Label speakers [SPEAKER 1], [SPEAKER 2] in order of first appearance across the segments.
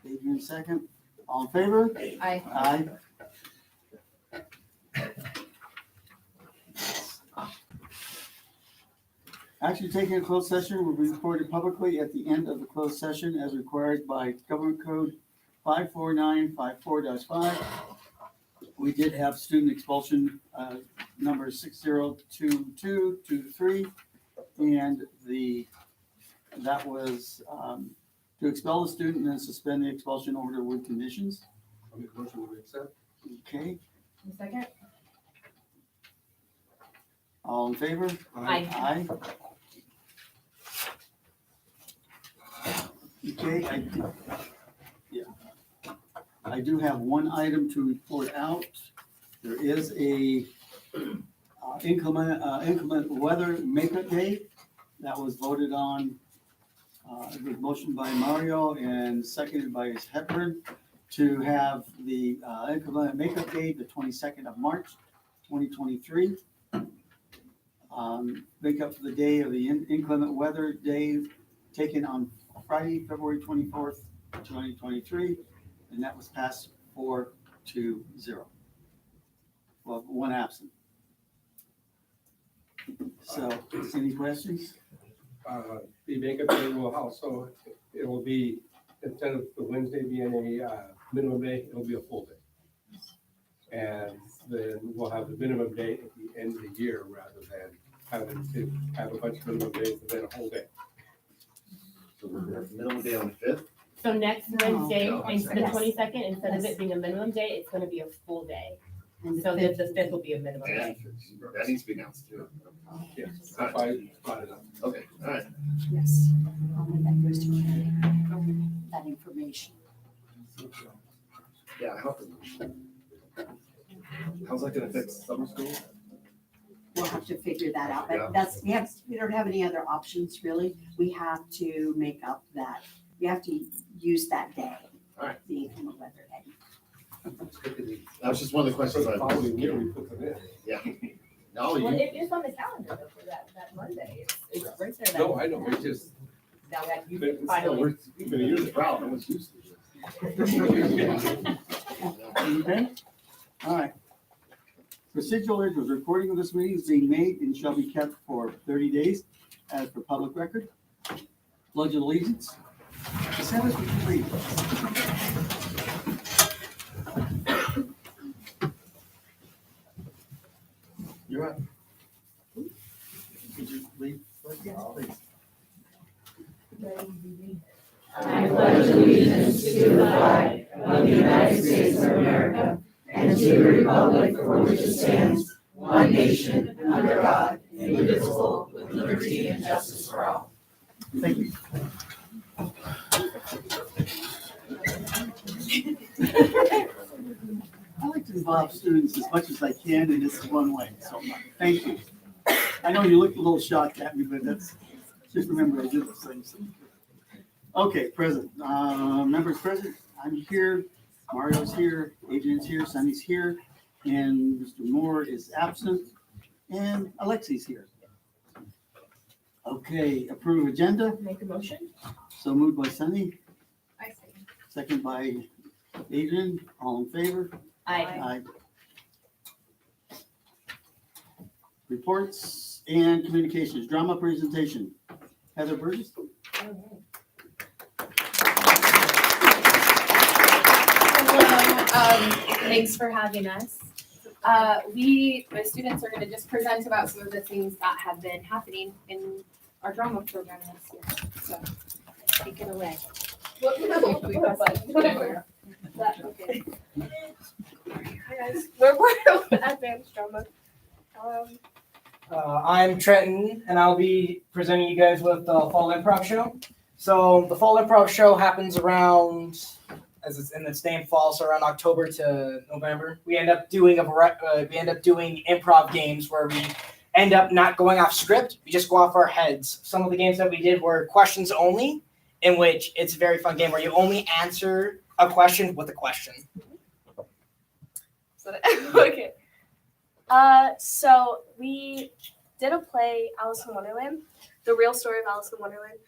[SPEAKER 1] Adrian second. All in favor?
[SPEAKER 2] Aye.
[SPEAKER 1] Aye. Action taken in closed session will be reported publicly at the end of the closed session as required by Government Code 54954-5. We did have student expulsion number 602223, and that was to expel the student and then suspend the expulsion order with conditions.
[SPEAKER 3] I'll make a motion to accept.
[SPEAKER 1] Okay,
[SPEAKER 2] Second?
[SPEAKER 1] all in favor?
[SPEAKER 2] Aye.
[SPEAKER 1] Aye. Okay, I do have one item to report out. There is a inclement weather makeup day that was voted on. It was motioned by Mario and seconded by his Hepburn to have the inclement makeup day, the 22nd of March, 2023. Make up for the day of the inclement weather day taken on Friday, February 24th, 2023, and that was passed 4-0. Well, one absent. So, any questions?
[SPEAKER 3] The makeup day will also, it will be, instead of the Wednesday being a minimum day, it'll be a full day. And then we'll have the minimum day at the end of the year rather than having to have a bunch of minimum days and then a whole day.
[SPEAKER 4] So we're gonna have minimum day on the 5th?
[SPEAKER 2] So next Wednesday,
[SPEAKER 4] No.
[SPEAKER 2] instead of
[SPEAKER 5] Yes.
[SPEAKER 2] 22nd, instead of
[SPEAKER 5] Yes.
[SPEAKER 2] it being a minimum day, it's gonna be a full day.
[SPEAKER 5] And
[SPEAKER 2] So the 5th will be a minimum
[SPEAKER 4] Yeah,
[SPEAKER 2] day.
[SPEAKER 4] that needs to be announced too.
[SPEAKER 3] Yes. If I brought it up.
[SPEAKER 4] Okay, all right.
[SPEAKER 5] Yes, that goes to Carrie, that information.
[SPEAKER 4] Yeah, how's that gonna affect summer school?
[SPEAKER 5] We'll have to figure that out,
[SPEAKER 4] Yeah.
[SPEAKER 5] but we don't have any other options really. We have to make up that, we have to use that day.
[SPEAKER 4] Alright.
[SPEAKER 5] The inclement weather day.
[SPEAKER 4] That was just one of the
[SPEAKER 3] For
[SPEAKER 4] questions
[SPEAKER 3] the
[SPEAKER 4] I
[SPEAKER 3] following
[SPEAKER 4] was
[SPEAKER 3] year, we put them in.
[SPEAKER 4] Yeah. No,
[SPEAKER 2] Well,
[SPEAKER 4] you,
[SPEAKER 2] it is on the calendar though for that Monday. It's right there.
[SPEAKER 3] No, I know, it's just,
[SPEAKER 2] Now that you
[SPEAKER 3] but it's still,
[SPEAKER 2] finally.
[SPEAKER 4] we're gonna use the crowd, no one's used to this.
[SPEAKER 1] Okay, all right. Procedural is recording of this meeting is being made and shall be kept for 30 days as per public record. Pledge of allegiance. Senate, would you please? You're up. Could you lead? Please.
[SPEAKER 6] I pledge allegiance to the flag of the United States of America and to the republic for which it stands, one nation, under God, indivisible, with liberty and justice for all.
[SPEAKER 1] Thank you. I like to involve students as much as I can in this one way, so thank you. I know you looked a little shocked at me, but that's, just remember I did those things. Okay, present, members present, I'm here, Mario's here, Adrian's here, Sunny's here, and Mr. Moore is absent, and Alexi's here. Okay, approve agenda,
[SPEAKER 2] Make a motion?
[SPEAKER 1] so moved by Sunny,
[SPEAKER 2] I see.
[SPEAKER 1] second by Adrian, all in favor?
[SPEAKER 2] Aye.
[SPEAKER 1] Reports and communications, drama presentation. Heather Burgess?
[SPEAKER 7] Hello, thanks for having us. My students are gonna just present about some of the things that have been happening in our drama program this year, so take it away. Whatever. Okay. Hi guys, we're part of advanced drama.
[SPEAKER 8] I'm Trenton, and I'll be presenting you guys with the Fall Improv Show. So the Fall Improv Show happens around, as it's in its name, fall, so around October to November. We end up doing improv games where we end up not going off script. We just go off our heads. Some of the games that we did were questions only, in which it's a very fun game where you only answer a question with a question.
[SPEAKER 7] Okay. So we did a play, Alice in Wonderland, the real story of Alice in Wonderland,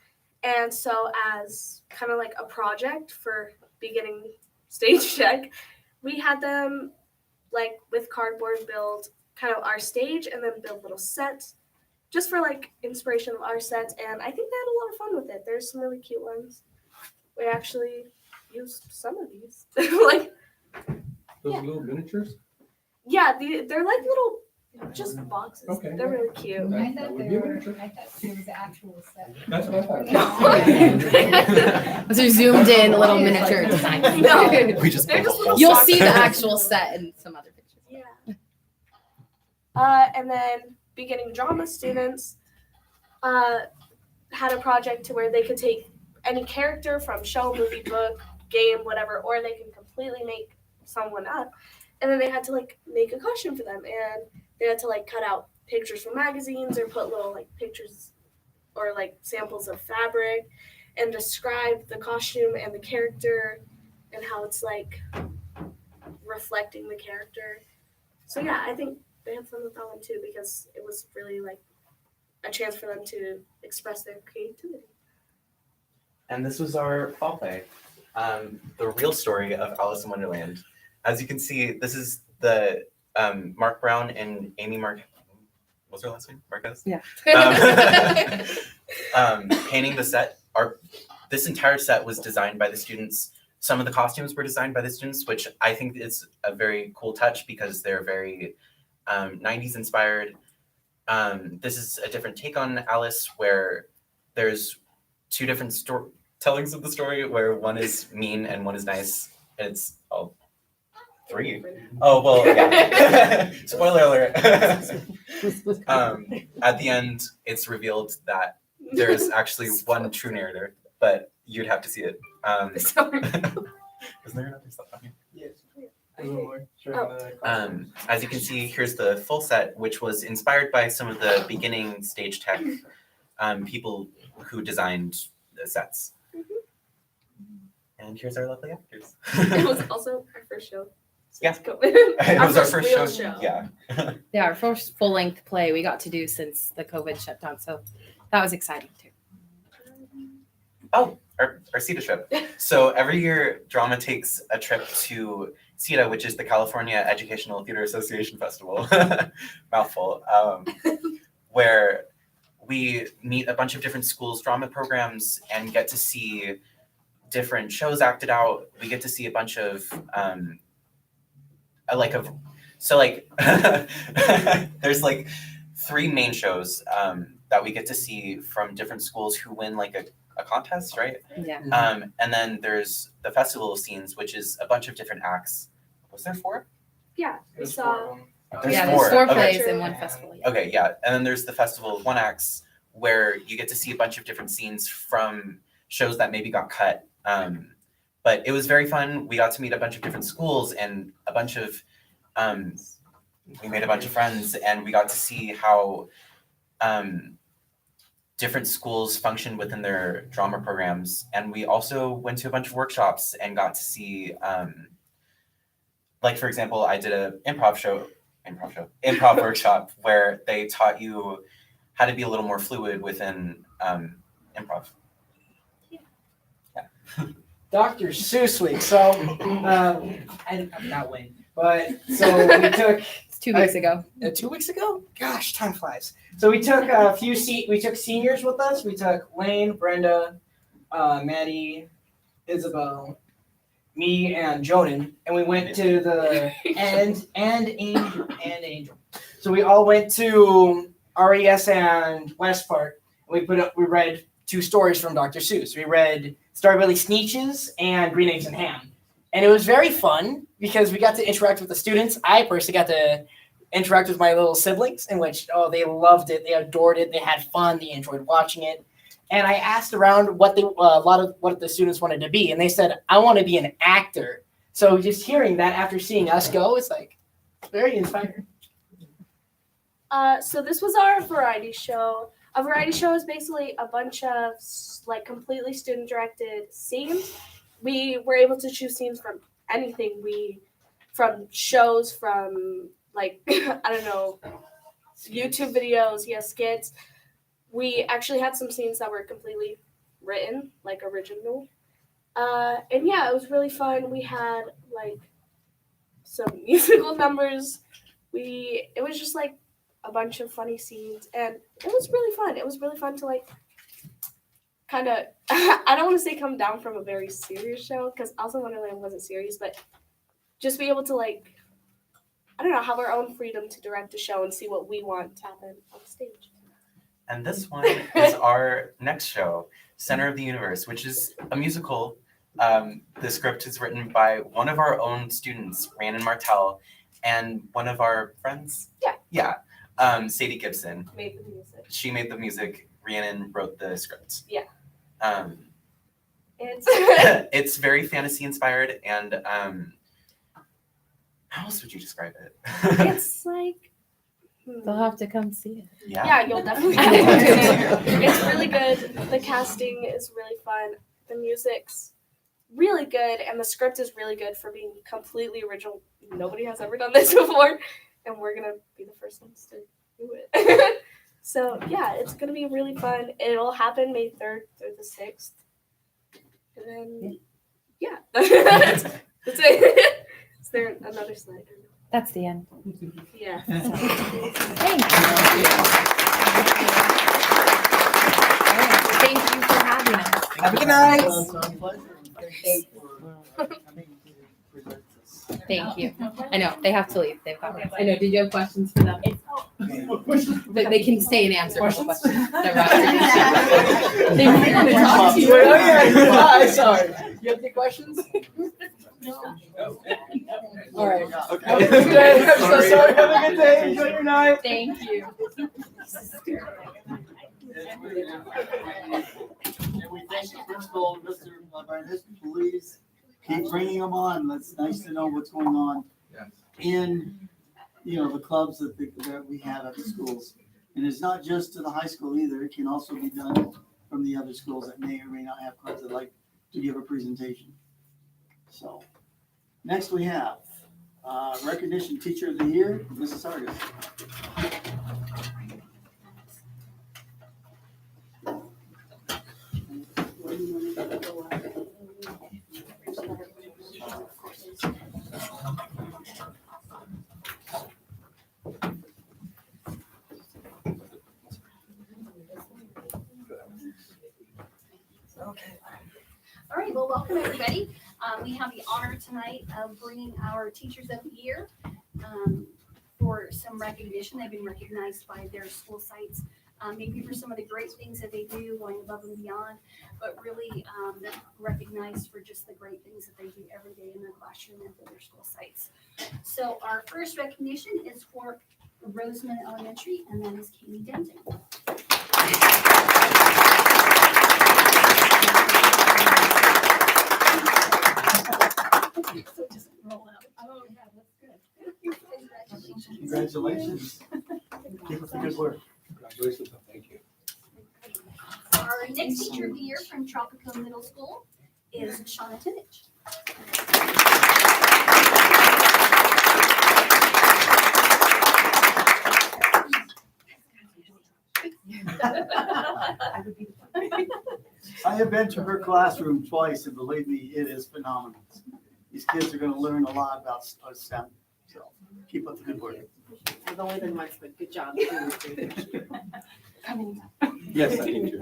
[SPEAKER 9] And so as kind of like a project for beginning stage check, we had them like with cardboard build kind of our stage and then build little sets just for like inspiration of our sets. And I think they had a lot of fun with it. There's some really cute ones. We actually used some of these. Like,
[SPEAKER 3] Those
[SPEAKER 9] Yeah.
[SPEAKER 3] little miniatures?
[SPEAKER 9] yeah, they're like little just boxes.
[SPEAKER 3] Okay.
[SPEAKER 9] They're really cute.
[SPEAKER 2] I
[SPEAKER 3] That
[SPEAKER 2] thought
[SPEAKER 3] would
[SPEAKER 2] they
[SPEAKER 3] be a
[SPEAKER 2] were,
[SPEAKER 3] miniature.
[SPEAKER 2] I thought it was the actual set.
[SPEAKER 3] That's what I
[SPEAKER 9] No.
[SPEAKER 3] thought.
[SPEAKER 10] Those are zoomed in little miniature designs.
[SPEAKER 9] No.
[SPEAKER 6] We just
[SPEAKER 9] They're
[SPEAKER 6] built
[SPEAKER 9] just
[SPEAKER 6] a whole
[SPEAKER 9] little
[SPEAKER 10] You'll
[SPEAKER 6] set.
[SPEAKER 10] see the actual set in some other pictures.
[SPEAKER 9] Yeah. And then beginning drama students had a project to where they could take any character from show, movie, book, game, whatever, or they can completely make someone up. And then they had to like make a costume for them, and they had to like cut out pictures from magazines or put little like pictures or like samples of fabric and describe the costume and the character and how it's like reflecting the character. So yeah, I think they had fun with that one too because it was really like a chance for them to express their creativity.
[SPEAKER 6] And this was our fall play, the real story of Alice in Wonderland. As you can see, this is the Mark Brown and Amy what's her last name? Marquez?
[SPEAKER 10] Yeah.
[SPEAKER 6] Painting the set. This entire set was designed by the students. Some of the costumes were designed by the students, which I think is a very cool touch because they're very 90s inspired. This is a different take on Alice where there's two different tellings of the story where one is mean and one is nice. And it's all three. Oh, well, yeah. Spoiler alert. At the end, it's revealed that there's actually one true narrator, but you'd have to see it.
[SPEAKER 9] Sorry.
[SPEAKER 6] Isn't there another stuff on here?
[SPEAKER 8] Yes. A little more.
[SPEAKER 6] As you can see, here's the full set, which was inspired by some of the beginning stage tech people who designed the sets. And here's our lovely actors.
[SPEAKER 9] It was also our first show.
[SPEAKER 6] Yeah.
[SPEAKER 9] Let's go.
[SPEAKER 6] It was our first
[SPEAKER 9] real
[SPEAKER 6] show. Yeah.
[SPEAKER 10] Yeah, our first full length play we got to do since the COVID shutdown. So that was exciting too.
[SPEAKER 6] Oh, our CETA trip. So every year, drama takes a trip to CETA, which is the California Educational Theater Association Festival. Mouthful. Where we meet a bunch of different schools' drama programs and get to see different shows acted out. We get to see a bunch of there's like 3 main shows that we get to see from different schools who win like a contest, right?
[SPEAKER 10] Yeah.
[SPEAKER 6] And then there's the festival scenes, which is a bunch of different acts. Was there 4?
[SPEAKER 9] Yeah, we saw.
[SPEAKER 6] There's
[SPEAKER 10] Yeah,
[SPEAKER 6] 4.
[SPEAKER 10] there's 4
[SPEAKER 6] Okay.
[SPEAKER 10] plays in one festival. Yeah.
[SPEAKER 6] Okay, yeah. And then there's the festival of 1 acts where you get to see a bunch of different scenes from shows that maybe got cut. But it was very fun. We got to meet a bunch of different schools and a bunch of we made a bunch of friends, and we got to see how different schools function within their drama programs. And we also went to a bunch of workshops and got to see like, for example, I did an improv workshop where they taught you how to be a little more fluid within improv.
[SPEAKER 8] Dr. Seuss week. So, I'm not when, but so we took
[SPEAKER 10] It's 2 weeks ago.
[SPEAKER 8] 2 weeks ago. Gosh, time flies. So we took a few we took seniors with us. We took Lane, Brenda, Maddie, Isabel, me, and Jonan, and we went to the and Angel. So we all went to RES and West Park. And we read 2 stories from Dr. Seuss. We read Starbilly Sneetches and Green Eggs and Ham. And it was very fun because we got to interact with the students. I personally got to interact with my little siblings, in which, they loved it. They adored it. They had fun. They enjoyed watching it. And I asked around what a lot of what the students wanted to be. And they said, I want to be an actor. So just hearing that after seeing us go, it's like very inspiring.
[SPEAKER 9] So this was our variety show. A variety show is basically a bunch of like completely student directed scenes. We were able to choose scenes from anything. From shows, from like, I don't know, YouTube videos, skits. We actually had some scenes that were completely written, like original. And yeah, it was really fun. We had like some musical numbers. It was just like a bunch of funny scenes, and it was really fun. It was really fun to like kind of I don't want to say come down from a very serious show because Also Wonderland wasn't serious, but just be able to like I don't know, have our own freedom to direct the show and see what we want to happen on stage.
[SPEAKER 11] And this one is our next show, Center of the Universe, which is a musical. The script is written by one of our own students, Rhiannon Martell, and one of our friends.
[SPEAKER 9] Yeah.
[SPEAKER 11] Sadie Gibson.
[SPEAKER 9] Made the music.
[SPEAKER 11] She made the music. Rhiannon wrote the script.
[SPEAKER 9] Yeah.
[SPEAKER 11] It's it's very fantasy inspired, and how else would you describe it?
[SPEAKER 9] It's like
[SPEAKER 10] They'll have to come see it.
[SPEAKER 9] yeah, you'll definitely have to. It's really good. The casting is really fun. The music's really good, and the script is really good for being completely original. Nobody has ever done this before, and we're gonna be the first ones to do it. So yeah, it's gonna be really fun. It'll happen May 3rd through the 6th, and then yeah, that's it. Is there another slide?
[SPEAKER 10] That's the end.
[SPEAKER 9] Yeah.
[SPEAKER 10] Thank you for having us.
[SPEAKER 8] Have a good night.
[SPEAKER 1] Well, it's our pleasure. Thanks for coming to present this.
[SPEAKER 10] Thank you. I know, they have to leave. They've got, I know, did you have questions for them? They can stay and answer all the questions. They're right. They might want to talk to you.
[SPEAKER 8] Oh, yeah. Hi, sorry. You have any questions? All right.
[SPEAKER 1] Okay.
[SPEAKER 8] Have a good day. I'm so sorry. Have a good day. Enjoy your night.
[SPEAKER 10] Thank you.
[SPEAKER 1] And we thank the principal, Mr. Barnes, please keep bringing them on. It's nice to know what's going on in, the clubs that we have at the schools. And it's not just to the high school either. It can also be done from the other schools that may or may not have clubs that like to give a presentation. So, next we have Recognition Teacher of the Year, Mrs. Argus.
[SPEAKER 12] All right, well, welcome everybody. We have the honor tonight of bringing our Teachers of the Year for some recognition. They've been recognized by their school sites, maybe for some of the great things that they do, going above and beyond, but really they're recognized for just the great things that they do every day in their classroom and for their school sites. So our first recognition is for Roseman Elementary, and that is Katie Denton. So just roll out. Oh, yeah, that's good.
[SPEAKER 1] Congratulations. Keep up the good work.
[SPEAKER 3] Congratulations, thank you.
[SPEAKER 12] Our next Teacher of the Year from Tropico Middle School is Shauna Timich.
[SPEAKER 1] I have been to her classroom twice, and believe me, it is phenomenal. These kids are going to learn a lot about STEM, so keep up the good work.
[SPEAKER 2] I've only been once, but good job.
[SPEAKER 3] Yes, I do.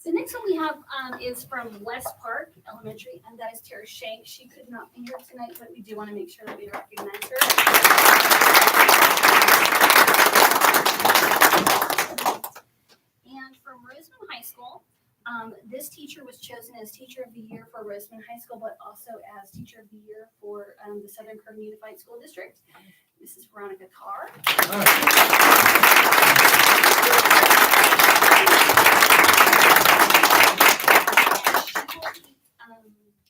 [SPEAKER 12] The next one we have is from West Park Elementary, and that is Tara Shank. She could not be here tonight, but we do want to make sure that we recognize her. And from Roseman High School, this teacher was chosen as Teacher of the Year for Roseman High School, but also as Teacher of the Year for the Southern Kern Unified School District. This is Veronica Carr.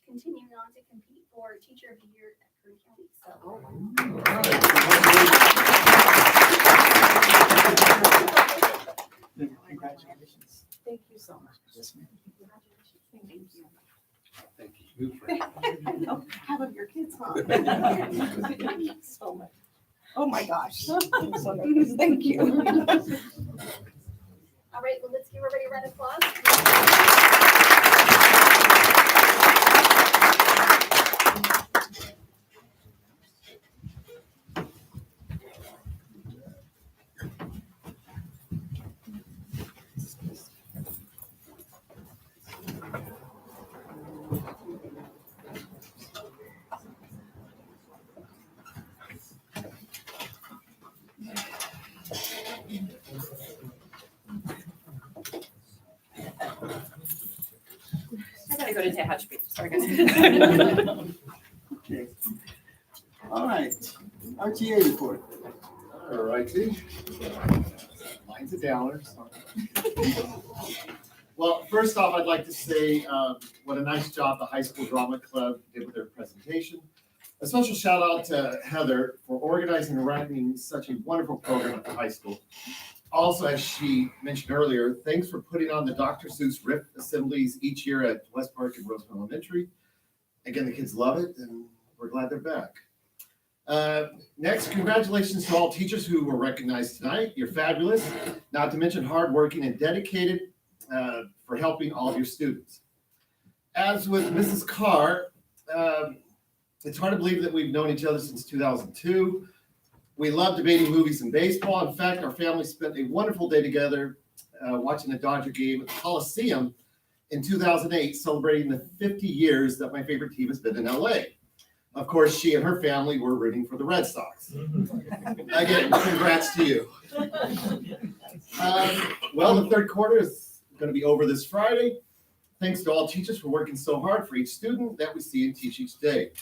[SPEAKER 12] Continuing on to compete for Teacher of the Year at Kern County.
[SPEAKER 1] Congratulations.
[SPEAKER 2] Thank you so much.
[SPEAKER 1] Yes, ma'am.
[SPEAKER 2] Thank you.
[SPEAKER 3] Thank you.
[SPEAKER 2] How about your kids, huh? So much. Oh my gosh. I'm so nervous. Thank you.
[SPEAKER 12] All right, well, let's give everybody a round of applause.
[SPEAKER 10] I gotta go to Tehachapi. Sorry, guys.
[SPEAKER 1] Okay. All right, RTA report.
[SPEAKER 4] All righty. Mine's a downer. Sorry. Well, first off, I'd like to say what a nice job the High School Drama Club did with their presentation. A special shout out to Heather for organizing and running such a wonderful program at the high school. Also, as she mentioned earlier, thanks for putting on the Dr. Seuss riff assemblies each year at West Park and Roseman Elementary. Again, the kids love it, and we're glad they're back. Next, congratulations to all teachers who were recognized tonight. You're fabulous, not to mention hardworking and dedicated for helping all of your students. As with Mrs. Carr, it's hard to believe that we've known each other since 2002. We love debating movies and baseball. In fact, our family spent a wonderful day together watching a Dodger game at the Coliseum in 2008, celebrating the 50 years that my favorite team has been in LA. Of course, she and her family were rooting for the Red Sox. Again, congrats to you. Well, the third quarter is going to be over this Friday. Thanks to all teachers for working so hard for each student that we see and teach each day.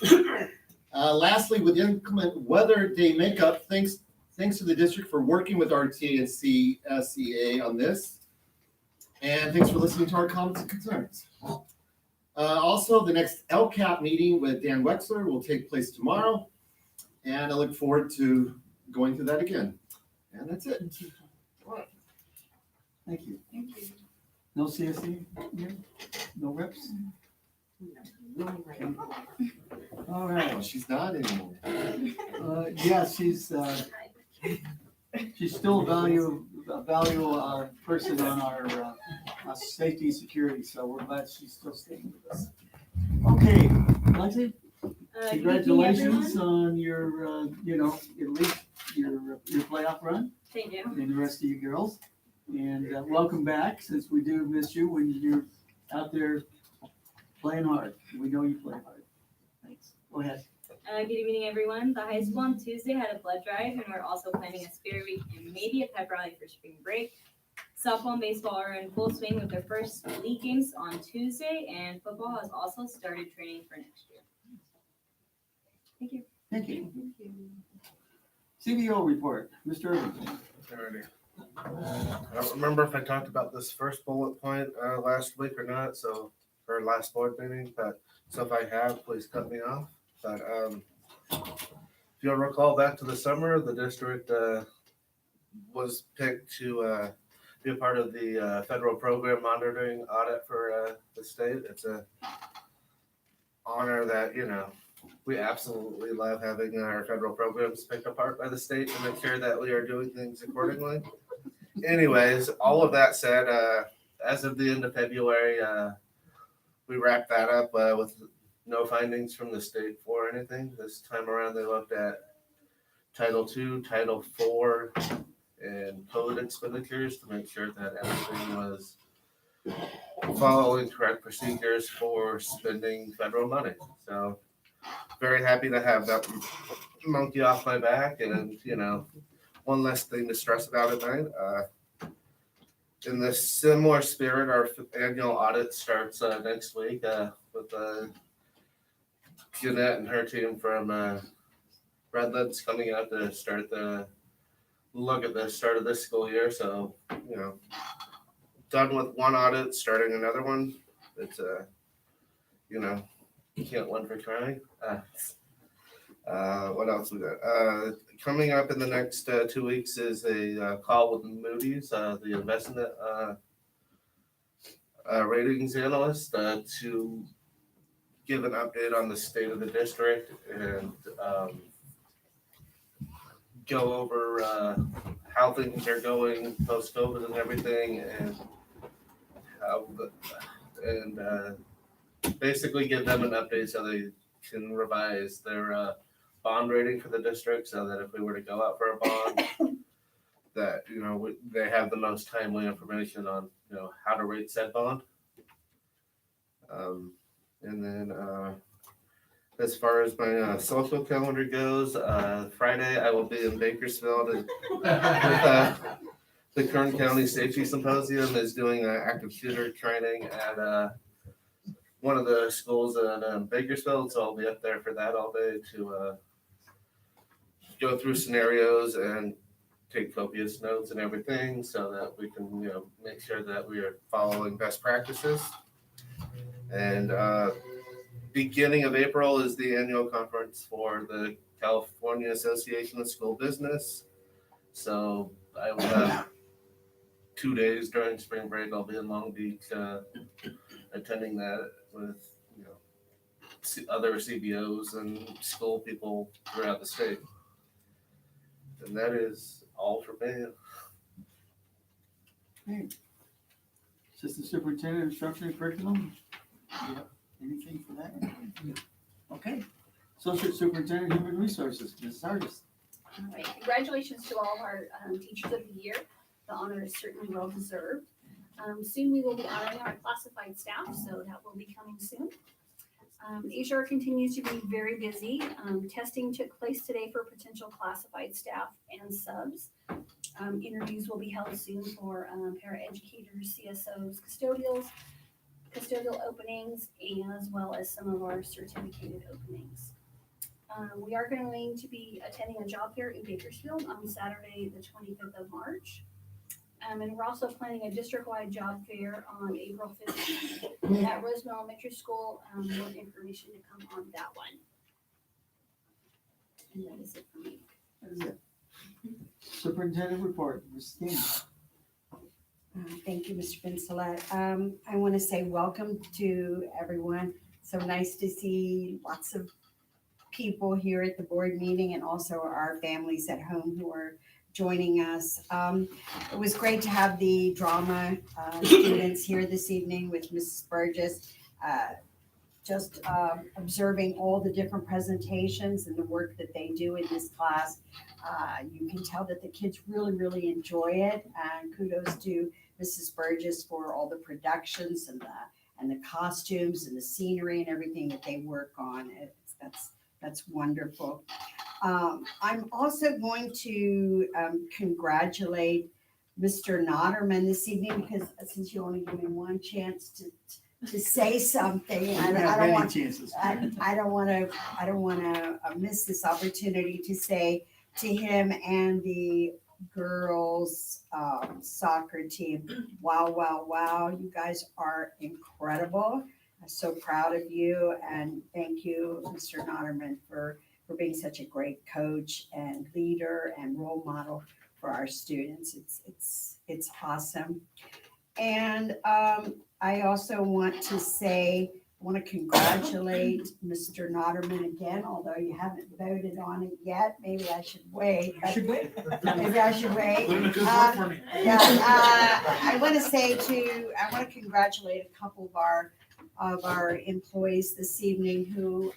[SPEAKER 4] Lastly, with inclement weather day makeup, thanks to the district for working with RTA and CSEA on this. And thanks for listening to our comments and concerns. Also, the next LCAP meeting with Dan Wexler will take place tomorrow. And I look forward to going through that again. And that's it.
[SPEAKER 1] Thank you. No CSE here? No reps? All right.
[SPEAKER 4] Oh, she's not anymore.
[SPEAKER 1] Yeah, she's still a value person on our safety and security, so we're glad she's still staying with us. Okay, Lexi, congratulations on your, at least your playoff run.
[SPEAKER 10] Thank you.
[SPEAKER 1] And the rest of you girls. And welcome back, since we do miss you when you're out there playing hard. We know you play hard. Thanks. Go ahead.
[SPEAKER 13] Good evening, everyone. The high school on Tuesday had a blood drive, and we're also planning a spirit week and maybe a pep rally for spring break. Softball and baseball are in full swing with their first league games on Tuesday, and football has also started training for next year. Thank you.
[SPEAKER 1] Thank you. CBO report, Mr. Irving.
[SPEAKER 14] Alrighty. I don't remember if I talked about this first bullet point last week or not, or last board meeting, but so if I have, please cut me off. But if you'll recall back to the summer, the district was picked to be a part of the federal program monitoring audit for the state. It's a honor that, we absolutely love having our federal programs picked apart by the state to make sure that we are doing things accordingly. Anyways, all of that said, as of the end of February, we wrapped that up with no findings from the state for anything. This time around, they looked at Title II, Title IV, and code expenditures to make sure that everything was following correct procedures for spending federal money. So very happy to have that monkey off my back, and one less thing to stress about at night. In this similar spirit, our annual audit starts next week with Jeanette and her team from Redlands coming out to look at the start of this school year. So, done with one audit, starting another one. It's you can't win for trying. What else we got? Coming up in the next 2 weeks is a call with Moody's, the investment ratings analyst, to give an update on the state of the district and go over how things are going post-COVID and everything, and basically give them an update so they can revise their bond rating for the district, so that if we were to go out for a bond, that, they have the most timely information on, how to rate said bond. And then as far as my social calendar goes, Friday I will be in Bakersfield with the Kern County Safety Symposium is doing active shooter training at one of the schools in Bakersfield, so I'll be up there for that all day to go through scenarios and take copious notes and everything, so that we can, make sure that we are following best practices. And beginning of April is the annual conference for the California Association of School Business. So I will have 2 days during spring break. I'll be in Long Beach attending that with other CBOs and school people throughout the state. And that is all for me.
[SPEAKER 1] Okay. Assistant Superintendent of Instruction and Curriculum, you have anything for that? Okay. Associate Superintendent of Human Resources, Ms. Sargis.
[SPEAKER 12] All right, congratulations to all of our Teachers of the Year. The honor is certainly well deserved. Soon we will be honoring our classified staff, so that will be coming soon. HR continues to be very busy. Testing took place today for potential classified staff and subs. Interviews will be held soon for paraeducators, CSOs, custodial openings, and as well as some of our certificated openings. We are going to be attending a job fair in Bakersfield on Saturday, the 25th of March. And we're also planning a district-wide job fair on April 15th at Rosemont Elementary School. More information to come on that one. And that is it for me.
[SPEAKER 1] That is it. Superintendent report, Ms. Steen.
[SPEAKER 5] Thank you, Mr. Vincelette. I want to say welcome to everyone. So nice to see lots of people here at the board meeting, and also our families at home who are joining us. It was great to have the drama students here this evening with Mrs. Burgess, just observing all the different presentations and the work that they do in this class. You can tell that the kids really, really enjoy it, and kudos to Mrs. Burgess for all the productions and the costumes and the scenery and everything that they work on. That's wonderful. I'm also going to congratulate Mr. Notterman this evening, because since you only give me one chance to say something, I don't want to miss this opportunity to say to him and the girls soccer team, wow, you guys are incredible. I'm so proud of you, and thank you, Mr. Notterman, for being such a great coach and leader and role model for our students. It's awesome. And I also want to congratulate Mr. Notterman again, although you haven't voted on it yet. Maybe I should wait. Maybe I should wait. I want to congratulate a couple of our employees this evening who,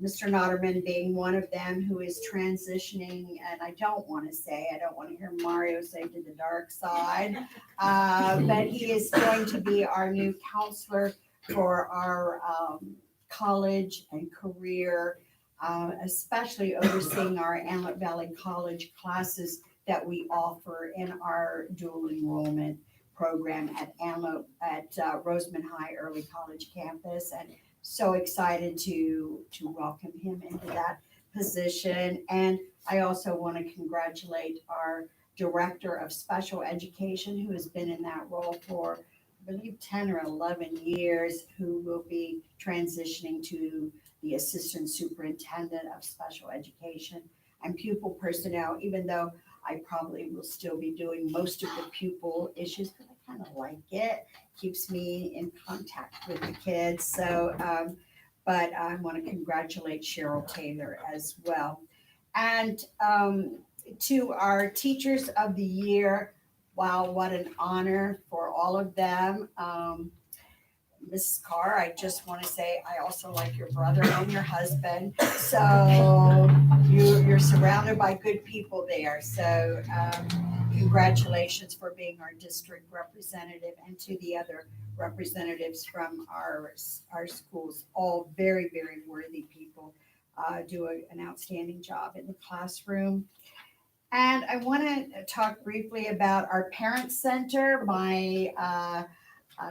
[SPEAKER 5] Mr. Notterman being one of them, who is transitioning, and I don't want to hear Mario say to the dark side, but he is going to be our new counselor for our college and career, especially overseeing our Antelope Valley College classes that we offer in our dual enrollment program at Roseman High Early College campus, and so excited to welcome him into that position. And I also want to congratulate our Director of Special Education, who has been in that role for, I believe, 10 or 11 years, who will be transitioning to the Assistant Superintendent of Special Education and Pupil Personnel, even though I probably will still be doing most of the pupil issues, because I kind of like it. Keeps me in contact with the kids. So, but I want to congratulate Cheryl Taylor as well. And to our Teachers of the Year, wow, what an honor for all of them. Mrs. Carr, I just want to say, I also like your brother and your husband. So you're surrounded by good people there. So congratulations for being our district representative, and to the other representatives from our schools, all very, very worthy people, do an outstanding job in the classroom. And I want to talk briefly about our Parent Center. My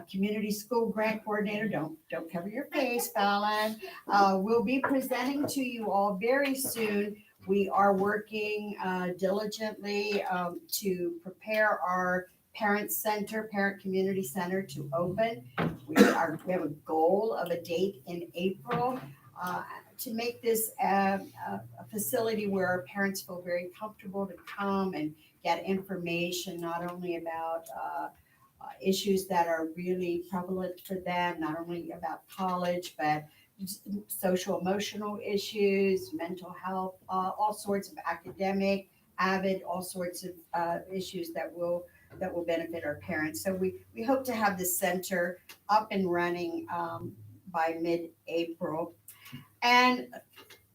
[SPEAKER 5] community school grant coordinator, don't cover your face, Fallon, will be presenting to you all very soon. We are working diligently to prepare our Parent Community Center to open. We have a goal of a date in April to make this a facility where our parents feel very comfortable to come and get information, not only about issues that are really prevalent for them, not only about college, but social emotional issues, mental health, all sorts of academic, AVID, all sorts of issues that will benefit our parents. So we hope to have the center up and running by mid-April. And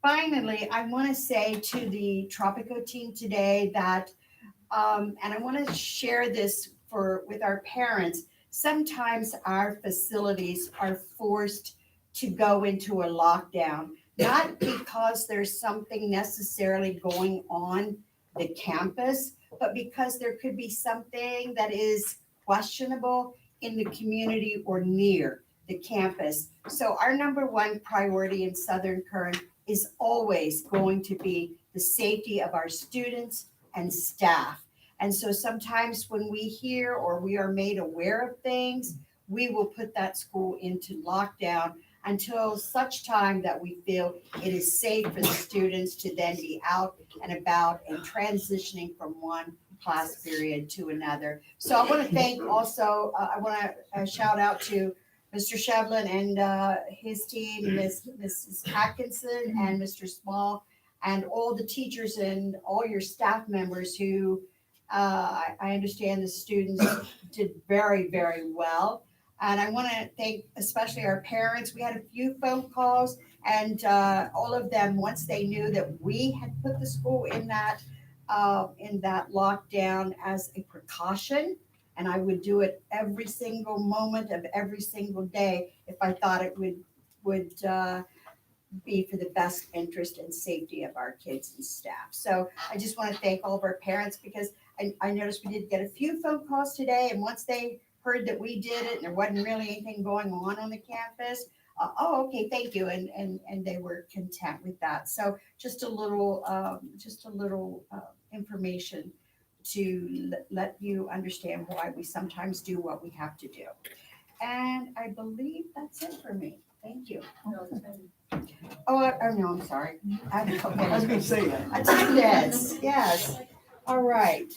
[SPEAKER 5] finally, I want to say to the Tropico team today that, and I want to share this with our parents, sometimes our facilities are forced to go into a lockdown, not because there's something necessarily going on the campus, but because there could be something that is questionable in the community or near the campus. So our number one priority in Southern Kern is always going to be the safety of our students and staff. And so sometimes when we hear or we are made aware of things, we will put that school into lockdown until such time that we feel it is safe for the students to then be out and about and transitioning from one class period to another. So I want to thank also, I want to shout out to Mr. Shevlin and his team, Mrs. Atkinson and Mr. Small, and all the teachers and all your staff members who I understand the students did very, very well. And I want to thank especially our parents. We had a few phone calls, and all of them, once they knew that we had put the school in that lockdown as a precaution, and I would do it every single moment of every single day if I thought it would be for the best interest and safety of our kids and staff. So I just want to thank all of our parents, because I noticed we did get a few phone calls today, and once they heard that we did it and there wasn't really anything going on the campus, oh, okay, thank you, and they were content with that. So just a little information to let you understand why we sometimes do what we have to do. And I believe that's it for me. Thank you. Oh, no, I'm sorry.
[SPEAKER 1] I was going to say that.
[SPEAKER 5] Attendance, yes. All right.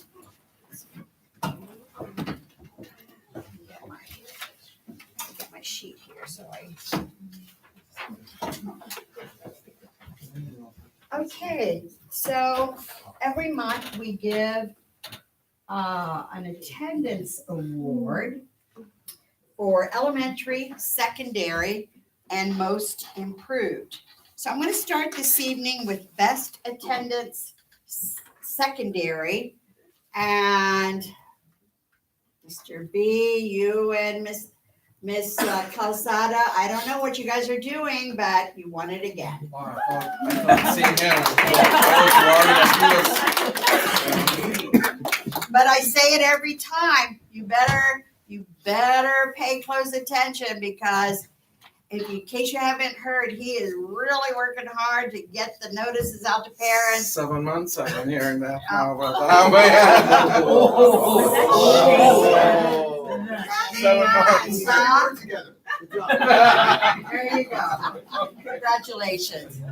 [SPEAKER 5] Get my sheet here, so Okay, so every month we give an attendance award for elementary, secondary, and most improved. So I'm going to start this evening with best attendance secondary, and Mr. B, you and Miss Calzada, I don't know what you guys are doing, but you won it again.
[SPEAKER 14] Wow, I thought
[SPEAKER 5] But I say it every time, you better pay close attention, because in case you haven't heard, he is really working hard to get the notices out to parents.
[SPEAKER 14] 7 months I've been hearing that now.
[SPEAKER 5] There you go. Congratulations.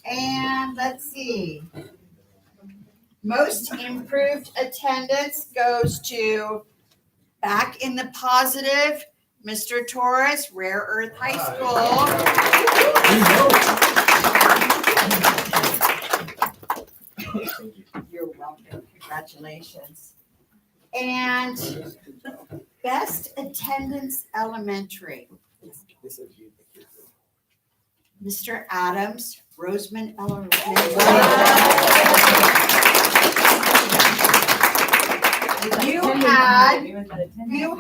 [SPEAKER 5] And let's see. Most improved attendance goes to, back in the positive, Mr. Torres, Rare Earth High School. You're Congratulations. And best attendance elementary. Mr. Adams, Roseman Elementary. You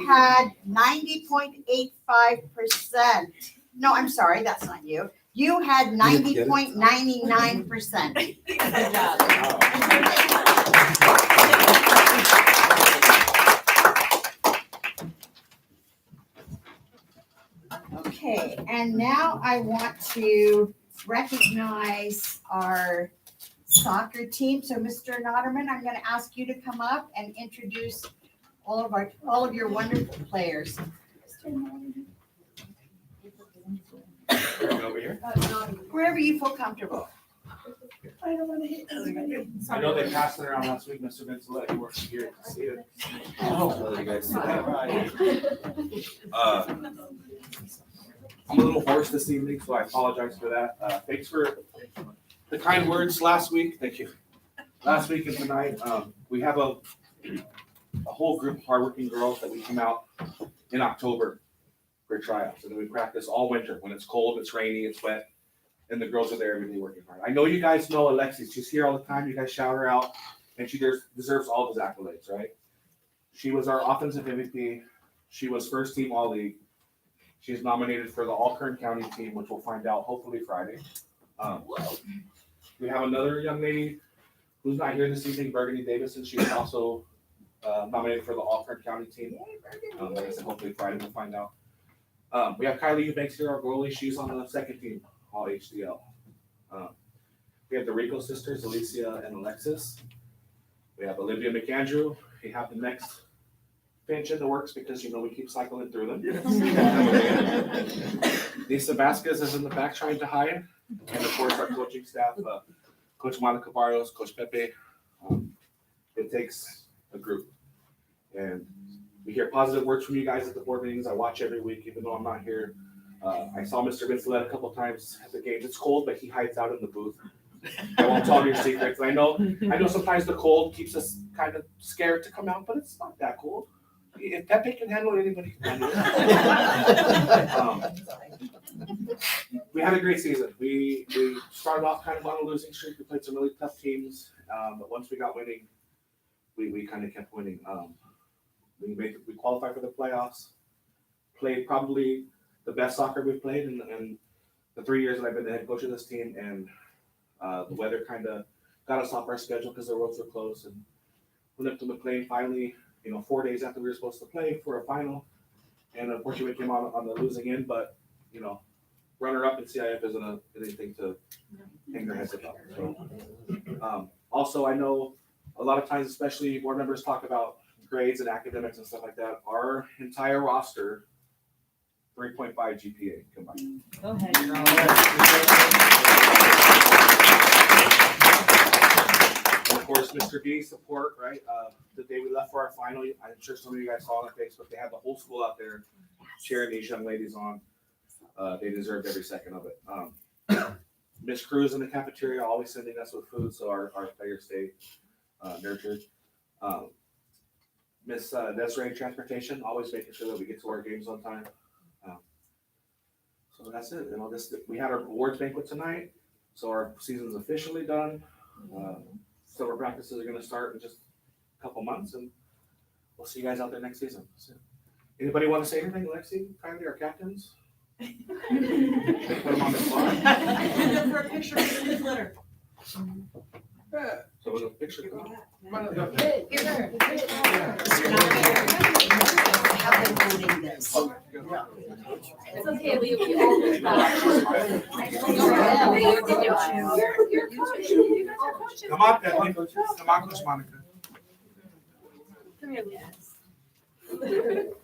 [SPEAKER 5] had 90.85%. No, I'm sorry, that's not you. You had 90.99%.
[SPEAKER 2] Good job.
[SPEAKER 5] Okay, and now I want to recognize our soccer team. So Mr. Noterman, I'm gonna ask you to come up and introduce all of your wonderful players.
[SPEAKER 15] Over here.
[SPEAKER 5] Wherever you feel comfortable.
[SPEAKER 15] I know they passed it around last week, Mr. Vincent, you weren't here to see it. Oh, you guys see that? I'm a little hoarse this evening, so I apologize for that. Thanks for the kind words last week. Thank you. Last week and tonight, we have a whole group of hardworking girls that we come out in October for tryouts, and then we practice all winter. When it's cold, it's rainy, it's wet, and the girls are there every day working hard. I know you guys know Alexis. She's here all the time. You guys shout her out, and she deserves all those accolades, right? She was our offensive MVP. She was first team All-League. She's nominated for the All-Kern County team, which we'll find out hopefully Friday. We have another young lady who's not here this evening, Burgundy Davison. She was also nominated for the All-Kern County team. Like I said, hopefully Friday we'll find out. We have Kylie Eubanks here, our goalie. She's on the second team, All HDL. We have the Rico sisters, Alicia and Alexis. We have Olivia McAndrew. We have the next bench in the works because we keep cycling through them. Lisa Vasquez is in the back trying to hide. And of course our coaching staff, Coach Monica Barrios, Coach Pepe. It takes a group. And we hear positive words from you guys at the board meetings. I watch every week, even though I'm not here. I saw Mr. Vincent a couple times at the games. It's cold, but he hides out in the booth. I won't tell your secrets. I know sometimes the cold keeps us kind of scared to come out, but it's not that cold. If Pepe can handle it, anybody can handle it. We had a great season. We started off kind of on a losing streak. We played some really tough teams, but once we got winning, we kind of kept winning. We qualified for the playoffs. Played probably the best soccer we've played in the 3 years that I've been the head coach of this team, and the weather kind of got us off our schedule because the roads were closed. And went up to McLean finally, 4 days after we were supposed to play for a final, and unfortunately we came out on the losing end. But runner-up in CIF isn't anything to hang their heads about. So, also, I know a lot of times, especially board members talk about grades and academics and stuff like that. Our entire roster, 3.5 GPA combined.
[SPEAKER 2] Go ahead.
[SPEAKER 15] And of course, Mr. B's support, right? The day we left for our final, I'm sure some of you guys saw on Facebook, they had the whole school out there cheering these young ladies on. They deserved every second of it. Miss Cruz in the cafeteria always sending us with food, so our players stay nurtured. Miss Desiree in transportation, always making sure that we get to our games on time. So that's it. We had our awards banquet tonight, so our season's officially done. Summer practices are going to start in just a couple months, and we'll see you guys out there next season. So, anybody want to say anything, Lexi, Kylie, our captains? They put them on the spot.
[SPEAKER 2] For a picture of the newsletter.
[SPEAKER 15] So with a picture. Come on,
[SPEAKER 7] It's okay, we all do that.
[SPEAKER 15] Come on, Pepe. Come on, Coach Monica.
[SPEAKER 7] Come here, Lucas.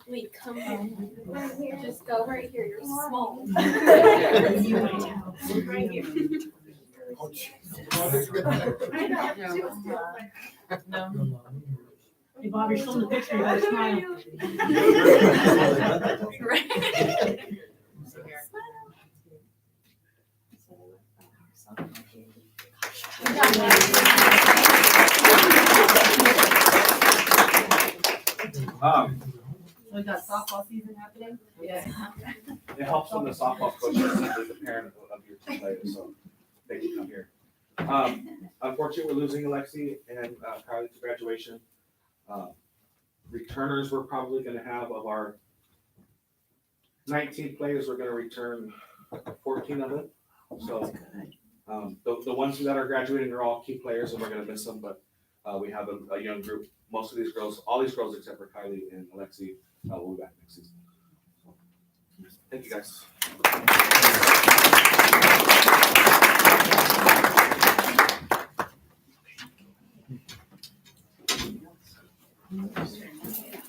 [SPEAKER 7] Wait, come on. Right here. Just go right here. You're small. Right here.
[SPEAKER 2] No. Hey, Bob, you're still in the picture. You gotta smile.
[SPEAKER 7] Right.
[SPEAKER 2] We got softball season happening? Yeah.
[SPEAKER 15] It helps when the softball coach is the parent of your two players, so they can come here. Unfortunately, we're losing Alexi and Kylie to graduation. Returners we're probably gonna have of our 19 players, we're gonna return 14 of them. So the ones that are graduating are all key players and we're gonna miss them, but we have a young group. Most of these girls, all these girls except for Kylie and Alexi, will be back next season. Thank you guys.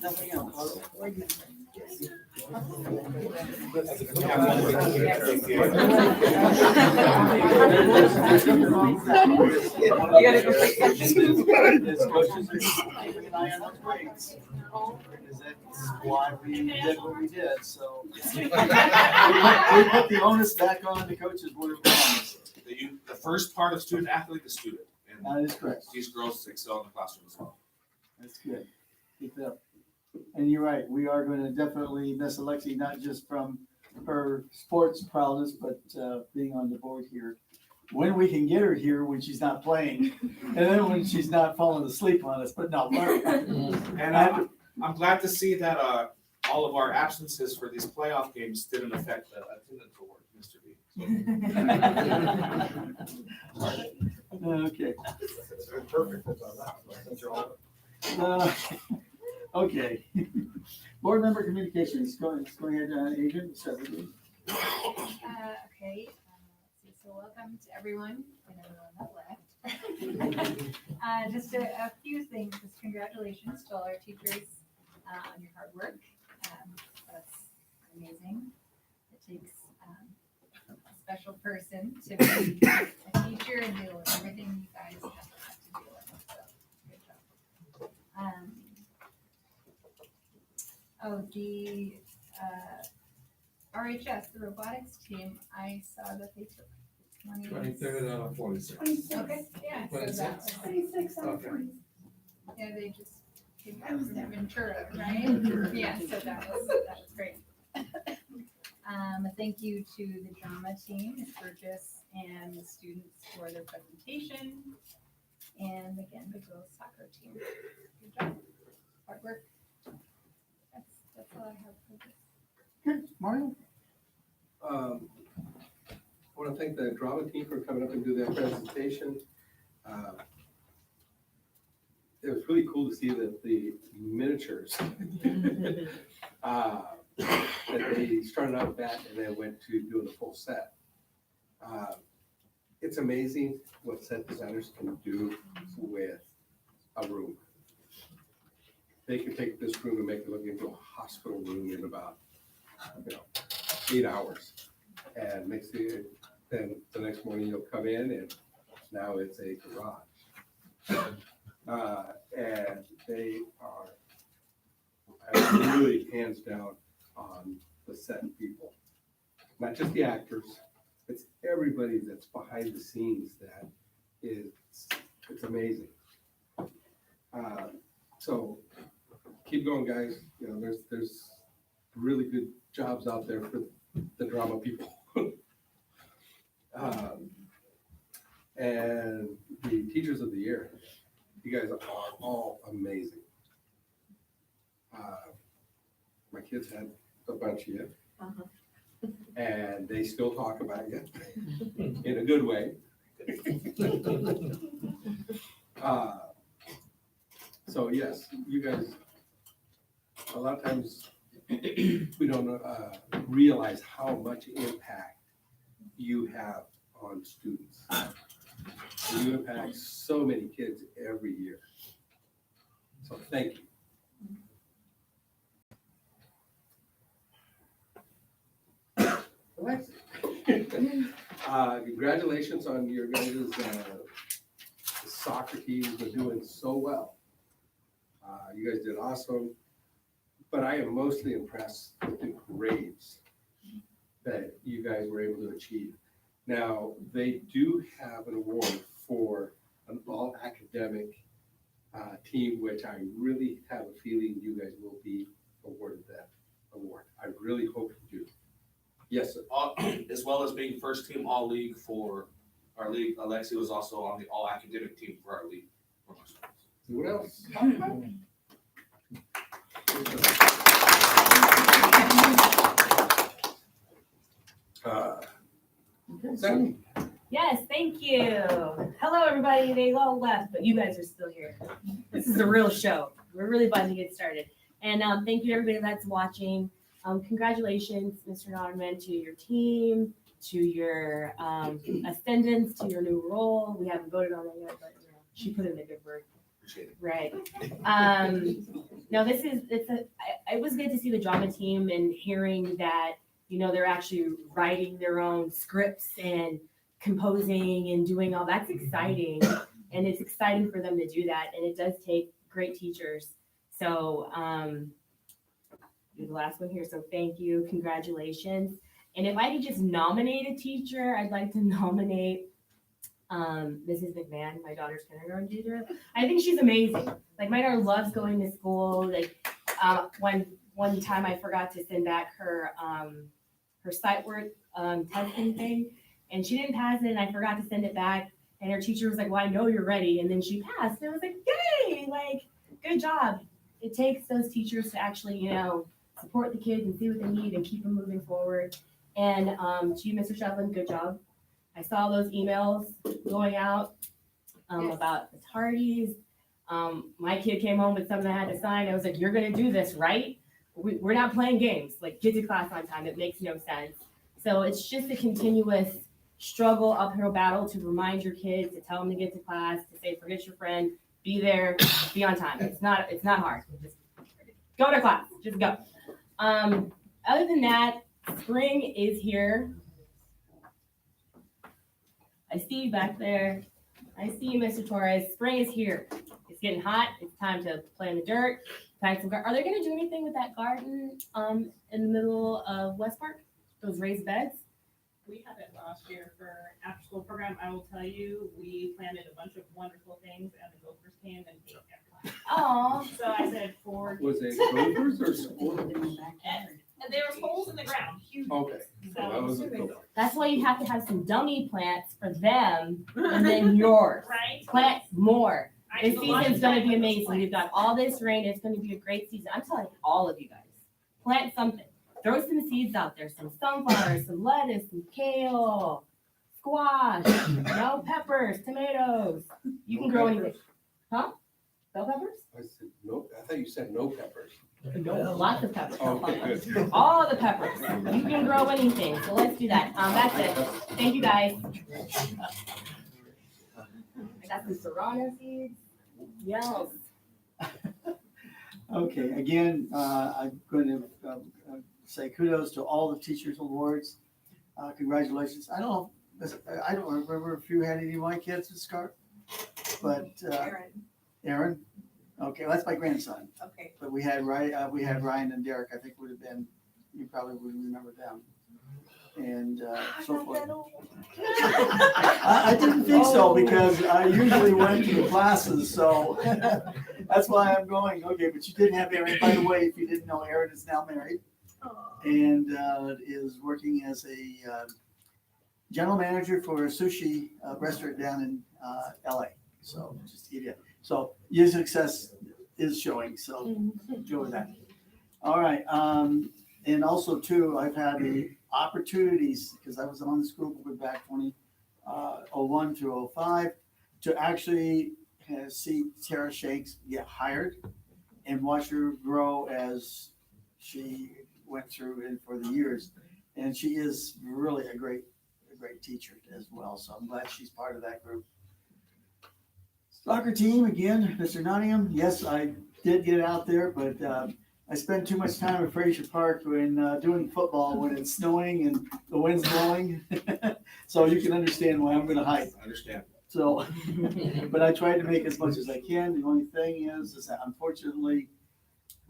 [SPEAKER 1] Nothing else. As coaches are keeping an eye on those grades. Because that's why we did what we did, so. We put the onus back on the coaches where it belongs.
[SPEAKER 15] The first part of student athlete is student.
[SPEAKER 1] That is correct.
[SPEAKER 15] These girls excel in the classroom as well.
[SPEAKER 1] That's good. Keep it up. And you're right, we are going to definitely miss Alexi, not just from her sports prowess, but being on the board here. When we can get her here when she's not playing, and then when she's not falling asleep on us, but not learning.
[SPEAKER 15] And I'm glad to see that all of our absences for these playoff games didn't affect the attendance award, Mr. B.
[SPEAKER 1] Okay.
[SPEAKER 15] Perfect.
[SPEAKER 1] Okay. Board member communications, go ahead, Adrian, start with you.
[SPEAKER 16] Okay, so welcome to everyone and everyone that left. Just a few things, just congratulations to all our teachers on your hard work. That's amazing. It takes a special person to be a teacher and deal with everything you guys have to deal with, so good job. The RHS, the robotics team, I saw that they took
[SPEAKER 3] 23rd out of 46.
[SPEAKER 16] Okay, yeah. So that was
[SPEAKER 6] 26 out of
[SPEAKER 3] Okay.
[SPEAKER 6] 40.
[SPEAKER 16] Yeah, they just came back from Ventura, right? Yeah, so that was great. Thank you to the drama team, Ms. Burgess and the students for their presentation. And again, the girls soccer team. Good job. Hard work. That's all I have for this.
[SPEAKER 1] Good, Mario?
[SPEAKER 3] I want to thank the drama team for coming up and do their presentation. It was really cool to see that the miniatures that they started out with that and then went to doing the full set. It's amazing what set designers can do with a room. They can take this room and make it look into a hospital room in about 8 hours. And makes it, then the next morning you'll come in and now it's a garage. And they are really hands down on the set people. Not just the actors, it's everybody that's behind the scenes that it's amazing. So keep going, guys. There's really good jobs out there for the drama people. And the teachers of the year, you guys are all amazing. My kids had a bunch of you, and they still talk about you in a good way. So yes, you guys, a lot of times we don't realize how much impact you have on students. You impact so many kids every year. So thank you. Congratulations on your guys' soccer teams are doing so well. You guys did awesome, but I am mostly impressed with the grades that you guys were able to achieve. Now, they do have an award for an all academic team, which I really have a feeling you guys will be awarded that award. I really hope you do. Yes, sir.
[SPEAKER 15] As well as being first team all league for our league, Alexi was also on the all academic team for our league.
[SPEAKER 3] What else? Sandy.
[SPEAKER 13] Yes, thank you. Hello, everybody. They all left, but you guys are still here. This is a real show. We're really about to get started. And thank you to everybody that's watching. Congratulations, Mr. Notterman, to your team, to your ascendants, to your new role. We haven't voted on that yet, but you know, she put in a good word.
[SPEAKER 15] Appreciate it.
[SPEAKER 13] Right. No, it was good to see the drama team and hearing that, you know, they're actually writing their own scripts and composing and doing all that's exciting. And it's exciting for them to do that. And it does take great teachers. So, you're the last one here. So thank you. Congratulations. And if I could just nominate a teacher, I'd like to nominate Mrs. McMahon, my daughter's kindergarten teacher. I think she's amazing. Like my daughter loves going to school. Like one time I forgot to send back her sight work testing thing, and she didn't pass it, and I forgot to send it back. And her teacher was like, "Well, I know you're ready," and then she passed. And I was like, "Yay! Like, good job." It takes those teachers to actually, you know, support the kids and see what they need and keep them moving forward. And to you, Mr. Shevlin, good job. I saw those emails going out about the tardies. My kid came home with something I had to sign. I was like, "You're gonna do this, right? We're not playing games. Like, get to class on time." It makes no sense. So it's just a continuous struggle, uphill battle to remind your kids, to tell them to get to class, to say, forget your friend, be there, be on time. It's not hard. Just go to class. Just go. Other than that, spring is here. I see you back there. I see you, Mr. Torres. Spring is here. It's getting hot. It's time to play in the dirt. Are they going to do anything with that garden in the middle of West Park? Those raised beds?
[SPEAKER 2] We had it last year for after school program. I will tell you, we planted a bunch of wonderful things and the gophers came and ate everything.
[SPEAKER 13] Oh.
[SPEAKER 2] So I said for.
[SPEAKER 3] Was it gophers or squirrels?
[SPEAKER 2] And there was holes in the ground, huge.
[SPEAKER 3] Okay.
[SPEAKER 2] So
[SPEAKER 3] That was a gopher.
[SPEAKER 13] That's why you have to have some dummy plants for them and then yours.
[SPEAKER 2] Right?
[SPEAKER 13] Plant more.
[SPEAKER 2] I
[SPEAKER 13] This
[SPEAKER 2] did a lot of
[SPEAKER 13] season's going to
[SPEAKER 2] time
[SPEAKER 13] be
[SPEAKER 2] with those
[SPEAKER 13] amazing.
[SPEAKER 2] plants.
[SPEAKER 13] We've got all this rain. It's going to be a great season. I'm telling all of you guys, plant something. Throw some seeds out there, some sunflowers, some lettuce, some kale, squash, peppers, tomatoes. You can grow anything. Huh? Bell peppers?
[SPEAKER 3] I said, no, I thought you said no peppers.
[SPEAKER 13] No, lots of peppers.
[SPEAKER 3] Okay, good.
[SPEAKER 13] All the peppers. You can grow anything. So let's do that. That's it. Thank you, guys. I got some serrano seeds. Yes.
[SPEAKER 1] Okay, again, I'm going to say kudos to all the teachers awards. Congratulations. I don't remember if you had any of my kids to start, but Aaron. Okay, that's my grandson.
[SPEAKER 2] Okay.
[SPEAKER 1] But we had Ryan and Derek. I think would have been, you probably would remember them. And so forth. I didn't think so because I usually went to the classes, so that's why I'm going. Okay, but you did have Aaron. By the way, if you didn't know, Aaron is now married and is working as a general manager for a sushi restaurant down in LA. So just to give you, so your success is showing. So enjoy that. All right, and also too, I've had the opportunities, because I was on the school board back 2001 through 05, to actually see Tara Shanks get hired and watch her grow as she went through and for the years. And she is really a great teacher as well. So I'm glad she's part of that group. Soccer team, again, Mr. Nottingham. Yes, I did get out there, but I spend too much time at Frazier Park when doing football when it's snowing and the wind's blowing. So you can understand why I'm going to hike.
[SPEAKER 15] I understand.
[SPEAKER 1] So, but I tried to make as much as I can. The only thing is that unfortunately,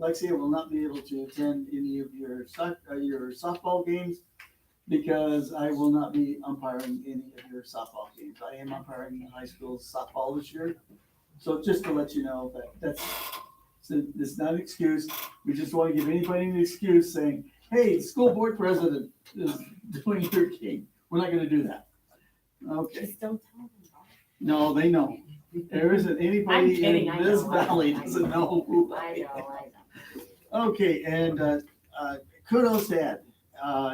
[SPEAKER 1] Lexi will not be able to attend any of your softball games because I will not be umpiring any of your softball games. I am umpiring high school softball this year, So just to let you know it's not an excuse. We just want to give anybody an excuse saying, hey, the school board president is doing your king. We're not gonna do that. Okay.
[SPEAKER 10] Just don't tell them.
[SPEAKER 1] No, they know. There isn't
[SPEAKER 10] I'm
[SPEAKER 1] anybody
[SPEAKER 10] kidding,
[SPEAKER 1] in
[SPEAKER 10] I
[SPEAKER 1] this
[SPEAKER 10] know, I know,
[SPEAKER 1] valley
[SPEAKER 10] I
[SPEAKER 1] doesn't know who I am. Okay, and kudos to Ed.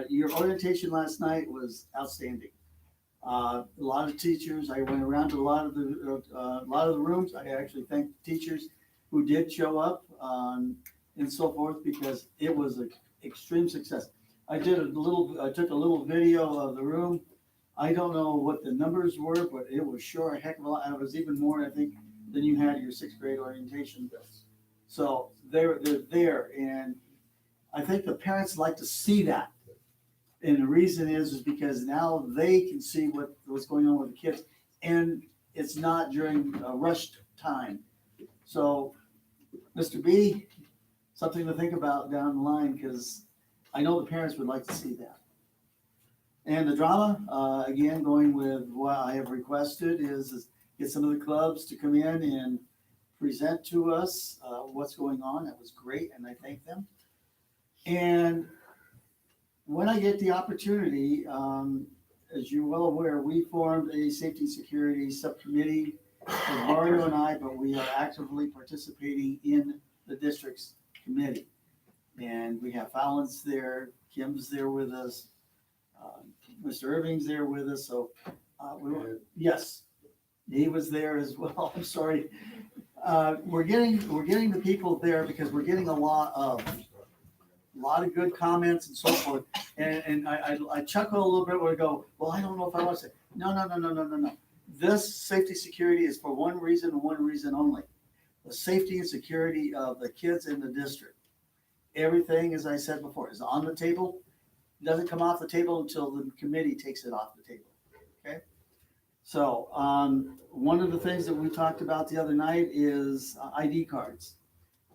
[SPEAKER 1] Your orientation last night was outstanding. A lot of teachers, I went around to a lot of the rooms. I actually thank the teachers who did show up, and so forth, because it was an extreme success. I took a little video of the room. I don't know what the numbers were, but it was sure a heck of a lot. It was even more, I think, than you had your sixth grade orientation. So they're there, and I think the parents like to see that. And the reason is because now they can see what's going on with the kids, and it's not during a rushed time. So, Mr. B, something to think about down the line, because I know the parents would like to see that. And the drama, again, going with what I have requested is get some of the clubs to come in and present to us what's going on. That was great, and I thank them. And when I get the opportunity, as you're well aware, we formed a safety and security subcommittee with Mario and I, but we are actively participating in the district's committee. And we have Fallon's there, Kim's there with us, Mr. Irving's there with us, so, yes, he was there as well, I'm sorry. We're getting the people there because we're getting a lot of good comments and so forth. And I chuckle a little bit where I go, well, I don't know if I want to say, no. This safety security is for one reason and one reason only. The safety and security of the kids in the district. Everything, as I said before, is on the table. It doesn't come off the table until the committee takes it off the table. Okay? So one of the things that we talked about the other night is ID cards.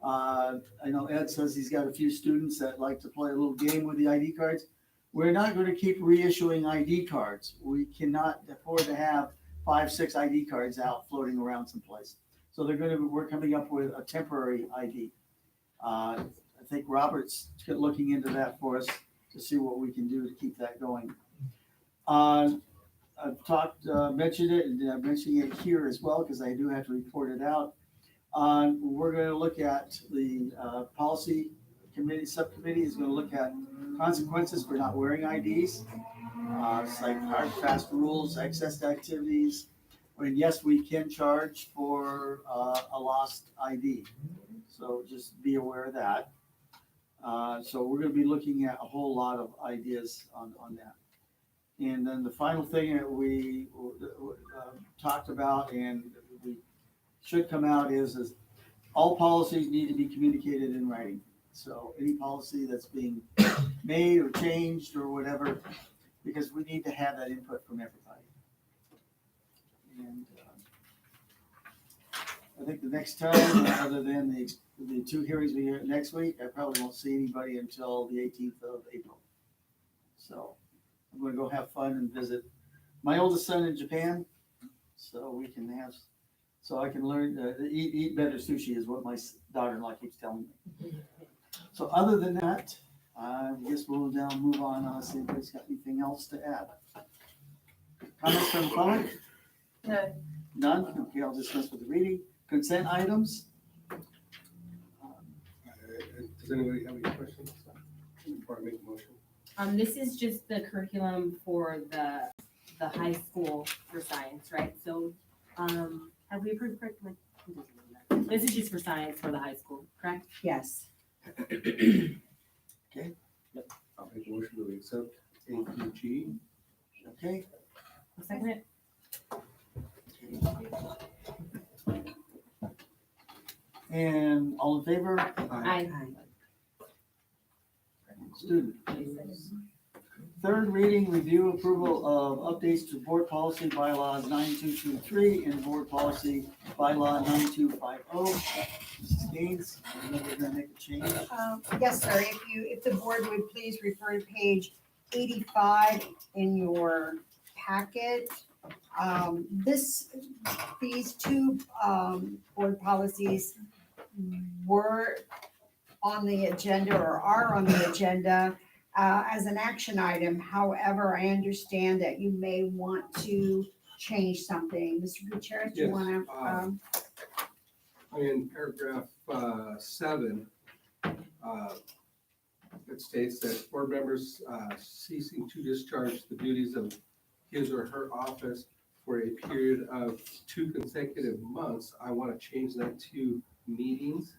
[SPEAKER 1] I know Ed says he's got a few students that like to play a little game with the ID cards. We're not going to keep reissuing ID cards. We cannot afford to have 5, 6 ID cards out floating around someplace. So we're coming up with a temporary ID. I think Robert's looking into that for us to see what we can do to keep that going. I've mentioned it, and I'm mentioning it here as well because I do have to report it out. We're going to look at the policy committee, subcommittee is going to look at consequences for not wearing IDs. It's like hard, fast rules, excess activities. I mean, yes, we can charge for a lost ID. So just be aware of that. So we're going to be looking at a whole lot of ideas on that. And then the final thing that we talked about and we should come out is all policies need to be communicated in writing. So any policy that's being made or changed or whatever, because we need to have that input from everybody. And I think the next time, other than the 2 hearings we hear next week, I probably won't see anybody until the 18th of April. So I'm going to go have fun and visit my oldest son in Japan, so I can learn to eat better sushi is what my daughter-in-law keeps telling me. So other than that, I guess we'll now move on. See if anybody's got anything else to add. Comments from the public?
[SPEAKER 6] None.
[SPEAKER 1] None? Okay, I'll discuss with the reading. Consent items?
[SPEAKER 3] Does anybody have any questions before I make a motion?
[SPEAKER 10] This is just the curriculum for the high school for science, right? So, have we approved curriculum? This is just for science for the high school, correct?
[SPEAKER 5] Yes.
[SPEAKER 1] Okay.
[SPEAKER 3] Yep. I'll make a motion to accept APG.
[SPEAKER 1] Okay.
[SPEAKER 10] I'll second it.
[SPEAKER 1] And all in favor?
[SPEAKER 10] Aye.
[SPEAKER 1] Student. Third reading, review approval of updates to board policy bylaws 9223 and board policy bylaw 9250. Mrs. Gaines, I know we're gonna make a change.
[SPEAKER 5] Yes, sir. If the board would please refer to page 85 in your packet. These two board policies were on the agenda or are on the agenda as an action item. However, I understand that you may want to change something. Mr. Gutierrez, do you
[SPEAKER 3] Yes,
[SPEAKER 5] want to?
[SPEAKER 3] In paragraph 7, it states that board members ceasing to discharge the duties of his or her office for a period of 2 consecutive months. I want to change that to meetings.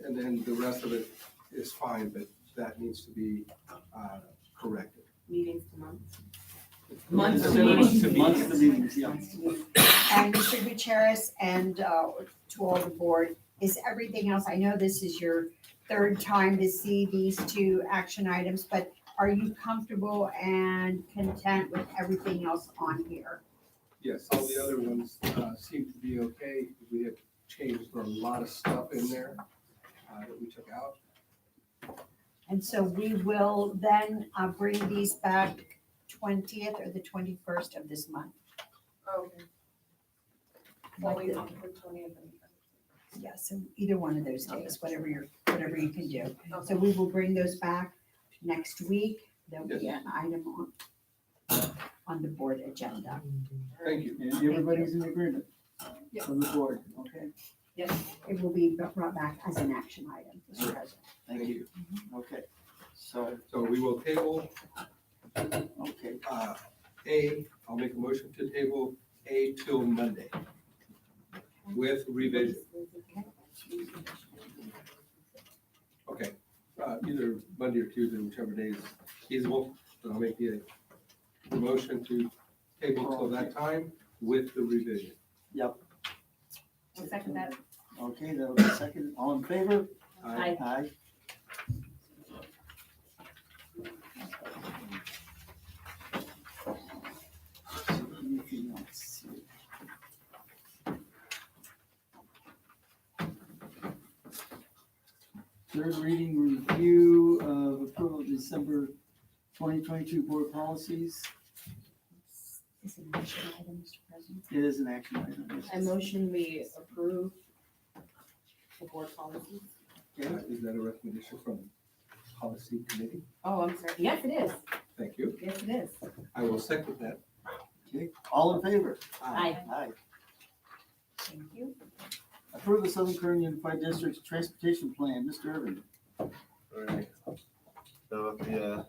[SPEAKER 3] And then the rest of it is fine, but that needs to be corrected.
[SPEAKER 10] Meetings to months.
[SPEAKER 1] Months
[SPEAKER 10] to
[SPEAKER 1] meetings.
[SPEAKER 10] meetings.
[SPEAKER 1] Months to meetings, yeah.
[SPEAKER 5] And Mr. Gutierrez and to all the board, is everything else, I know this is your third time to see these two action items, but are you comfortable and content with everything else on here?
[SPEAKER 3] Yes, all the other ones seem to be okay. We have changed a lot of stuff in there that we took out.
[SPEAKER 5] And so we will then bring these back 20th or the 21st of this month.
[SPEAKER 10] Okay. Well, we talked for 20th.
[SPEAKER 5] Yeah, so either one of those days, whatever you can do. So we will bring those back next week. There'll be an item on the board agenda.
[SPEAKER 3] Thank you.
[SPEAKER 1] And everybody's in agreement from the board, okay?
[SPEAKER 5] Yes. It will be brought back as an action item, Mr. President.
[SPEAKER 1] Thank you. Okay, so,
[SPEAKER 3] So we will table
[SPEAKER 1] okay,
[SPEAKER 3] I'll make a motion to table A till Monday with revision. Okay, either Monday or Tuesday, whichever day is feasible, but I'll make the motion to table till that time with the revision.
[SPEAKER 1] yep,
[SPEAKER 10] I'll second that.
[SPEAKER 1] okay, that'll be second. All in favor?
[SPEAKER 10] Aye.
[SPEAKER 1] Aye. Anything else? Third reading review of approval of December 2022 board policies.
[SPEAKER 5] Is it an action item, Mr. President?
[SPEAKER 1] It is an action item. yes.
[SPEAKER 10] I motion we approve the board policies.
[SPEAKER 3] Is that a recommendation from policy committee?
[SPEAKER 10] Oh, I'm sorry. Yes, it is.
[SPEAKER 3] Thank you.
[SPEAKER 10] Yes, it is.
[SPEAKER 3] I will second that.
[SPEAKER 1] Okay, all in favor?
[SPEAKER 10] Aye.
[SPEAKER 1] Aye.
[SPEAKER 5] Thank you.
[SPEAKER 1] Approve the Southern Kern Unified District's transportation plan, Mr. Irvin.
[SPEAKER 14] Alright. So at the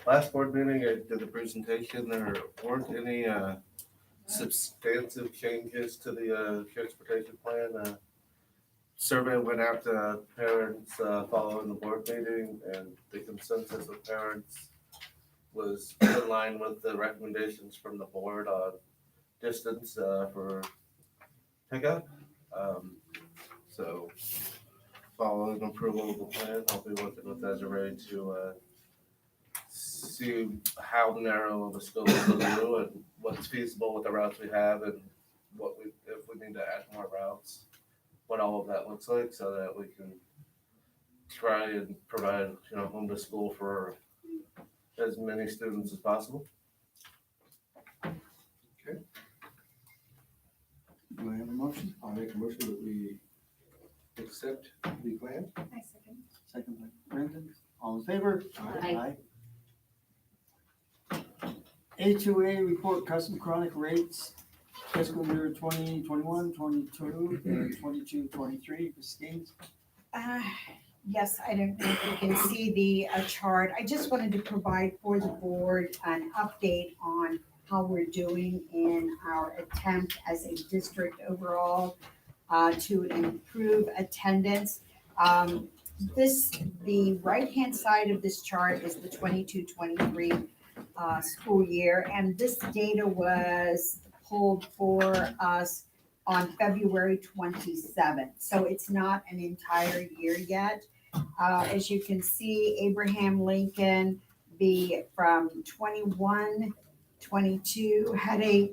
[SPEAKER 14] last board meeting, I did the presentation. There weren't any substantive changes to the transportation plan. Survey went out to parents following the board meeting, and the consensus of parents was in line with the recommendations from the board on distance for pickup. So following approval of the plan, I'll be working with Desiree to see how narrow of a scope we'll do and what's feasible with the routes we have and if we need to add more routes, what all of that looks like so that we can try and provide, home to school for as many students as possible.
[SPEAKER 1] Do I have a motion?
[SPEAKER 3] I'll make a motion that we accept the plan.
[SPEAKER 16] I second.
[SPEAKER 1] Second by Brendan. All in favor?
[SPEAKER 10] Aye.
[SPEAKER 1] A2A report custom chronic rates, fiscal year 2021, 22, and 22, 23. Ms. Gaines?
[SPEAKER 5] Yes, I don't know if you can see the chart. I just wanted to provide for the board an update on how we're doing in our attempt as a district overall to improve attendance. The right-hand side of this chart is the 22-23 school year, and this data was pulled for us on February 27th. So it's not an entire year yet. As you can see, Abraham Lincoln, from 21, 22 had a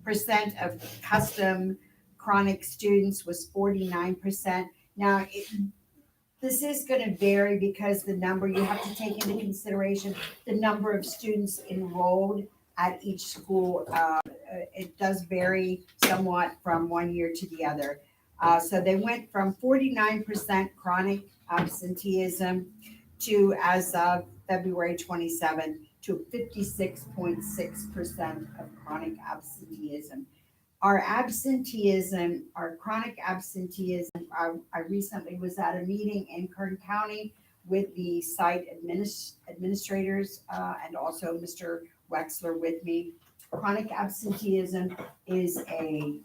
[SPEAKER 5] percent of custom chronic students was 49%. Now, This is gonna vary because the number, you have to take into consideration the number of students enrolled at each school. It does vary somewhat from one year to the other. So they went from 49% chronic absenteeism to, as of February 27, to 56.6% of chronic absenteeism. Our absenteeism, our chronic absenteeism, I recently was at a meeting in Kern County with the site administrators and also Mr. Wexler with me. Chronic absenteeism is an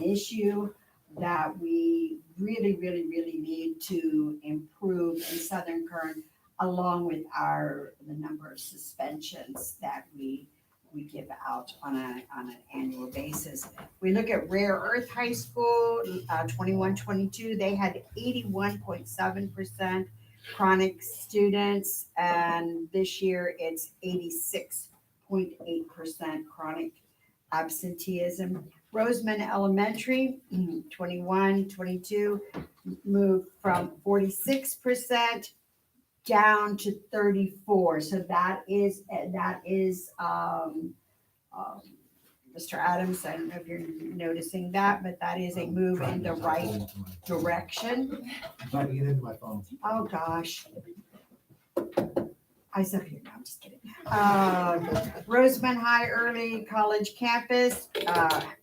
[SPEAKER 5] issue that we really need to improve in Southern Kern, along with the number of suspensions that we give out on an annual basis. We look at Rare Earth High School, 21-22, they had 81.7% chronic students, and this year it's 86.8% chronic absenteeism. Roseman Elementary, 21-22, moved from 46% down to 34. So that is Mr. Adams, I don't know if you're noticing that, but that is a move in the right direction.
[SPEAKER 17] I'm trying to get into my phone.
[SPEAKER 5] Oh, gosh. I's up here now, I'm just kidding. Roseman High Early College Campus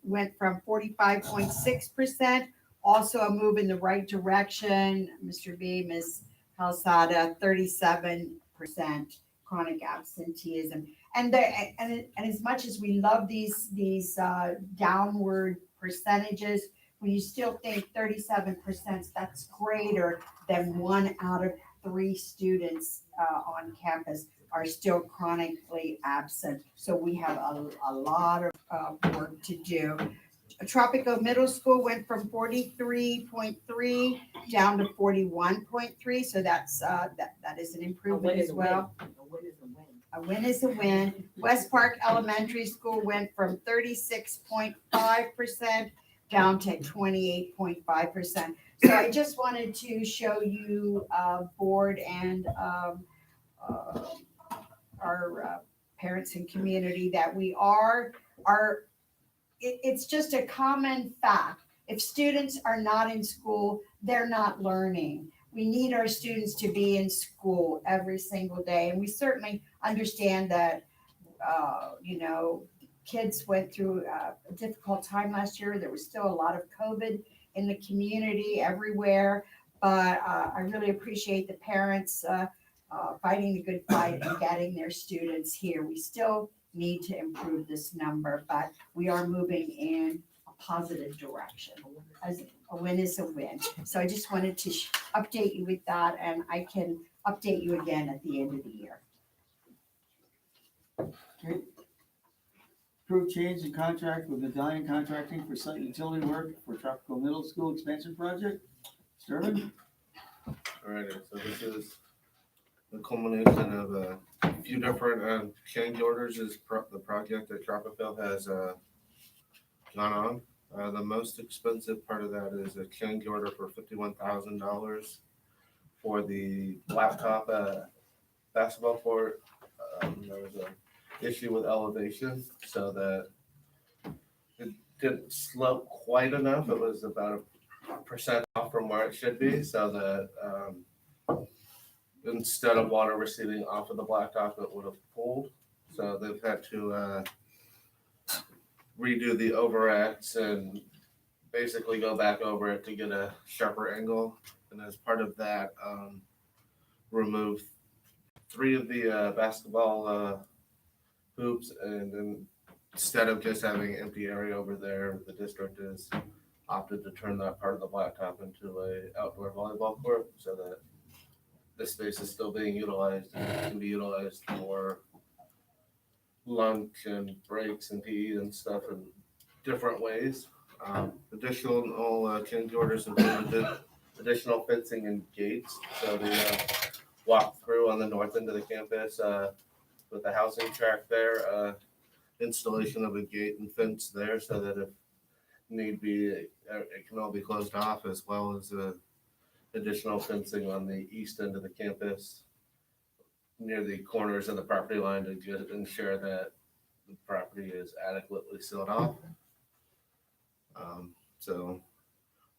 [SPEAKER 5] went from 45.6%, also a move in the right direction. Mr. B, Ms. Calzada, 37% chronic absenteeism. And as much as we love these downward percentages, when you still think 37%, that's greater than 1 out of 3 students on campus are still chronically absent. So we have a lot of work to do. Tropico Middle School went from 43.3 down to 41.3. So that is an improvement as well. A win is a win. West Park Elementary School went from 36.5% down to 28.5%. So I just wanted to show you, board and our parents and community, that we it's just a common fact. If students are not in school, they're not learning. We need our students to be in school every single day. And we certainly understand that, kids went through a difficult time last year. There was still a lot of COVID in the community everywhere. But I really appreciate the parents fighting the good fight and getting their students here. We still need to improve this number, but we are moving in a positive direction. As a win is a win. So I just wanted to update you with that, and I can update you again at the end of the year.
[SPEAKER 1] Okay. Approve change in contract with Medallion Contracting for site utility work for Tropical Middle School expansion project. Sterling?
[SPEAKER 14] Alrighty, so this is the culmination of a few different change orders the project that Tropical has gone on. The most expensive part of that is a change order for $51,000 for the laptop basketball court. There was an issue with elevation, so that it didn't slope quite enough. It was about a percent off from where it should be, so that instead of water receding off of the blacktop, it would have pooled. So they've had to redo the overacts and basically go back over it to get a sharper angle. And as part of that, remove 3 of the basketball hoops, and then instead of just having an empty area over there, the district has opted to turn that part of the blacktop into a outdoor volleyball court, so that this space is still being utilized and can be utilized for lunch and breaks and PE and stuff in different ways. Additional change orders included additional fencing and gates. So the walk through on the north end of the campus with the housing track there, installation of a gate and fence there, so that if need be, it can all be closed off, as well as additional fencing on the east end of the campus near the corners of the property line to just ensure that the property is adequately sealed off. So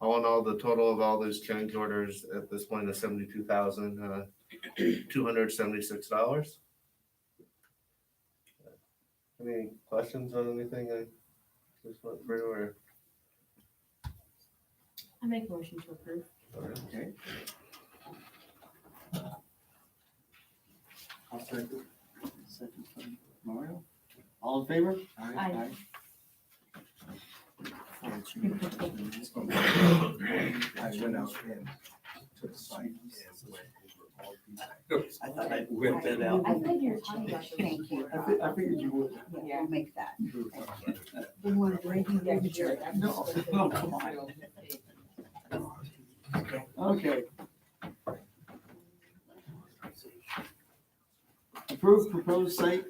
[SPEAKER 14] all in all, the total of all those change orders at this point is $72,276. Any questions on anything I just went through or?
[SPEAKER 10] I make a motion to approve.
[SPEAKER 1] Okay. I'll second. Second from Mario. All in favor?
[SPEAKER 10] Aye.
[SPEAKER 1] I
[SPEAKER 3] I went out and took a site and went over all these.
[SPEAKER 1] I thought I whipped that out.
[SPEAKER 5] I figured, thank you.
[SPEAKER 1] I figured you would.
[SPEAKER 5] Yeah, we'll make that. We want to break you down the chair.
[SPEAKER 1] No, no, come on. Okay. Approved proposed site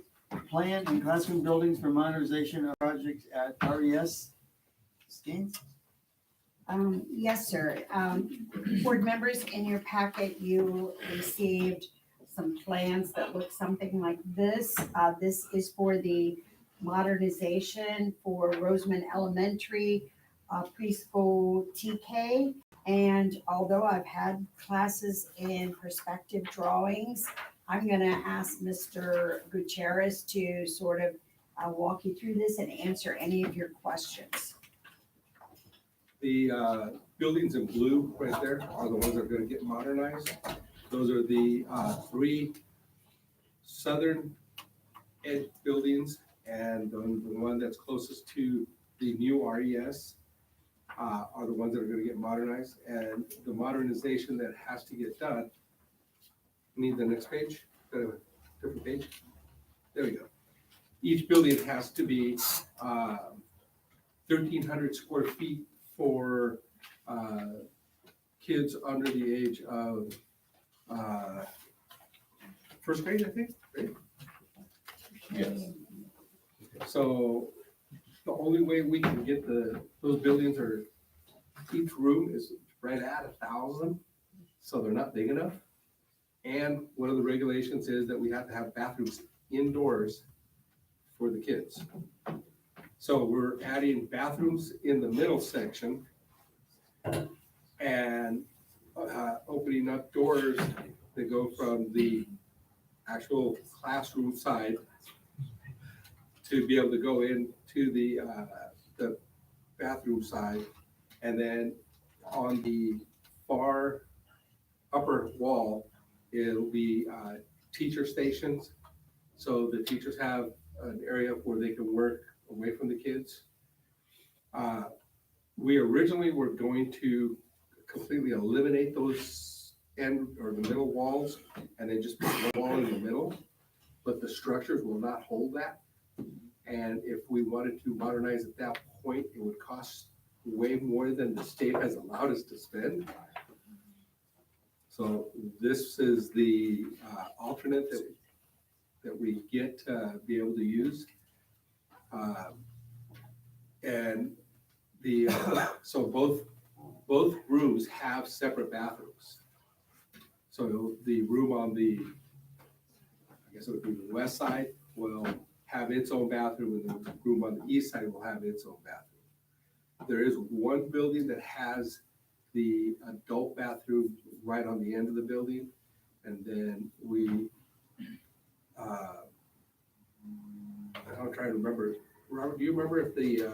[SPEAKER 1] plan and classroom buildings for modernization of projects at RES. Skanes?
[SPEAKER 5] Yes, sir. Board members, in your packet, you received some plans that look something like this. This is for the modernization for Roseman Elementary preschool TK. And although I've had classes in perspective drawings, I'm gonna ask Mr. Gutierrez to sort of walk you through this and answer any of your questions.
[SPEAKER 3] The buildings in blue right there are the ones that are gonna get modernized. Those are the three southern edge buildings, and the one that's closest to the new RES are the ones that are gonna get modernized. And the modernization that has to get done, need the next page, different page. There we go. Each building has to be 1,300 square feet for kids under the age of first grade, I think, right? Yes. So the only way we can get those buildings are, each room is right at 1,000, so they're not big enough. And one of the regulations is that we have to have bathrooms indoors for the kids. So we're adding bathrooms in the middle section and opening up doors that go from the actual classroom side to be able to go into the bathroom side. And then on the far upper wall, it'll be teacher stations. So the teachers have an area where they can work away from the kids. We originally were going to completely eliminate those the middle walls and then just put one wall in the middle, but the structures will not hold that. And if we wanted to modernize at that point, it would cost way more than the state has allowed us to spend. So this is the alternate that we get to be able to use. And so both rooms have separate bathrooms. So the room on the, I guess it would be the west side, will have its own bathroom, and the room on the east side will have its own bathroom. There is one building that has the adult bathroom right on the end of the building, and then I'm trying to remember. Robert, do you remember if the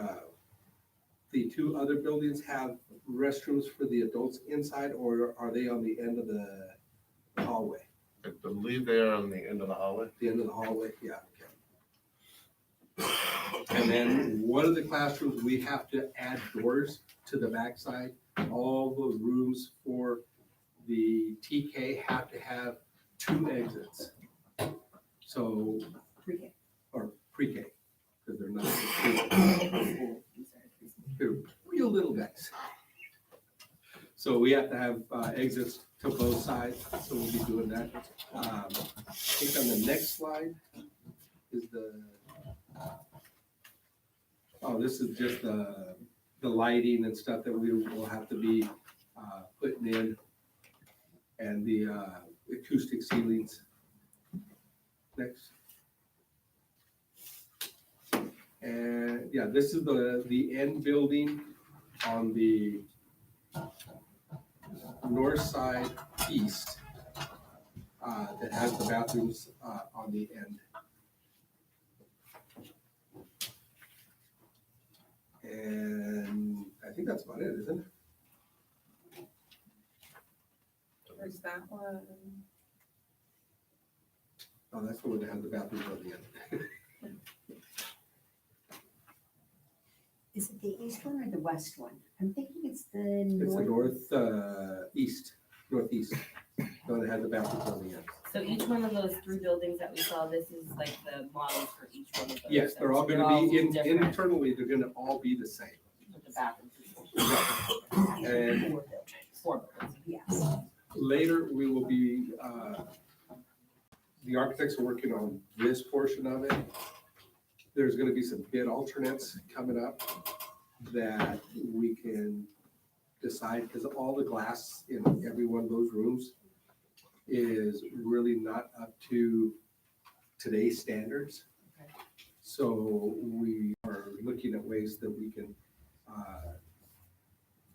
[SPEAKER 3] two other buildings have restrooms for the adults inside, or are they on the end of the hallway?
[SPEAKER 14] I believe they are on the end of the hallway.
[SPEAKER 3] The end of the hallway, yeah. Okay. And then one of the classrooms, we have to add doors to the backside. All those rooms for the TK have to have 2 exits. So,
[SPEAKER 5] Pre-K.
[SPEAKER 3] or pre-K, because they're not. They're real little guys. So we have to have exits to both sides, so we'll be doing that. I think on the next slide is this is just the lighting and stuff that we will have to be putting in the acoustic ceilings. Next. And yeah, this is the end building on the north side east that has the bathrooms on the end. And I think that's about it, isn't it?
[SPEAKER 10] Where's that one?
[SPEAKER 3] Oh, that's the one that has the bathrooms on the end.
[SPEAKER 5] Is it the east one or the west one? I'm thinking it's the
[SPEAKER 3] It's the
[SPEAKER 5] north.
[SPEAKER 3] northeast, the one that has the bathrooms on the end.
[SPEAKER 10] So each one of those three buildings that we saw, this is like the models for each one of those.
[SPEAKER 3] Yes, they're all gonna be,
[SPEAKER 10] different
[SPEAKER 3] internally, they're gonna all be the same.
[SPEAKER 10] with the bathrooms.
[SPEAKER 3] And
[SPEAKER 10] Four buildings.
[SPEAKER 5] Yes.
[SPEAKER 3] later, we will be, the architects are working on this portion of it. There's gonna be some bid alternates coming up that we can decide, because all the glass in every one of those rooms is really not up to today's standards. So we are looking at ways that we can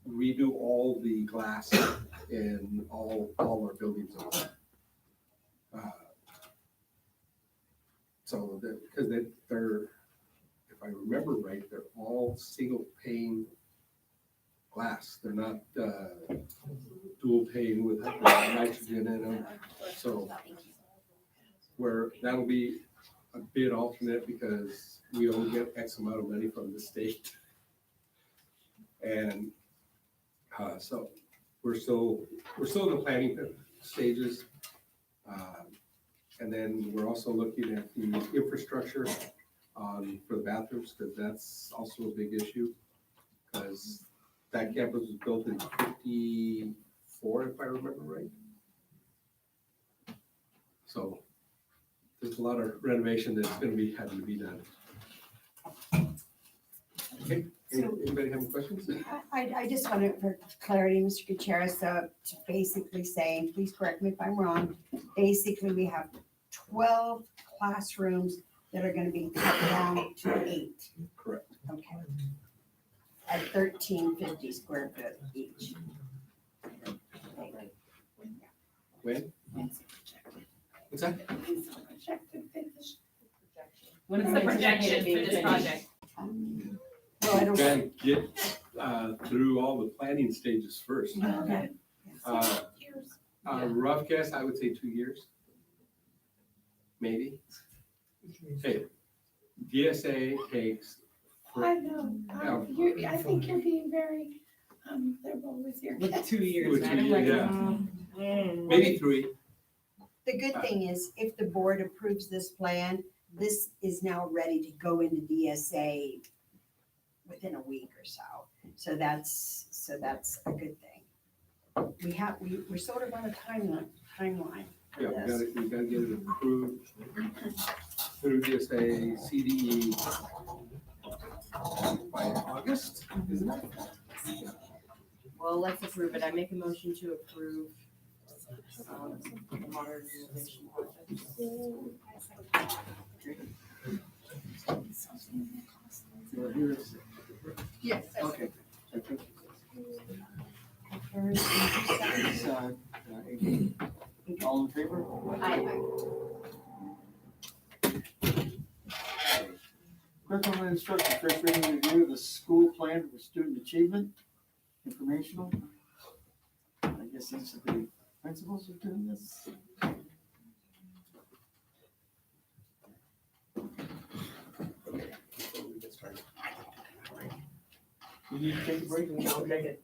[SPEAKER 3] redo all the glass in all our buildings. So that, because they're, if I remember right, they're all single pane glass. They're not dual pane with nitrogen in them. So where that'll be a bid alternate because we only get X amount of money from the state. And so we're still in the planning stages. And then we're also looking at the infrastructure for the bathrooms, because that's also a big issue. Because that campus was built in '54, if I remember right. So there's a lot of renovation that's gonna be having to be done. Okay, anybody have any questions?
[SPEAKER 5] I just wanted for clarity, Mr. Gutierrez, to basically say, please correct me if I'm wrong, basically we have 12 classrooms that are gonna be cut down to 8.
[SPEAKER 3] Correct.
[SPEAKER 5] Okay. At 1,350 square foot each.
[SPEAKER 3] When? What's that?
[SPEAKER 10] What is
[SPEAKER 2] the projection for this project?
[SPEAKER 5] Well, I don't.
[SPEAKER 3] Gotta get through all the planning stages first.
[SPEAKER 5] Okay.
[SPEAKER 3] Rough guess, I would say 2 years. Maybe. Hey, DSA takes.
[SPEAKER 6] I know, I think you're being very, liberal with your.
[SPEAKER 10] With 2 years,
[SPEAKER 3] With 2
[SPEAKER 10] Madam
[SPEAKER 3] years,
[SPEAKER 10] Rector.
[SPEAKER 3] Maybe 3.
[SPEAKER 5] The good thing is, if the board approves this plan, this is now ready to go into DSA within a week or so. So that's a good thing. We're sort of on a timeline for
[SPEAKER 3] Yeah,
[SPEAKER 5] this.
[SPEAKER 3] we gotta get it approved through DSA, CDE by August, isn't it?
[SPEAKER 10] Well, let's approve it. I make a motion to approve the modernization project.
[SPEAKER 1] Yes. Okay. All in favor? Curriculum and instruction, first reading review of the school plan for student achievement, informational. I guess these are the principals are doing this.
[SPEAKER 3] Before we get started.
[SPEAKER 1] We need to take a break and we'll take it.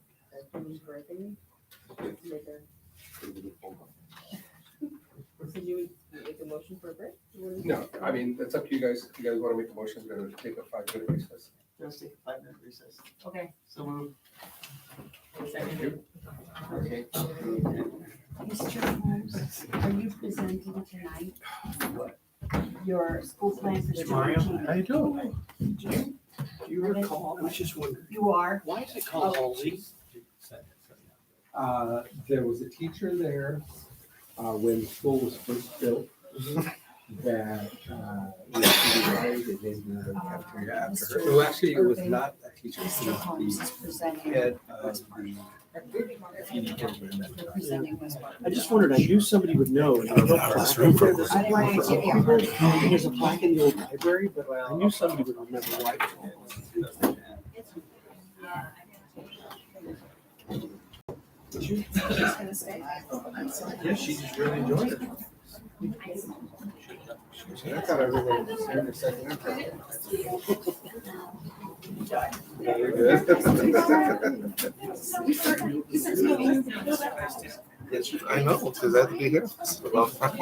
[SPEAKER 10] Did you make a motion for a break?
[SPEAKER 3] No, I mean, that's up to you guys. If you guys wanna make a motion, we're gonna take a 5-minute recess.
[SPEAKER 1] Just take a 5-minute recess.
[SPEAKER 10] Okay.
[SPEAKER 1] So move.
[SPEAKER 3] Thank you.
[SPEAKER 1] Okay.
[SPEAKER 5] Mr. Holmes, are you presenting tonight? Your school plan for student achievement?
[SPEAKER 17] How you doing?
[SPEAKER 5] Jim?
[SPEAKER 17] Do you recall, I was just wondering,
[SPEAKER 5] You are?
[SPEAKER 17] why is it called
[SPEAKER 5] Oh.
[SPEAKER 17] Halsey?
[SPEAKER 3] There was a teacher there
[SPEAKER 17] when the school was first built, that we actually named the cafeteria after her. Well, actually, it was not a teacher, it was the head of the. I just wondered, I knew somebody would know. And there's a plaque in the old library, but I knew somebody would remember why. Yes, she just really enjoyed it. I thought everyone was here in the second intro. Very good. Yes, I know, because I had to be here. It's a long time.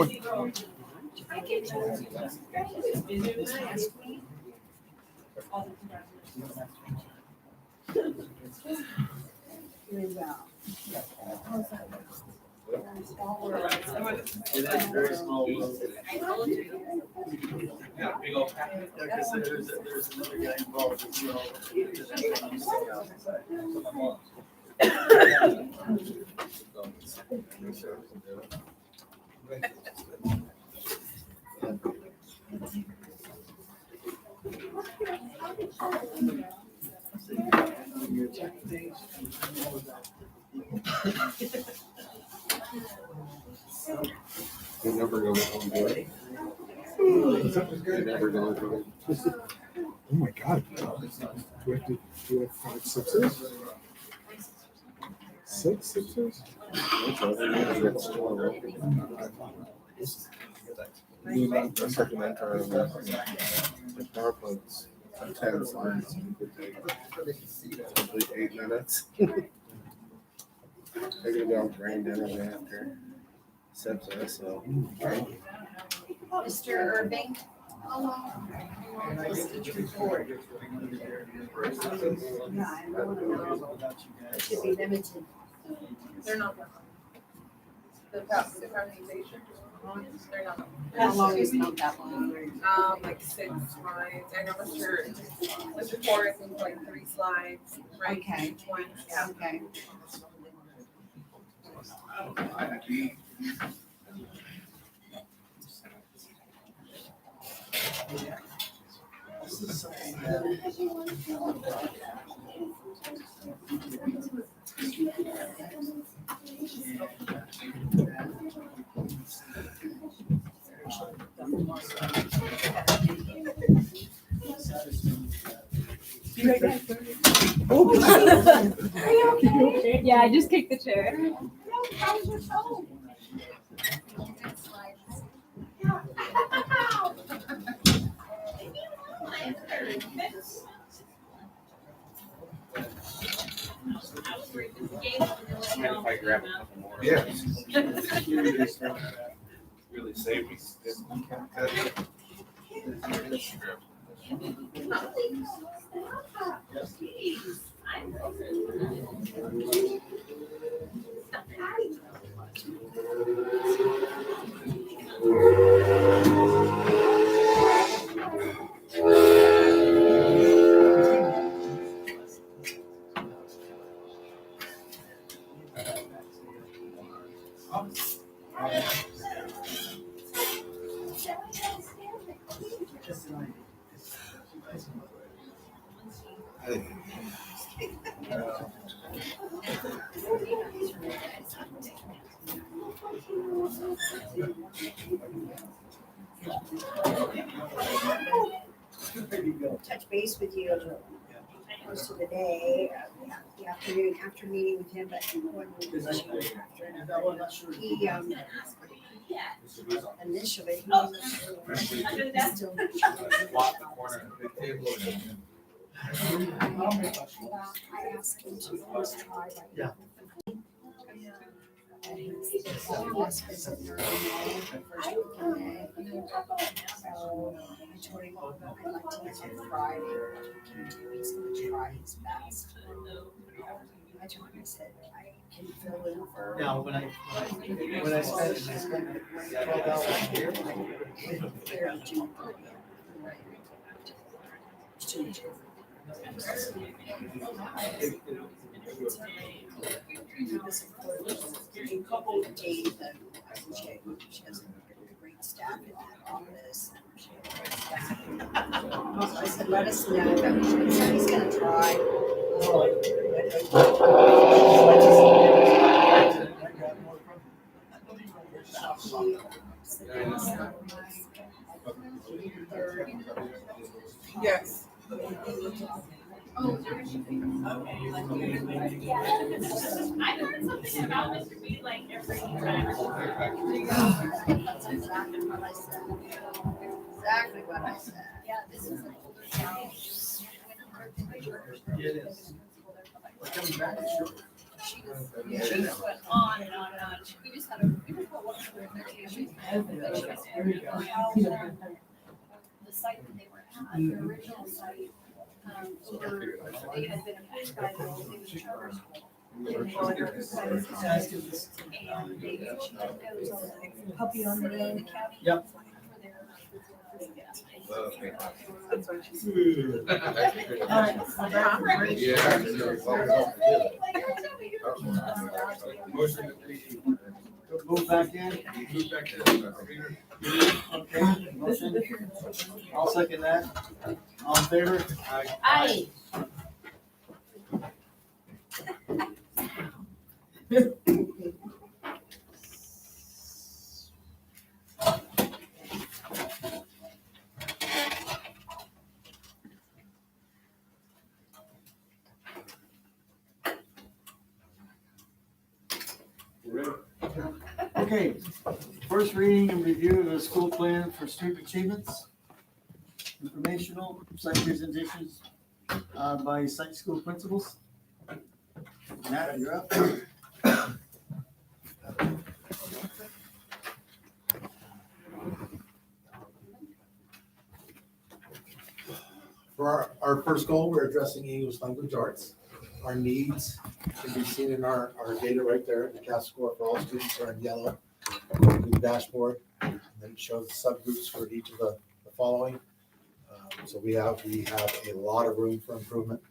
[SPEAKER 1] Very small world. Yeah, big old. Like I said, there's another guy involved as well.
[SPEAKER 14] You're never going to do it. You're never going to do it.
[SPEAKER 17] Oh my God. Do we have 5 sixes? 6 sixes?
[SPEAKER 14] A second enter of the PowerPoint's 10 slides. You could take complete 8 minutes. They're gonna be all drained in right after. Except so.
[SPEAKER 5] Mr. Irving? How long is each report? Yeah, I want to know. It should be limited.
[SPEAKER 7] They're not that long. The prioritization, they're not that long.
[SPEAKER 5] How long is not that long?
[SPEAKER 7] Like 6 slides. I know Mr. Ford, I think like 3 slides, right?
[SPEAKER 5] Okay.
[SPEAKER 7] Each one, yeah.
[SPEAKER 5] Okay.
[SPEAKER 13] Yeah, I just kicked the chair.
[SPEAKER 15] If I grab a couple more.
[SPEAKER 14] Yes.
[SPEAKER 15] Really saved me.
[SPEAKER 5] Touch base with you most of the day, the afternoon, after meeting with him, but when we were after, he, initially, he was still. I asked him to first try.
[SPEAKER 1] Yeah.
[SPEAKER 5] And he's almost visiting her in May, the first week in May. So I told him, I'd like to get on Friday, he's gonna try his best. I told him, I said, I can fill in for.
[SPEAKER 1] Now, when I spent 12 hours here.
[SPEAKER 5] Here on June 30th. He was a couple of days, She has a great staff in that office. She has great staff. So I said, let us know. He's gonna try.
[SPEAKER 6] Yes.
[SPEAKER 2] Oh, I learned something about Mr. B like every time.
[SPEAKER 5] That's exactly what I said. Exactly what I said.
[SPEAKER 12] Yeah, this is an older guy.
[SPEAKER 1] It is. We're coming back, sure.
[SPEAKER 12] She just went on and on and on. We just had a wonderful presentation. The site that they were at, the original site, they had been approved by the charter school. And they
[SPEAKER 5] Puppy on the
[SPEAKER 12] county.
[SPEAKER 1] Yep.
[SPEAKER 6] That's what she
[SPEAKER 1] Motion move back in. Okay, motion. I'll second that. All in favor?
[SPEAKER 10] Aye.
[SPEAKER 1] Okay, first reading and review of the school plan for student achievements. Informational site presentations by site school principals. Matt, you're up.
[SPEAKER 18] For our first goal, we're addressing English language arts. Our needs can be seen in our data right there. The CAS score for all students are in yellow. The dashboard, and then it shows the subgroups for each of the following. So we have a lot of room for improvement.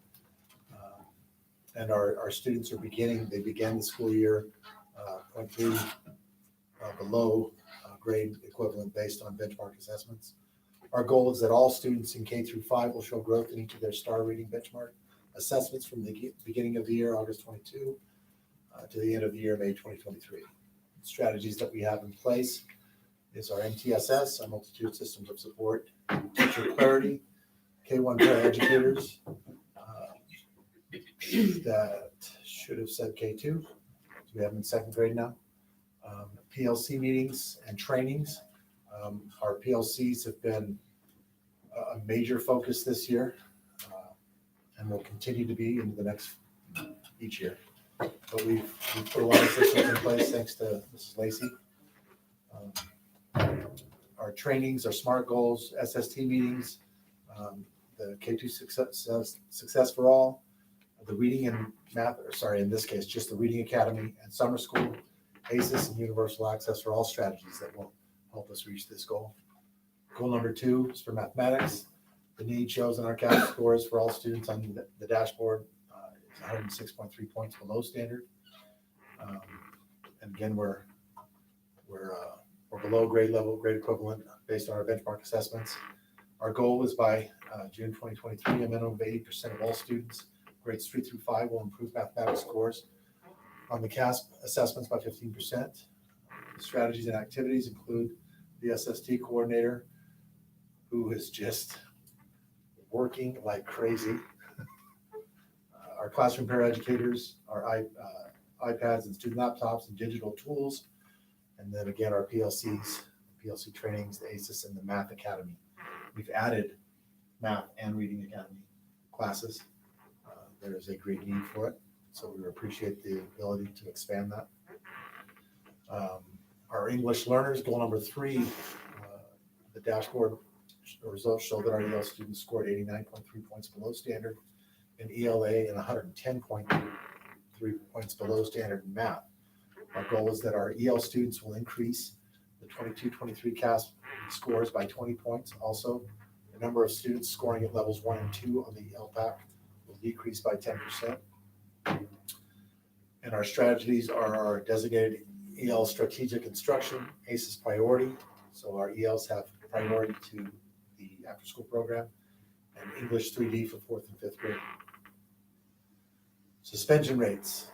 [SPEAKER 18] And our students are they began the school year 0.3 below grade equivalent based on benchmark assessments. Our goal is that all students in K through 5 will show growth in each of their star reading benchmark assessments from the beginning of the year, August 22, to the end of the year, May 2023. Strategies that we have in place is our MTSS, our multitude systems of support, teacher clarity, K1 paraeducators, that should have said K2, so we have them in second grade now. PLC meetings and trainings. Our PLCs have been a major focus this year, and will continue to be into the next each year. But we've put a lot of systems in place thanks to Mrs. Lacey. Our trainings, our SMART goals, SST meetings, the K2 success for all, the reading and math, or sorry, in this case, just the Reading Academy and summer school, ACES and universal access are all strategies that will help us reach this goal. Goal number 2 is for mathematics. The need shows in our CAS scores for all students on the dashboard is 106.3 points below standard. And again, we're below grade level, grade equivalent based on our benchmark assessments. Our goal is by June 2023, a minimum of 80% of all students, grades 3 through 5, will improve mathematics scores on the CAS assessments by 15%. Strategies and activities include the SST coordinator, who is just working like crazy. Our classroom paraeducators, our iPads and student laptops and digital tools. And then again, our PLCs, PLC trainings, the ACES and the Math Academy. We've added Math and Reading Academy classes. There is a great need for it. So we appreciate the ability to expand that. Our English learners, goal number 3, the dashboard results show that our EL students scored 89.3 points below standard in ELA and 110.3 points below standard in math. Our goal is that our EL students will increase the 22-23 CAS scores by 20 points. Also, the number of students scoring at levels 1 and 2 on the LPAC will decrease by 10%. And our strategies are our designated EL strategic instruction, ACES priority. So our ELs have priority to the after-school program, and English 3D for 4th and 5th grade. Suspension rates.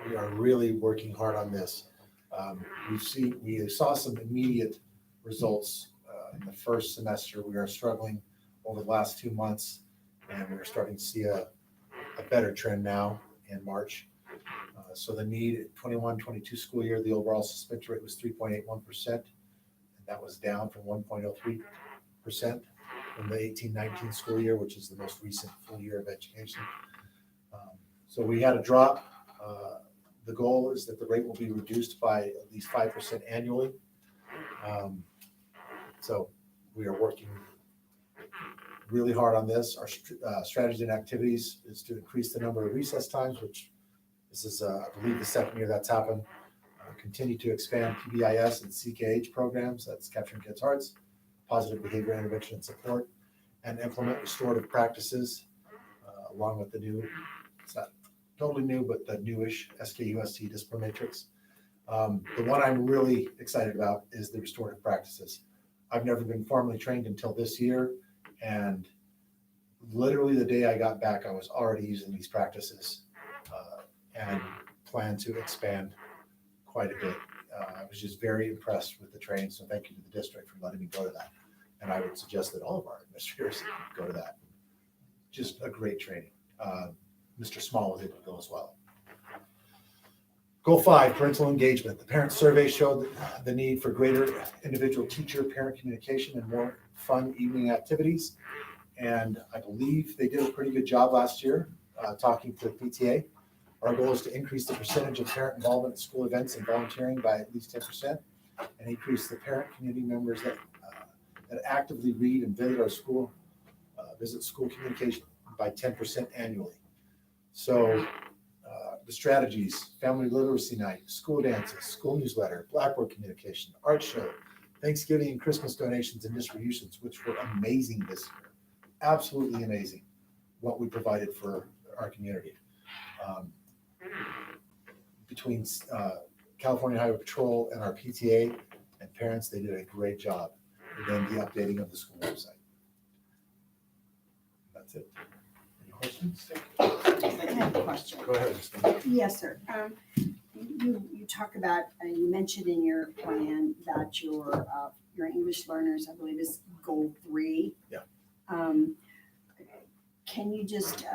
[SPEAKER 18] We are really working hard on this. We saw some immediate results in the first semester. We are struggling over the last 2 months, and we're starting to see a better trend now in March. So the need 21-22 school year, the overall suspension rate was 3.81%. And that was down from 1.03% from the 18-19 school year, which is the most recent full year of education. So we had a drop. The goal is that the rate will be reduced by at least 5% annually. So we are working really hard on this. Our strategy and activities is to increase the number of recess times, which this is, I believe, the second year that's happened. Continue to expand PBIS and CKH programs, that's Capturing Kids' Hearts, positive behavior intervention and support, and implement restorative practices along with the new, it's not totally new, but the newish SKUSD discipline matrix. The one I'm really excited about is the restorative practices. I've never been formally trained until this year, and literally the day I got back, I was already using these practices and plan to expand quite a bit. I was just very impressed with the training, so thank you to the district for letting me go to that. And I would suggest that all of our administrators go to that. Just a great training. Mr. Small was able to go as well. Goal 5, parental engagement. The parent survey showed the need for greater individual teacher-parent communication and more fun evening activities. And I believe they did a pretty good job last year talking to PTA. Our goal is to increase the percentage of parent involvement in school events and volunteering by at least 10%, and increase the parent community members that actively read and visit school communication by 10% annually. So the strategies: family literacy night, school dances, school newsletter, Blackboard communication, art show, Thanksgiving and Christmas donations and distributions, which were amazing this year. Absolutely amazing what we provided for our community. Between California Highway Patrol and our PTA and parents, they did a great job. And then the updating of the school website. That's it. Any questions?
[SPEAKER 5] I have a question.
[SPEAKER 18] Go ahead, Christine.
[SPEAKER 5] Yes, sir. You talk about, you mentioned in your plan that your English learners, I believe, is goal 3.
[SPEAKER 18] Yeah.
[SPEAKER 5] Can you just,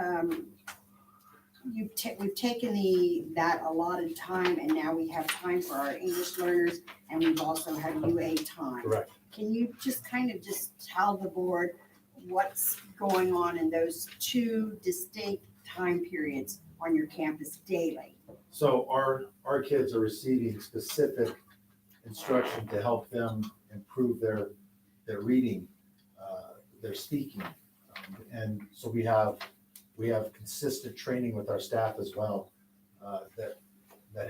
[SPEAKER 5] we've taken that allotted time, and now we have time for our English learners, and we've also had UA time.
[SPEAKER 18] Correct.
[SPEAKER 5] Can you just kind of just tell the board what's going on in those 2 distinct time periods on your campus daily?
[SPEAKER 18] So our kids are receiving specific instruction to help them improve their reading, their speaking, and so we have consistent training with our staff as well that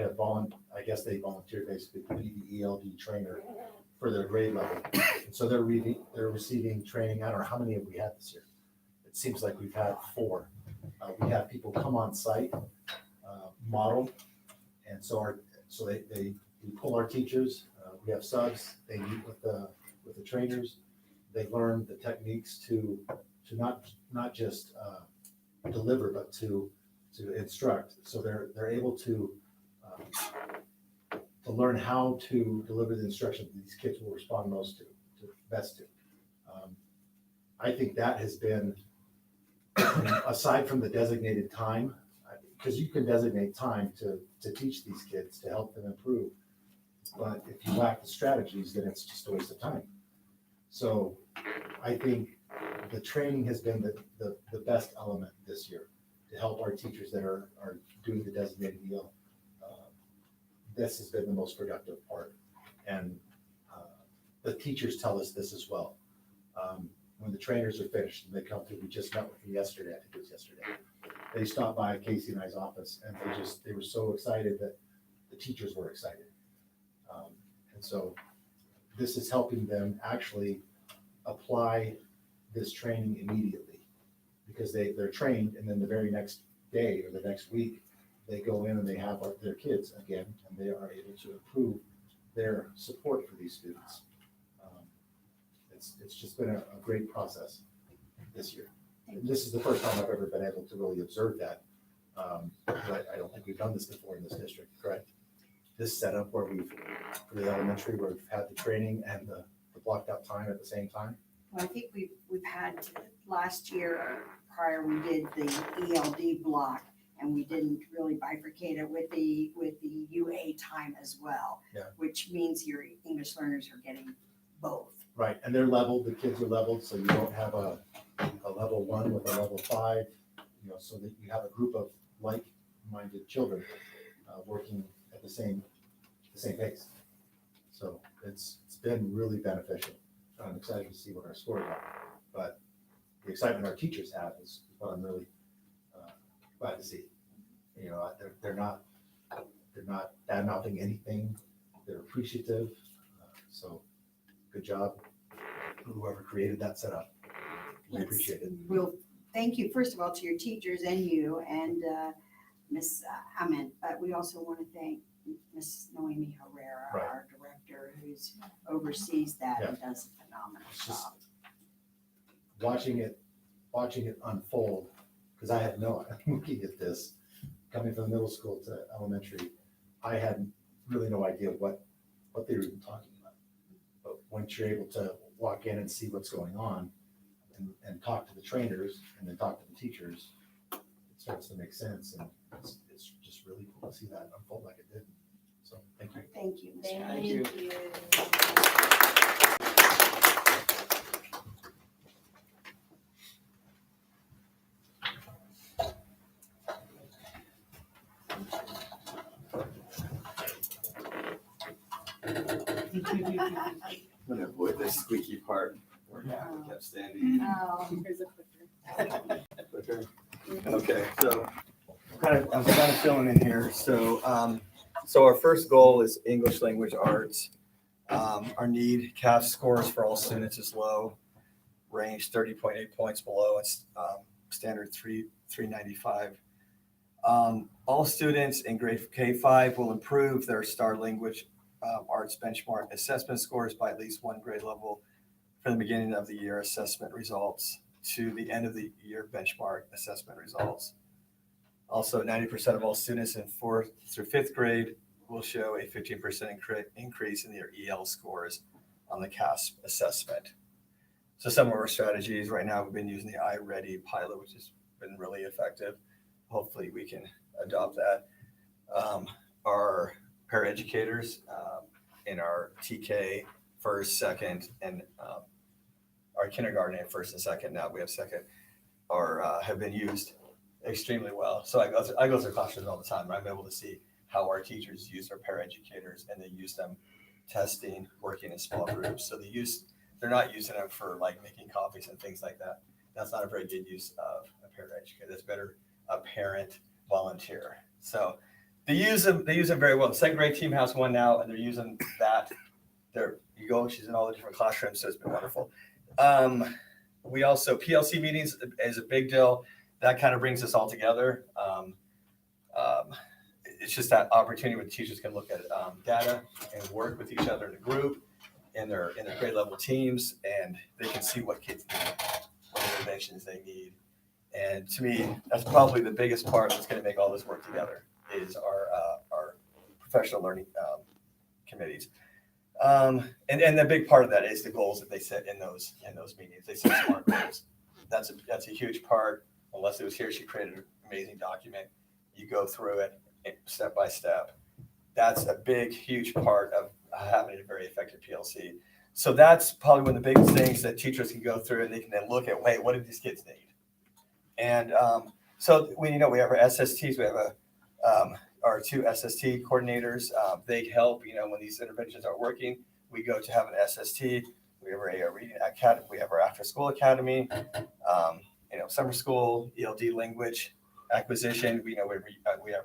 [SPEAKER 18] have I guess they volunteered basically to be the ELD trainer for their grade level, and so they're receiving training. I don't know how many have we had this year. It seems like we've had 4. We have people come on site, model, and so we pull our teachers. We have subs. They meet with the trainers. They learn the techniques to not just deliver, but to instruct. So they're able to learn how to deliver the instruction that these kids will respond best to. I think that has been, aside from the designated time, because you can designate time to teach these kids to help them improve. But if you lack the strategies, then it's just a waste of time. So I think the training has been the best element this year to help our teachers that are doing the designated EL. This has been the most productive part. And the teachers tell us this as well. When the trainers are finished and they come through, we just met with them yesterday, I think it was yesterday. They stopped by Casey and I's office, and they were so excited that the teachers were excited. And so this is helping them actually apply this training immediately, because they're trained, and then the very next day or the next week, they go in and they have their kids again, and they are able to improve their support for these students. It's just been a great process this year. And this is the first time I've ever been able to really observe that. But I don't think we've done this before in this district, correct? This setup where for the elementary, where we've had the training and the blocked out time at the same time.
[SPEAKER 5] Well, I think we've had, last year prior, we did the ELD block, and we didn't really bifurcate it with the UA time as well.
[SPEAKER 18] Yeah.
[SPEAKER 5] Which means your English learners are getting both.
[SPEAKER 18] Right, and they're leveled, the kids are leveled, so you don't have a level 1 with a level 5, so that you have a group of like-minded children working at the same pace. So it's been really beneficial. I'm excited to see what our scores are, but the excitement our teachers have is what I'm really glad to see. They're not bad-mouthing anything. They're appreciative. So good job, whoever created that setup. We appreciate it.
[SPEAKER 5] Well, thank you, first of all, to your teachers and you and Miss Amen, but we also want to thank Miss Noemi Herrera,
[SPEAKER 18] Right.
[SPEAKER 5] our director, who's oversees that and
[SPEAKER 18] Yeah.
[SPEAKER 5] does a phenomenal
[SPEAKER 18] It's just
[SPEAKER 5] job.
[SPEAKER 18] watching it unfold, because I had looking at this, coming from middle school to elementary, I had really no idea what they were even talking about. But once you're able to walk in and see what's going on and talk to the trainers and then talk to the teachers, it starts to make sense, and it's just really cool to see that unfold like it did. So thank you.
[SPEAKER 5] Thank you, Mr.
[SPEAKER 8] Thank you.
[SPEAKER 19] I'm gonna avoid this squeaky part where I kept standing.
[SPEAKER 5] Oh,
[SPEAKER 10] Here's a clicker.
[SPEAKER 19] Clicker. Okay, so I'm kind of filling in here. So our first goal is English language arts. Our need CAF scores for all students is low, range 30.8 points below. It's standard 395. All students in grade K5 will improve their STAR language arts benchmark assessment scores by at least one grade level from the beginning of the year assessment results to the end of the year benchmark assessment results. Also, 90% of all students in 4th through 5th grade will show a 15% increase in their EL scores on the CASP assessment. So some of our strategies right now, we've been using the iReady pilot, which has been really effective. Hopefully we can adopt that. Our paraeducators in our TK first, second, and our kindergarten in first and second, now we have second, have been used extremely well. So I go through classrooms all the time, and I'm able to see how our teachers use our paraeducators, and they use them testing, working in small groups. So they're not using them for like making copies and things like that. That's not a very good use of a paraeducator. That's better a parent volunteer. So they use them very well. The second grade team has one now, and they're using that. She's in all the different classrooms, so it's been wonderful. We also, PLC meetings is a big deal. That kind of brings us all together. It's just that opportunity where the teachers can look at data and work with each other in a group in their grade level teams, and they can see what kids need, what interventions they need. And to me, that's probably the biggest part that's going to make all this work together is our professional learning committees. And the big part of that is the goals that they set in those meetings. They set SMART goals. That's a huge part. Leslie was here, she created an amazing document. You go through it step by step. That's a big, huge part of having a very effective PLC. So that's probably one of the biggest things that teachers can go through, and they can then look at, wait, what do these kids need? And so we have our SSTs. We have our 2 SST coordinators. They help, when these interventions aren't working, we go to have an SST. We have our reading academy. We have our after school academy, summer school, ELD language acquisition. We have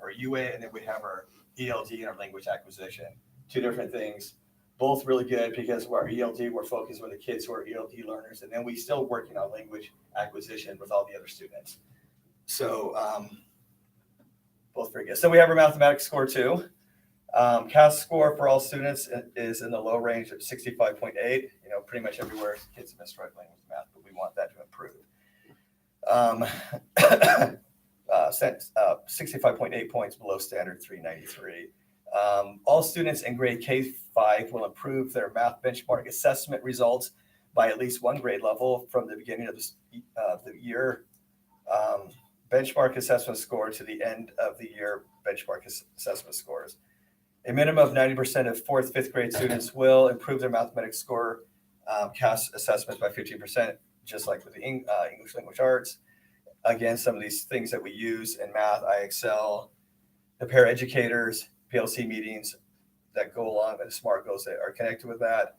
[SPEAKER 19] our UA, and then we have our ELD and our language acquisition. 2 different things, both really good because our ELD, we're focused on the kids who are ELD learners, and then we still working on language acquisition with all the other students. So both very good. So we have our mathematics score too. CAS score for all students is in the low range of 65.8. You know, pretty much everywhere kids have been struggling with math, but we want that to improve. 65.8 points below standard 393. All students in grade K-5 will improve their math benchmark assessment results by at least one grade level from the beginning of the year benchmark assessment score to the end of the year benchmark assessment scores. A minimum of 90% of 4th, 5th grade students will improve their mathematics score CAS assessments by 15%, just like with the English language arts. Again, some of these things that we use in math, IXL, the paraeducators, PLC meetings that go along with the SMART goals that are connected with that,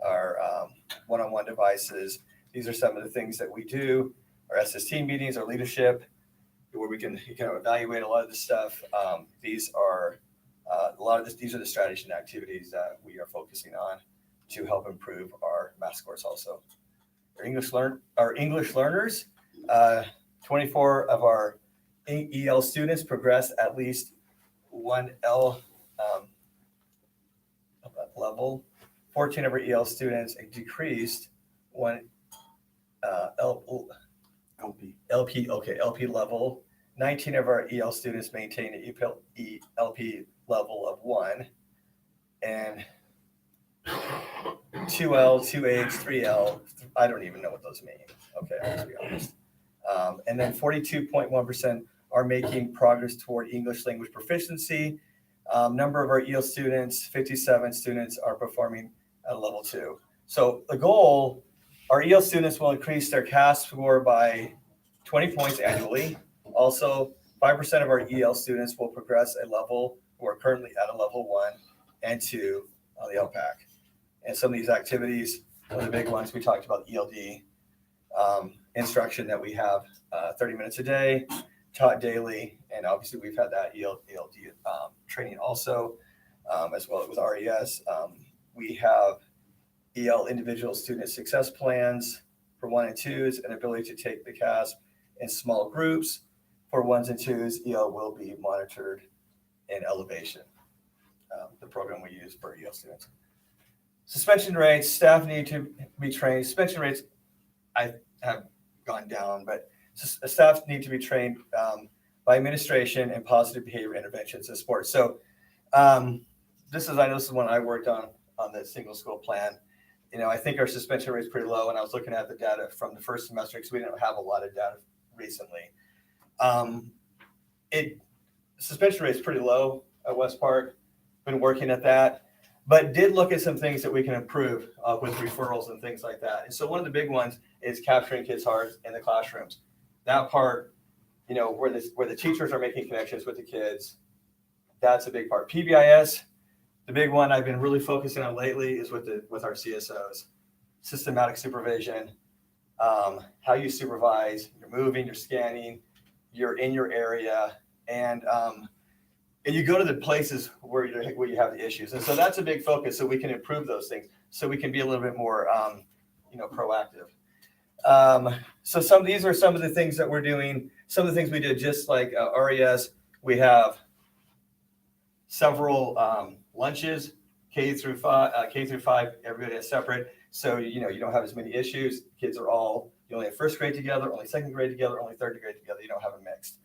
[SPEAKER 19] our one-on-one devices. These are some of the things that we do. Our SST meetings, our leadership, where you can evaluate a lot of this stuff. These are the strategies and activities that we are focusing on to help improve our math scores also. Our English learners, 24 of our EL students progressed at least one L level. 14 of our EL students decreased one LP level. 19 of our EL students maintained an ELP level of 1, and 2L, 2H, 3L, I don't even know what those mean. Okay, I'll be honest. And then 42.1% are making progress toward English language proficiency. Number of our EL students, 57 students, are performing at a level 2. So the goal, our EL students will increase their CAS score by 20 points annually. Also, 5% of our EL students will progress a level who are currently at a level 1 and 2 on the LPAC. And some of these activities, one of the big ones, we talked about ELD instruction that we have 30 minutes a day, taught daily, and obviously we've had that ELD training also, as well as with RES. We have EL individual student success plans for 1 and 2s, and ability to take the CAS in small groups. For 1s and 2s, EL will be monitored in Elevation, the program we use for EL students. Suspension rates, staff need to be trained. Suspension rates, I have gone down, but staff need to be trained by administration and positive behavior interventions in sports. So I know this is one I worked on the single school plan. You know, I think our suspension rate is pretty low, and I was looking at the data from the first semester because we didn't have a lot of data recently. Suspension rate is pretty low at West Park. Been working at that, but did look at some things that we can improve with referrals and things like that. And so one of the big ones is capturing kids' hearts in the classrooms. That part, you know, where the teachers are making connections with the kids, that's a big part. PBIS, the big one I've been really focusing on lately is with our CSOs, systematic supervision, how you supervise, you're moving, you're scanning, you're in your area, and you go to the places where you have the issues. And so that's a big focus, so we can improve those things, so we can be a little bit more, proactive. So these are some of the things that we're doing. Some of the things we did, just like RES, we have several lunches, K through 5, everybody is separate. So, you don't have as many issues. Kids are you only have first grade together, only second grade together, only third grade together. You don't have it mixed.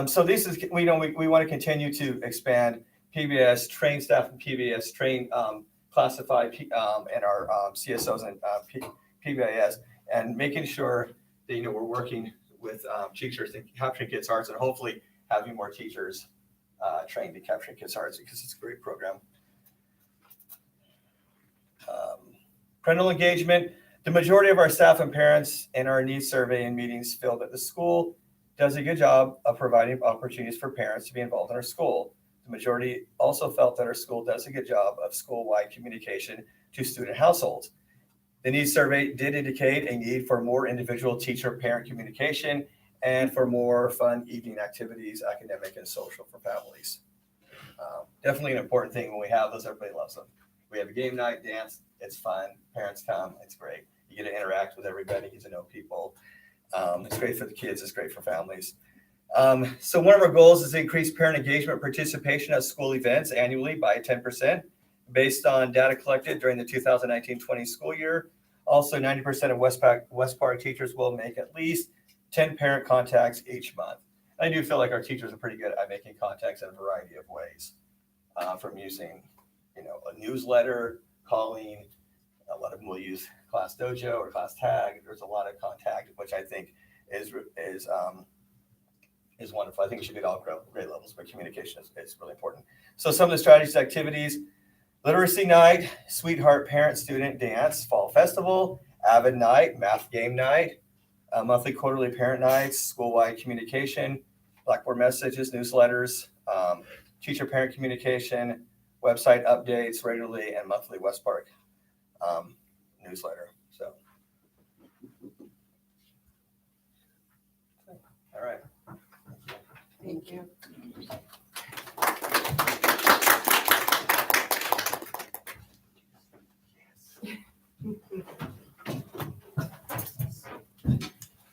[SPEAKER 19] So this is, we want to continue to expand PBS, train staff in PBS, train classify and our CSOs and PBIS, and making sure that, we're working with teachers and capturing kids' hearts, and hopefully having more teachers trained to capturing kids' hearts, because it's a great program. Parental engagement. The majority of our staff and parents in our needs survey and meetings feel that the school does a good job of providing opportunities for parents to be involved in our school. The majority also felt that our school does a good job of school-wide communication to student households. The needs survey did indicate a need for more individual teacher-parent communication and for more fun evening activities, academic and social, for families. Definitely an important thing when we have those, everybody loves them. We have a game night, dance, it's fun, parents come, it's great. You get to interact with everybody, get to know people. It's great for the kids, it's great for families. So one of our goals is to increase parent engagement participation at school events annually by 10% based on data collected during the 2019-20 school year. Also, 90% of West Park teachers will make at least 10 parent contacts each month. I do feel like our teachers are pretty good at making contacts in a variety of ways, from using, a newsletter, calling. A lot of them will use Class Dojo or Class Tag. There's a lot of contact, which I think is wonderful. I think it should be at all grade levels, but communication is really important. So some of the strategies, activities: literacy night, sweetheart parent student dance, fall festival, avid night, math game night, monthly quarterly parent nights, school-wide communication, Blackboard messages, newsletters, teacher parent communication, website updates regularly, and monthly West Park newsletter. So, all right.
[SPEAKER 5] Thank you.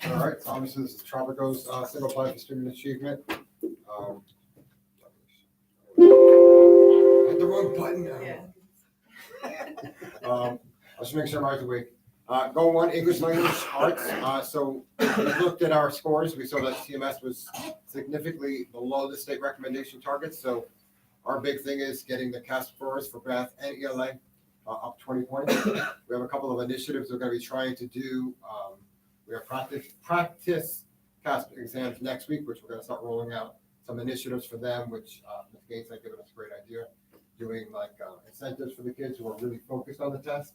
[SPEAKER 20] All right, so obviously this is Tropico's single plan for student achievement. Hit the wrong button now. Let's make sure everybody's awake. Goal 1, English language arts. So we looked at our scores. We saw that TMS was significantly below the state recommendation targets. So our big thing is getting the CAS scores for math and ELA up 20 points. We have a couple of initiatives we're going to be trying to do. We have practice CAS exams next week, which we're going to start rolling out some initiatives for them, which Ms. Gates had given us a great idea, doing like incentives for the kids who are really focused on the test.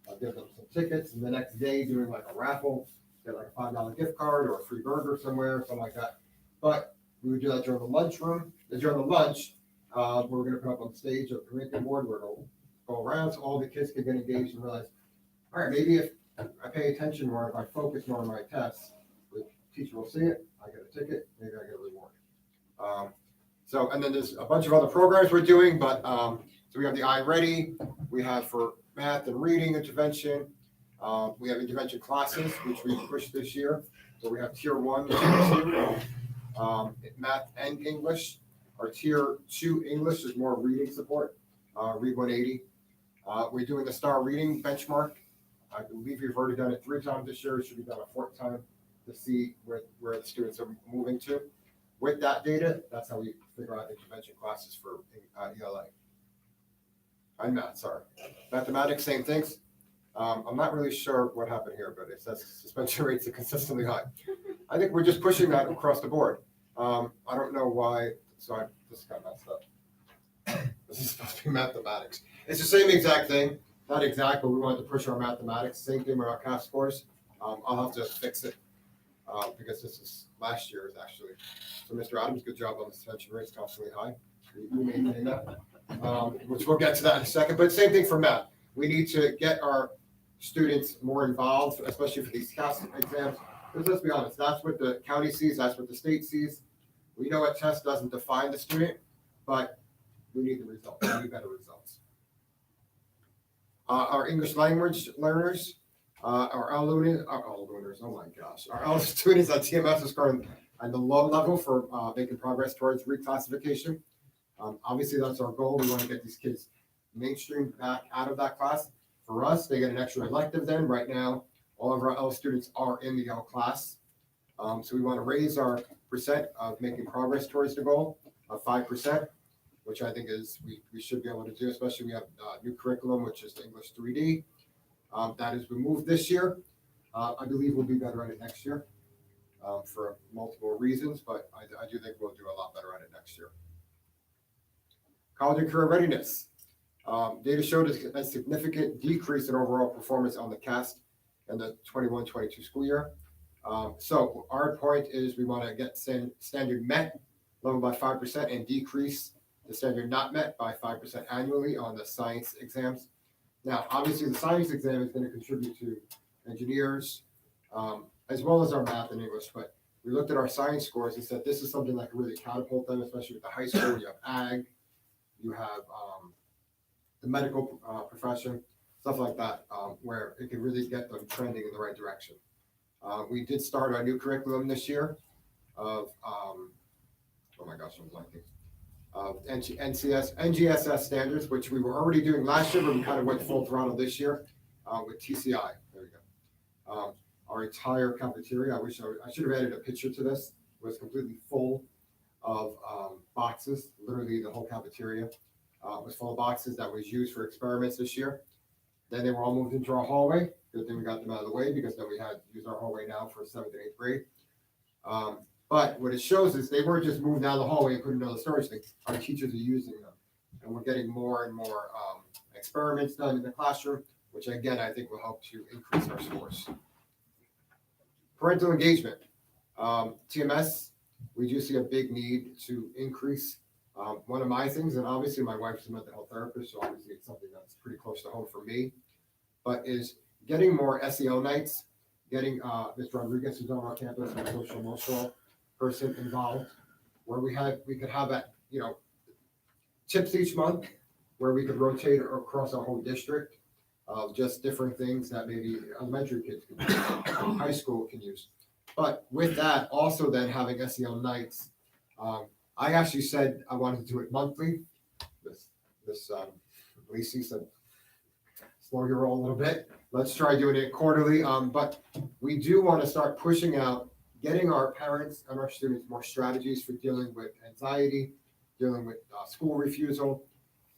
[SPEAKER 20] I'll give them some tickets, and the next day doing like a raffle, get like a $5 gift card or a free burger somewhere, something like that. But we would do that during the lunchroom. During the lunch, we're going to put up on stage a Corinthian board where it'll go around so all the kids can get engaged and realize, all right, maybe if I pay attention more, if I focus more on my tests, the teacher will see it, I get a ticket, maybe I get a reward. And then there's a bunch of other programs we're doing, but so we have the iReady, we have for math and reading intervention, we have intervention classes, which we pushed this year. So we have tier 1, tier 2, math and English. Our tier 2 English is more reading support, Read 180. We're doing the STAR reading benchmark. I believe we've already done it 3 times this year. It should be done a 4th time to see where the students are moving to. With that data, that's how we figure out intervention classes for ELA. And math, sorry. Mathematics, same things. I'm not really sure what happened here, but it says suspension rates are consistently high. I think we're just pushing that across the board. I don't know why, so I just got messed up. This is supposed to be mathematics. It's the same exact thing. Not exact, but we wanted to push our mathematics. Same thing with our CAS scores. I'll have to fix it because this is last year's actually. So Mr. Adams, good job on the suspension rates, constantly high. You maintain that, which we'll get to that in a second. But same thing for math. We need to get our students more involved, especially for these CAS exams. Because let's be honest, that's what the county sees, that's what the state sees. We know a test doesn't define the student, but we need the results. We need better results. Our English language learners, our L learners, oh my gosh, our L students at TMS are scoring at the low level for making progress towards reclassification. Obviously, that's our goal. We want to get these kids mainstream back out of that class. For us, they get an extra elective then. Right now, all of our L students are in the L class. So we want to raise our percent of making progress towards the goal of 5%, which I think is we should be able to do, especially we have new curriculum, which is the English 3D. That is removed this year. I believe we'll be better at it next year for multiple reasons, but I do think we'll do a lot better at it next year. College and career readiness. Data showed a significant decrease in overall performance on the CAST in the 21-22 school year. So our point is we want to get standard met level by 5% and decrease the standard not met by 5% annually on the science exams. Now, obviously, the science exam is going to contribute to engineers as well as our math and English. But we looked at our science scores and said this is something that can really catapult them, especially with the high school. You have ag, you have the medical profession, stuff like that, where it can really get them trending in the right direction. We did start our new curriculum this year. of, oh my gosh, I'm blanking, of NGSS standards, which we were already doing last year, but we kind of went full throttle this year with TCI. There we go. Our entire cafeteria, I should have added a picture to this, was completely full of boxes. Literally, the whole cafeteria was full of boxes that was used for experiments this year. Then they were all moved into our hallway. Good thing we got them out of the way, because then we had to use our hallway now for 7th and 8th grade. But what it shows is they weren't just moved down the hallway and put in another storage thing. Our teachers are using them. And we're getting more and more experiments done in the classroom, which again, I think will help to increase our scores. Parental engagement. TMS, we do see a big need to increase. One of my things, and obviously my wife's a mental health therapist, so obviously it's something that's pretty close to home for me, but is getting more SEL nights, getting Mr. Rodriguez, who's on our campus, a social emotional person involved, where we could have that, tips each month, where we could rotate across our whole district of just different things that maybe elementary kids can use, high school can use. But with that, also then having SEL nights, I actually said I wanted to do it monthly. This Lacey said, slow your roll a little bit. Let's try doing it quarterly. But we do want to start pushing out, getting our parents and our students more strategies for dealing with anxiety, dealing with school refusal,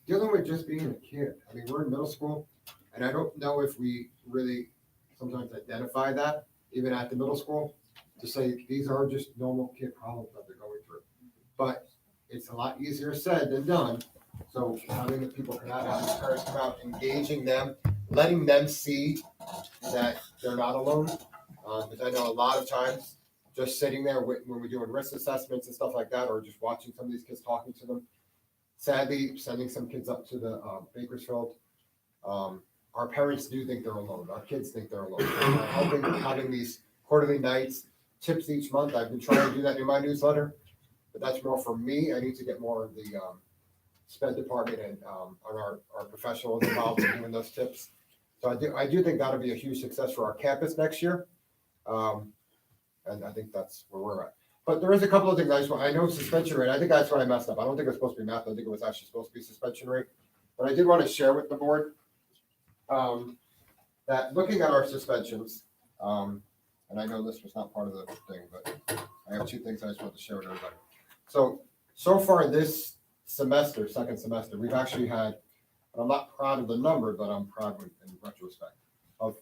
[SPEAKER 20] dealing with just being a kid. I mean, we're in middle school, and I don't know if we really sometimes identify that, even at the middle school, to say these are just normal kid problems that they're going through. But it's a lot easier said than done. So having the people come out, having parents come out, engaging them, letting them see that they're not alone. Because I know a lot of times, just sitting there when we're doing risk assessments and stuff like that, or just watching some of these kids, talking to them, sadly, sending some kids up to the Bakersfield, our parents do think they're alone. Our kids think they're alone. Having these quarterly nights, tips each month. I've been trying to do that in my newsletter, but that's more for me. I need to get more of the SPED department and our professionals involved in doing those tips. So I do think that'll be a huge success for our campus next year. And I think that's where we're at. But there is a couple of things I know suspension rate. I think that's what I messed up. I don't think it was supposed to be math. I think it was actually supposed to be suspension rate. But I did want to share with the board that looking at our suspensions, and I know this was not part of the thing, but I have two things I just want to share with everybody. So far this semester, second semester, we've actually had, and I'm not proud of the number, but I'm proud in retrospect,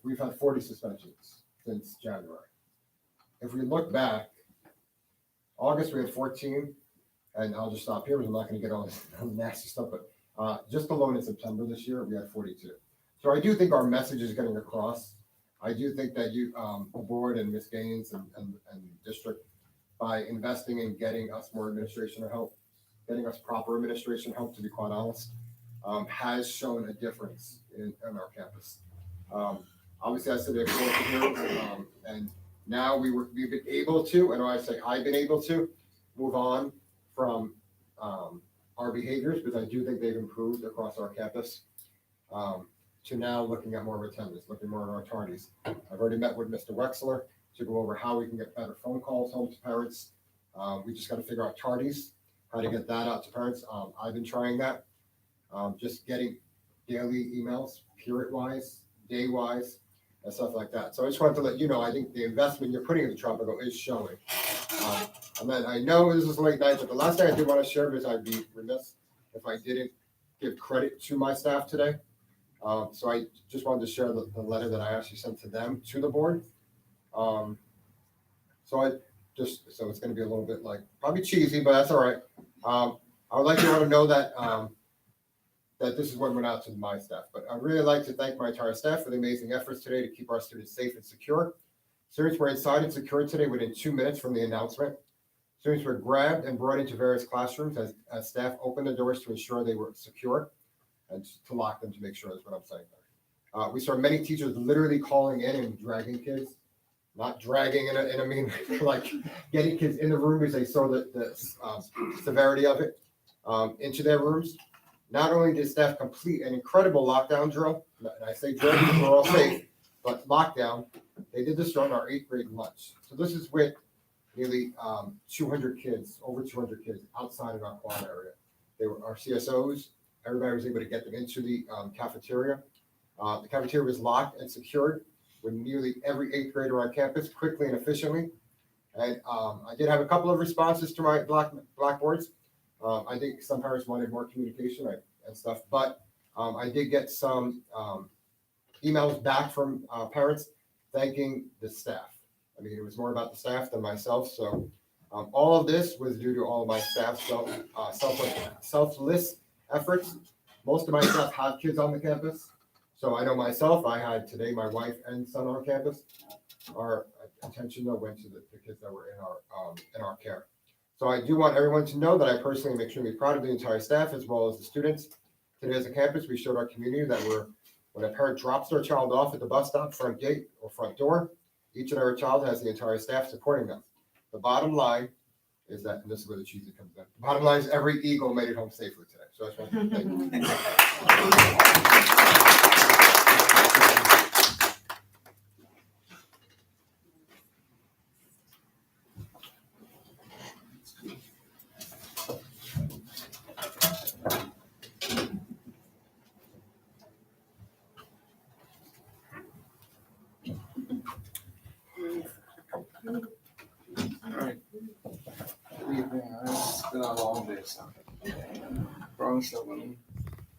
[SPEAKER 20] we've had 40 suspensions since January. If we look back, August we had 14, and I'll just stop here because I'm not going to get all this nasty stuff, but just alone in September this year, we had 42. So I do think our message is getting across. I do think that you, the board and Ms. Gaines and district, by investing in getting us more administration help, getting us proper administration help, to be quite honest, has shown a difference in our campus. Obviously, I said it here, and now we've been able to, and I say I've been able to, move on from our behaviors, because I do think they've improved across our campus, to now looking at more of attendance, looking more at our tardies. I've already met with Mr. Wexler to go over how we can get better phone calls home to parents. We just got to figure out tardies, how to get that out to parents. I've been trying that, just getting daily emails, period-wise, day-wise, and stuff like that. So I just wanted to let you know, I think the investment you're putting in the Tropical is showing. And then I know this is late night, but the last thing I did want to share is I'd be remiss if I didn't give credit to my staff today. So I just wanted to share the letter that I actually sent to them, to the board. So it's going to be a little bit probably cheesy, but that's all right. I would like you all to know that that this is what went out to my staff. But I'd really like to thank my entire staff for the amazing efforts today to keep our students safe and secure. Students were inside and secure today within 2 minutes from the announcement. Students were grabbed and brought into various classrooms as staff opened the doors to ensure they were secure and to lock them, to make sure. That's what I'm saying. We saw many teachers literally calling in and dragging kids, not dragging in a mean, like getting kids in the room because they saw the severity of it, into their rooms. Not only did staff complete an incredible lockdown drill, and I say drill because we're all safe, but lockdown, they did this during our 8th grade lunch. So this is with nearly 200 kids, over 200 kids outside of our quad area. They were our CSOs. Everybody was able to get them into the cafeteria. The cafeteria was locked and secured with nearly every eighth grader on campus quickly and efficiently. And I did have a couple of responses to my blackboards. I think some parents wanted more communication and stuff, but I did get some emails back from parents thanking the staff. I mean, it was more about the staff than myself. So all of this was due to all of my staff's selfless efforts. Most of my staff have kids on the campus. So I know myself, I had today my wife and son on campus. Our attention though went to the kids that were in our care. So I do want everyone to know that I personally am extremely proud of the entire staff as well as the students. Today as a campus, we showed our community that when a parent drops their child off at the bus stop, front gate or front door, each and every child has the entire staff supporting them. The bottom line is that, and this is where the cheesy comes in. The bottom line is every Eagle made it home safely today. So I just want to thank you.
[SPEAKER 15] All right. Good evening. It's been a long day, so promise I wouldn't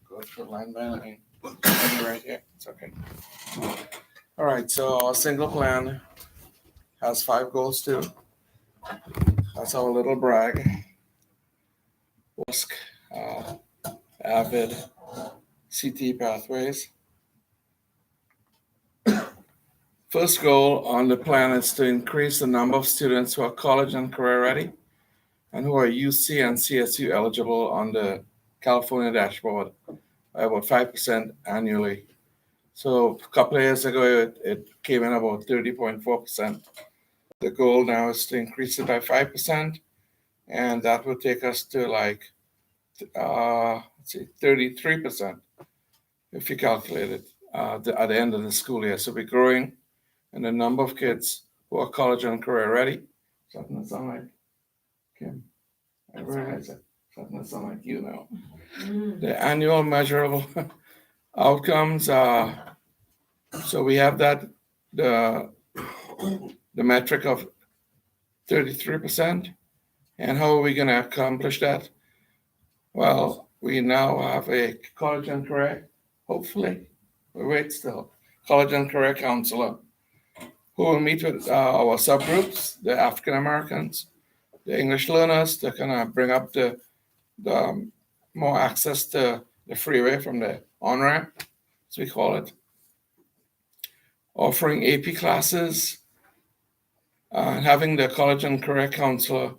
[SPEAKER 15] go through line by line. Right here, it's okay. All right, so our single plan has 5 goals too. That's our little brag. WSC, AVID, CT pathways. First goal on the plan is to increase the number of students who are college and career ready and who are UC and CSU eligible on the California dashboard by about 5% annually. So a couple of years ago, it came in about 30.4%. The goal now is to increase it by 5%, and that will take us to like, 33% if you calculate it at the end of the school year. So we're growing in the number of kids who are college and career ready. Something that sound like Kim. I realize that. Something that sound like you know. The annual measurable outcomes are, so we have that, the metric of 33%. And how are we going to accomplish that? Well, we now have a college and career, hopefully, we wait still, college and career counselor who will meet with our subgroups, the African Americans, the English learners, to kind of bring up the more access to the freeway from the on-ramp, as we call it. Offering AP classes, and having the college and career counselor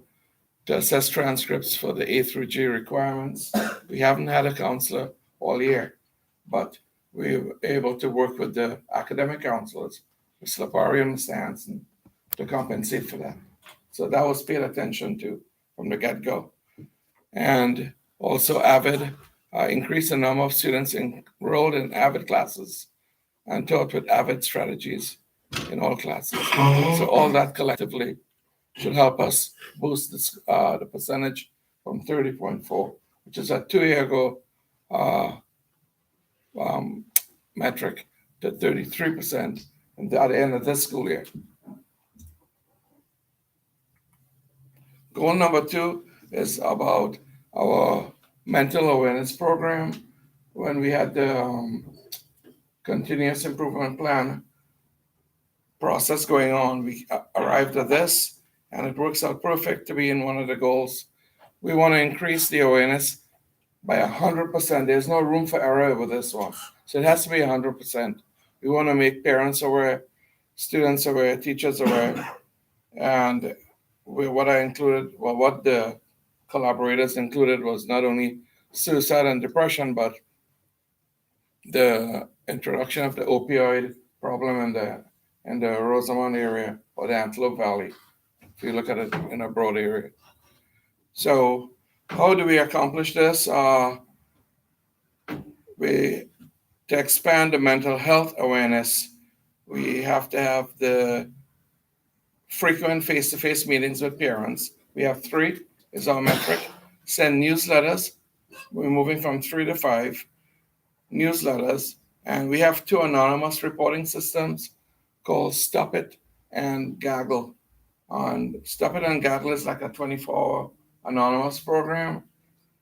[SPEAKER 15] to assess transcripts for the A through G requirements. We haven't had a counselor all year, but we were able to work with the academic counselors, with Slipari and Stanson, to compensate for that. So that was paid attention to from the get-go. And also AVID, increase the number of students enrolled in AVID classes and taught with AVID strategies in all classes. So all that collectively should help us boost the percentage from 30.4, which is a 2-year ago metric, to 33% at the end of this school year. Goal number 2 is about our mental awareness program. When we had the continuous improvement plan process going on, we arrived at this, and it works out perfect to be in one of the goals. We want to increase the awareness by 100%. There's no room for error with this one. So it has to be 100%. We want to make parents aware, students aware, teachers aware. And what the collaborators included was not only suicide and depression, but the introduction of the opioid problem in the Rosamond area or the Antelope Valley, if you look at it in a broad area. So how do we accomplish this? To expand the mental health awareness, we have to have the frequent face-to-face meetings with parents. We have 3 is our metric. Send newsletters. We're moving from 3 to 5 newsletters. And we have 2 anonymous reporting systems called Stop It and Gaggle. On Stop It and Gaggle is like a 24-hour anonymous program.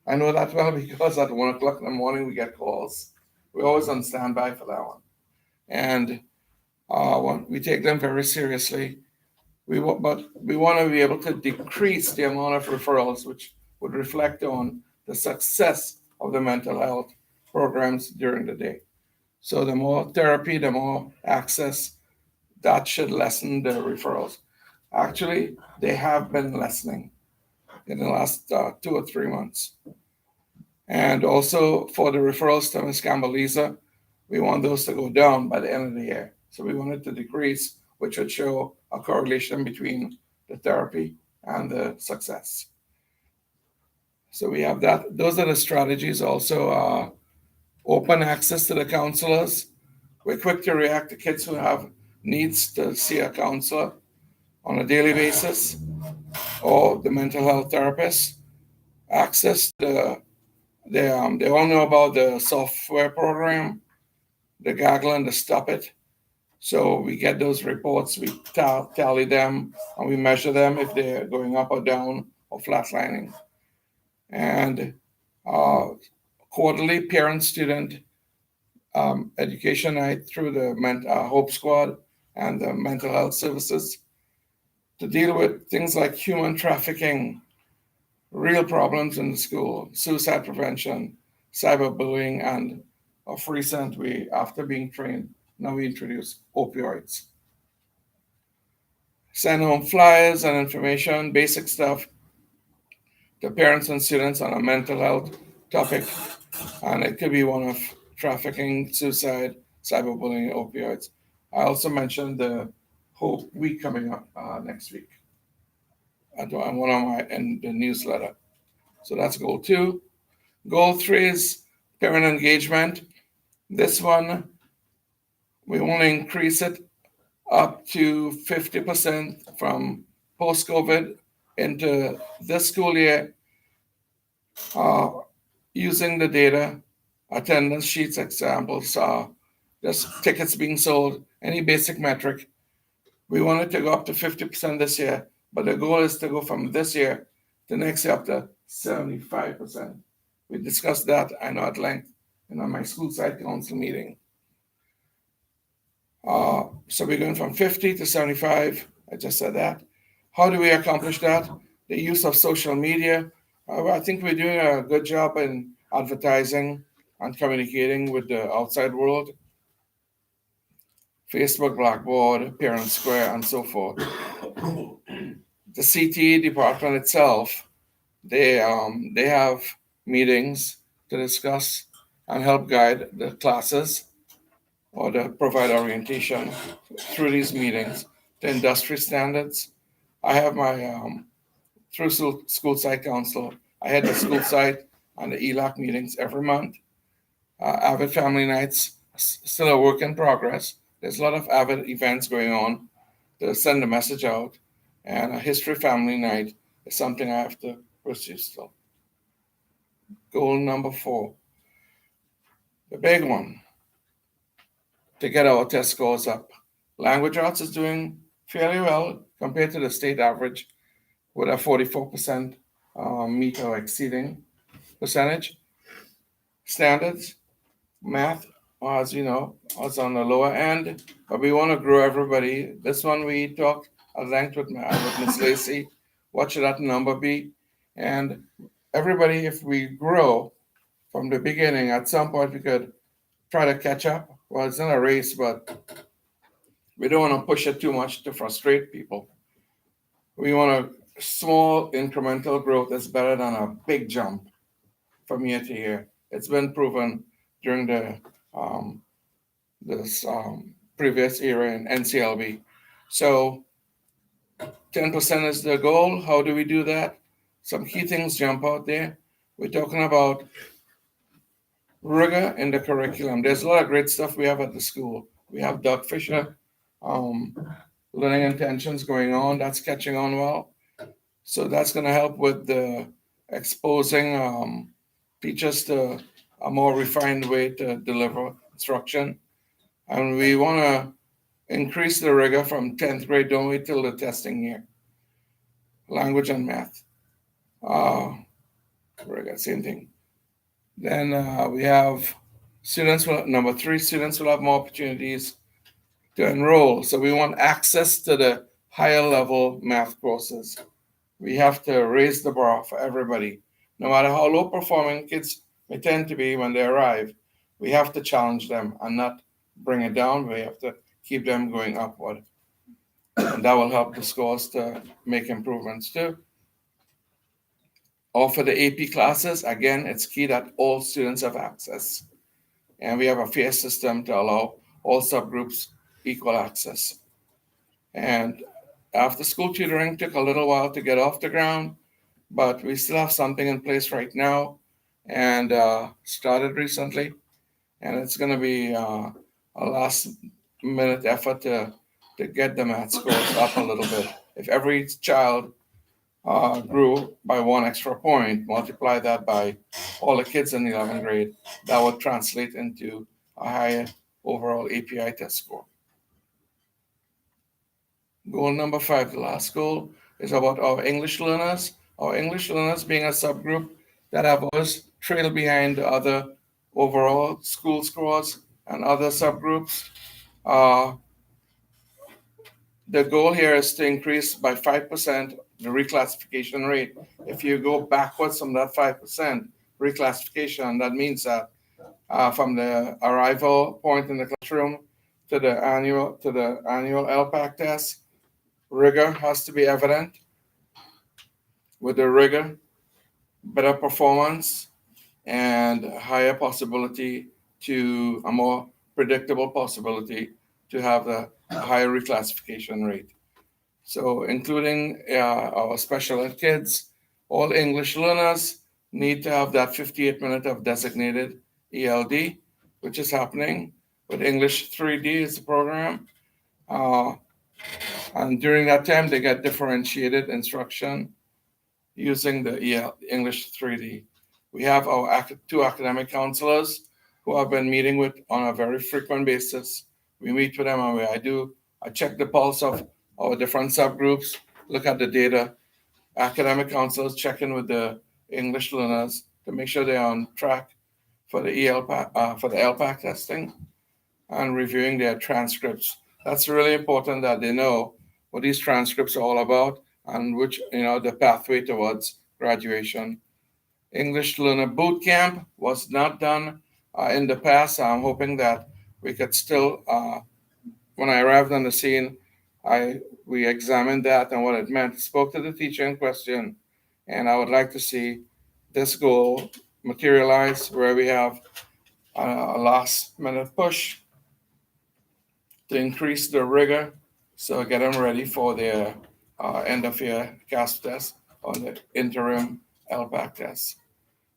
[SPEAKER 15] I know that well because at 1 o'clock in the morning we get calls. We're always on standby for that one. And we take them very seriously. But we want to be able to decrease the amount of referrals, which would reflect on the success of the mental health programs during the day. So the more therapy, the more access, that should lessen the referrals. Actually, they have been lessening in the last 2 or 3 months. And also for the referrals to Ms. Cambaliza, we want those to go down by the end of the year. So we want it to decrease, which would show a correlation between the therapy and the success. So we have that. Those are the strategies. Also, open access to the counselors. We're quick to react to kids who have needs to see a counselor on a daily basis, or the mental health therapist. Access to they all know about the software program, the Gaggle and the Stop It. So we get those reports, we tally them, and we measure them if they're going up or down or flatlining. And quarterly parent-student education night through the Hope Squad and the mental health services to deal with things like human trafficking, real problems in the school, suicide prevention, cyberbullying, and of recent, after being trained, now we introduce opioids. Send home flyers and information, basic stuff to parents and students on a mental health topic. And it could be one of trafficking, suicide, cyberbullying, opioids. I also mentioned the Hope Week coming up next week. On one of my in the newsletter. So that's goal 2. Goal 3 is parent engagement. This one, we want to increase it up to 50% from post-COVID into this school year, using the data, attendance sheets, examples, just tickets being sold, any basic metric. We want it to go up to 50% this year, but the goal is to go from this year to next year up to 75%. We discussed that, I know, at length in my school site council meeting. So we're going from 50 to 75. I just said that. How do we accomplish that? The use of social media. I think we're doing a good job in advertising and communicating with the outside world. Facebook, Blackboard, Parent Square, and so forth. The CTE department itself, they have meetings to discuss and help guide the classes or to provide orientation through these meetings to industry standards. I have my, through school site council, I had the school site and the ELAC meetings every month. Avid Family Nights, still a work in progress. There's a lot of Avid events going on to send the message out. And a History Family Night is something I have to pursue still. Goal number 4, the big one, to get our test scores up. Language arts is doing fairly well compared to the state average with a 44% meet or exceeding percentage. Standards, math, as you know, is on the lower end, but we want to grow everybody. This one we talked at length with Ms. Lacey. What should that number be? And everybody, if we grow from the beginning, at some point we could try to catch up. Well, it's not a race, but we don't want to push it too much to frustrate people. We want a small incremental growth that's better than a big jump from year to year. It's been proven during this previous era in NCLB. So 10% is the goal. How do we do that? Some key things jump out there. We're talking about rigor in the curriculum. There's a lot of great stuff we have at the school. We have Doug Fisher
[SPEAKER 21] learning intentions going on. That's catching on well. So that's going to help with the exposing teachers to a more refined way to deliver instruction. And we want to increase the rigor from 10th grade. Don't wait till the testing year. Language and math. Rigor, same thing. Then we have students, number 3, students will have more opportunities to enroll. So we want access to the higher level math courses. We have to raise the bar for everybody. No matter how low performing kids may tend to be when they arrive, we have to challenge them and not bring it down. We have to keep them going upward. And that will help the scores to make improvements too. Or for the AP classes, again, it's key that all students have access. And we have a fair system to allow all subgroups equal access. And after school tutoring took a little while to get off the ground, but we still have something in place right now and started recently. And it's going to be a last minute effort to get the math scores up a little bit. If every child grew by 1 extra point, multiply that by all the kids in the 11th grade, that would translate into a higher overall API test score. Goal number 5, the last goal, is about our English learners. Our English learners being a subgroup that have always trailed behind the other overall school scores and other subgroups. The goal here is to increase by 5% the reclassification rate. If you go backwards from that 5% reclassification, that means that from the arrival point in the classroom to the annual LPAC test, rigor has to be evident. With the rigor, better performance, and higher possibility to a more predictable possibility to have a higher reclassification rate. So including our special ed kids, all English learners need to have that 58 minutes of designated ELD, which is happening with English 3D is the program. And during that time, they get differentiated instruction using the English 3D. We have our 2 academic counselors who I've been meeting with on a very frequent basis. We meet with them and I check the pulse of our different subgroups, look at the data. Academic counselors check in with the English learners to make sure they're on track for the LPAC testing and reviewing their transcripts. That's really important that they know what these transcripts are all about and which, the pathway towards graduation. English Learner Boot Camp was not done in the past. I'm hoping that we could still, when I arrived on the scene, we examined that and what it meant, spoke to the teacher in question, and I would like to see this goal materialize where we have a last minute push to increase the rigor, so get them ready for their end of year CASP test or the interim LPAC test.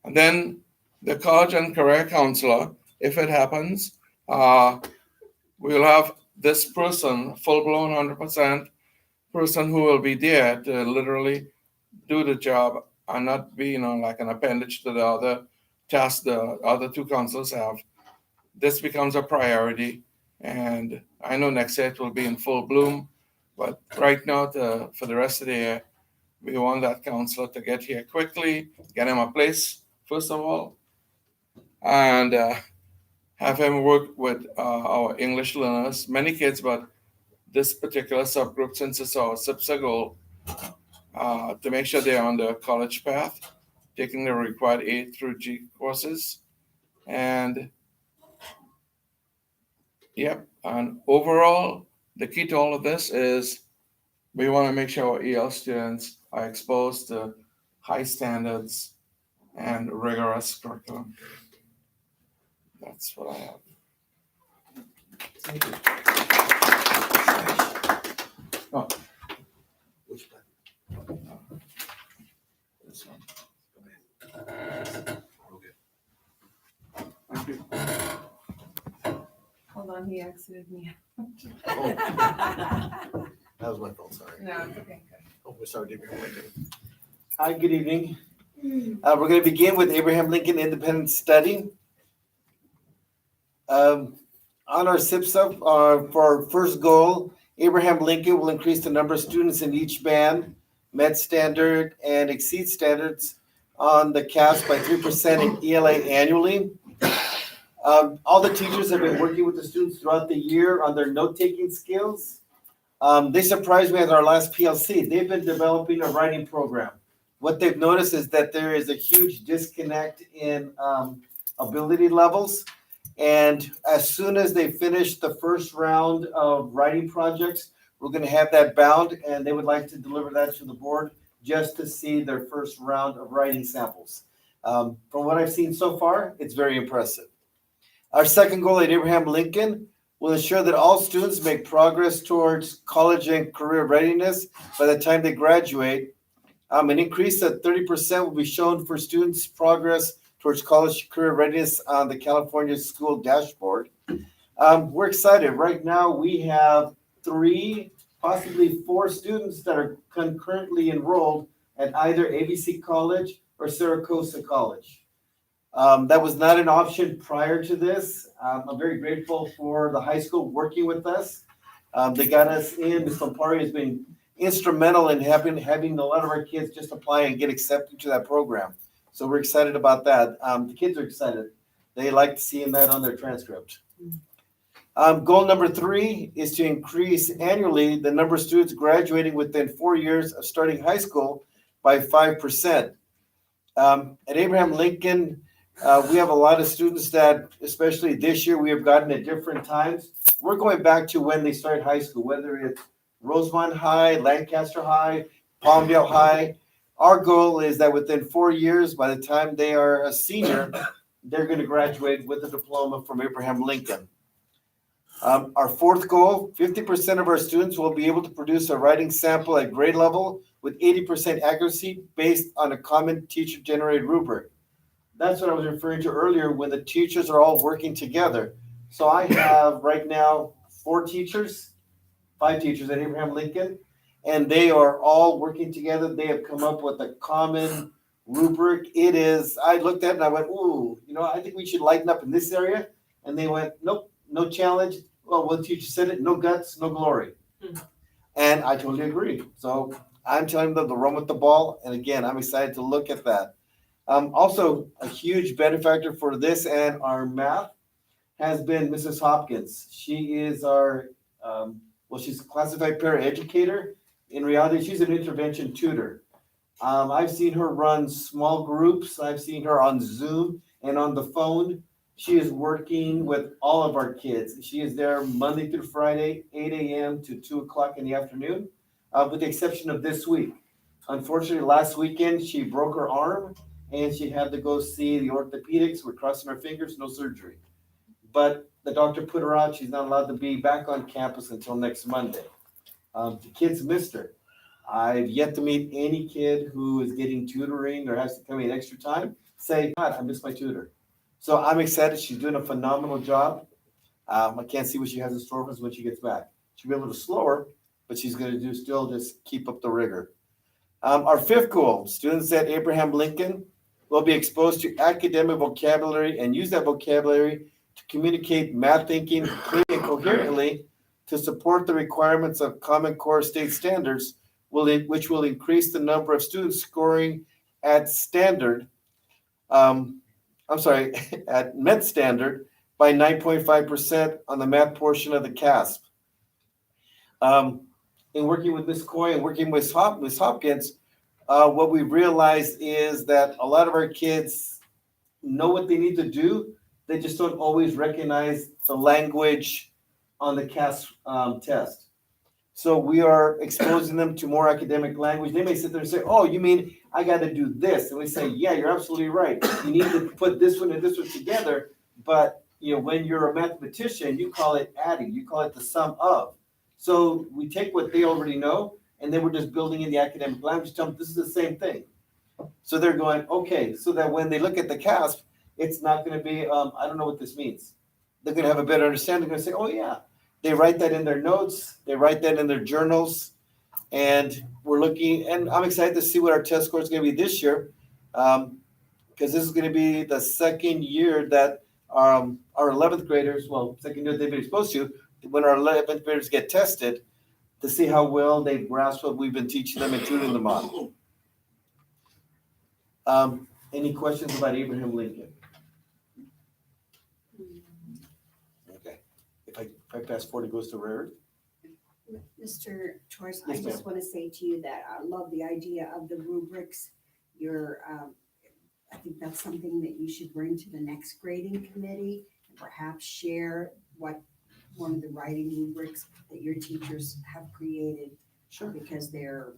[SPEAKER 21] And then the college and career counselor, if it happens, we'll have this person, full-blown 100% person who will be there to literally do the job and not be, like an appendage to the other tasks the other 2 counselors have. This becomes a priority, and I know next year it will be in full bloom, but right now, for the rest of the year, we want that counselor to get here quickly, get him a place, first of all, and have him work with our English learners, many kids, but this particular subgroup, since it's our SIPSA goal, to make sure they're on the college path, taking the required A through G courses. And and overall, the key to all of this is we want to make sure our EL students are exposed to high standards and rigorous curriculum. That's what I have. Thank you. Oh. Which one? This one. Thank you.
[SPEAKER 5] Hold on, he exited me.
[SPEAKER 20] That was my fault, sorry.
[SPEAKER 10] No, it's okay.
[SPEAKER 20] Oh, we started Abraham Lincoln.
[SPEAKER 11] Hi, good evening. We're going to begin with Abraham Lincoln Independent Study. On our SIPSUP, for our first goal, Abraham Lincoln will increase the number of students in each band, met standard and exceed standards on the CAS by 3% in ELA annually. All the teachers have been working with the students throughout the year on their note-taking skills. They surprised me at our last PLC. They've been developing a writing program. What they've noticed is that there is a huge disconnect in ability levels. And as soon as they finish the first round of writing projects, we're going to have that bound, and they would like to deliver that to the board just to see their first round of writing samples. From what I've seen so far, it's very impressive. Our second goal at Abraham Lincoln will ensure that all students make progress towards college and career readiness by the time they graduate. An increase of 30% will be shown for students' progress towards college career readiness on the California School Dashboard. We're excited. Right now, we have 3, possibly 4 students that are concurrently enrolled at either ABC College or Saracosa College. That was not an option prior to this. I'm very grateful for the high school working with us. They got us in. Ms. Lampari has been instrumental in having a lot of our kids just apply and get accepted to that program. So we're excited about that. The kids are excited. They like seeing that on their transcript. Goal number 3 is to increase annually the number of students graduating within 4 years of starting high school by 5%. At Abraham Lincoln, we have a lot of students that, especially this year, we have gotten at different times. We're going back to when they started high school, whether it's Rosemont High, Lancaster High, Palmdale High. Our goal is that within 4 years, by the time they are a senior, they're going to graduate with a diploma from Abraham Lincoln. Our fourth goal, 50% of our students will be able to produce a writing sample at grade level with 80% accuracy based on a common teacher-generated rubric. That's what I was referring to earlier when the teachers are all working together. So I have right now 5 teachers at Abraham Lincoln, and they are all working together. They have come up with a common rubric. I looked at it and I went, ooh, I think we should lighten up in this area. And they went, nope, no challenge. Well, one teacher said it, no guts, no glory. And I totally agree. So I'm telling them to run with the ball. And again, I'm excited to look at that. Also, a huge benefactor for this and our math has been Mrs. Hopkins. She is our, she's a classified paraeducator. In reality, she's an intervention tutor. I've seen her run small groups. I've seen her on Zoom and on the phone. She is working with all of our kids. She is there Monday through Friday, 8 a.m. to 2 o'clock in the afternoon, with the exception of this week. Unfortunately, last weekend, she broke her arm and she had to go see the orthopedics. We're crossing our fingers, no surgery. But the doctor put her out. She's not allowed to be back on campus until next Monday. The kids missed her. I've yet to meet any kid who is getting tutoring or has to come in extra time say, God, I miss my tutor. So I'm excited. She's doing a phenomenal job. I can't see what she has in store for us when she gets back. She'll be a little slower, but she's going to still just keep up the rigor. Our fifth goal, students at Abraham Lincoln will be exposed to academic vocabulary and use that vocabulary to communicate math thinking clearly and coherently to support the requirements of Common Core state standards, which will increase the number of students scoring at at Met Standard by 9.5% on the math portion of the CASP. In working with Ms. Coy and working with Ms. Hopkins, what we realized is that a lot of our kids know what they need to do. They just don't always recognize the language on the CASP test. So we are exposing them to more academic language. They may sit there and say, oh, you mean I got to do this? And we say, yeah, you're absolutely right. You need to put this one and this one together. But when you're a mathematician, you call it adding. You call it the sum of. So we take what they already know, and then we're just building in the academic language. Tell them this is the same thing. So they're going, okay, so that when they look at the CASP, it's not going to be, I don't know what this means. They're going to have a better understanding. They're going to say, oh, yeah. They write that in their notes, they write that in their journals, and we're looking, and I'm excited to see what our test score is gonna be this year. Because this is gonna be the second year that our 11th graders, well, second year they've been exposed to, when our 11th graders get tested, to see how well they've grasped what we've been teaching them and tutoring them on. Any questions about Abraham Lincoln? Okay, if I pass forward, it goes to Rare Earth.
[SPEAKER 5] Mr. Torres, I
[SPEAKER 11] Yes,
[SPEAKER 5] just
[SPEAKER 11] ma'am.
[SPEAKER 5] want to say to you that I love the idea of the rubrics. I think that's something that you should bring to the next grading committee and perhaps share what one of the writing rubrics that your teachers have created.
[SPEAKER 11] Sure.
[SPEAKER 5] Because they're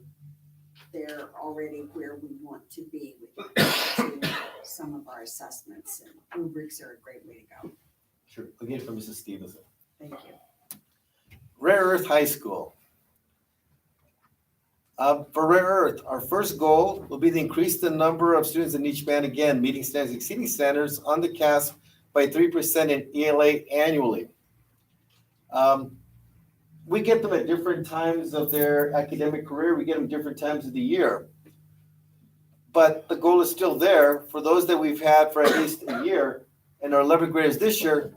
[SPEAKER 5] already where we want to be with regard to some of our assessments, and rubrics are a great way to go.
[SPEAKER 11] Sure, again from Mrs. Stevenson.
[SPEAKER 5] Thank you.
[SPEAKER 11] Rare Earth High School. For Rare Earth, our first goal will be to increase the number of students in each band, again, meeting standards, exceeding standards on the CASP by 3% in ELA annually. We get them at different times of their academic career. We get them different times of the year. But the goal is still there. For those that we've had for at least a year, and our 11th graders this year,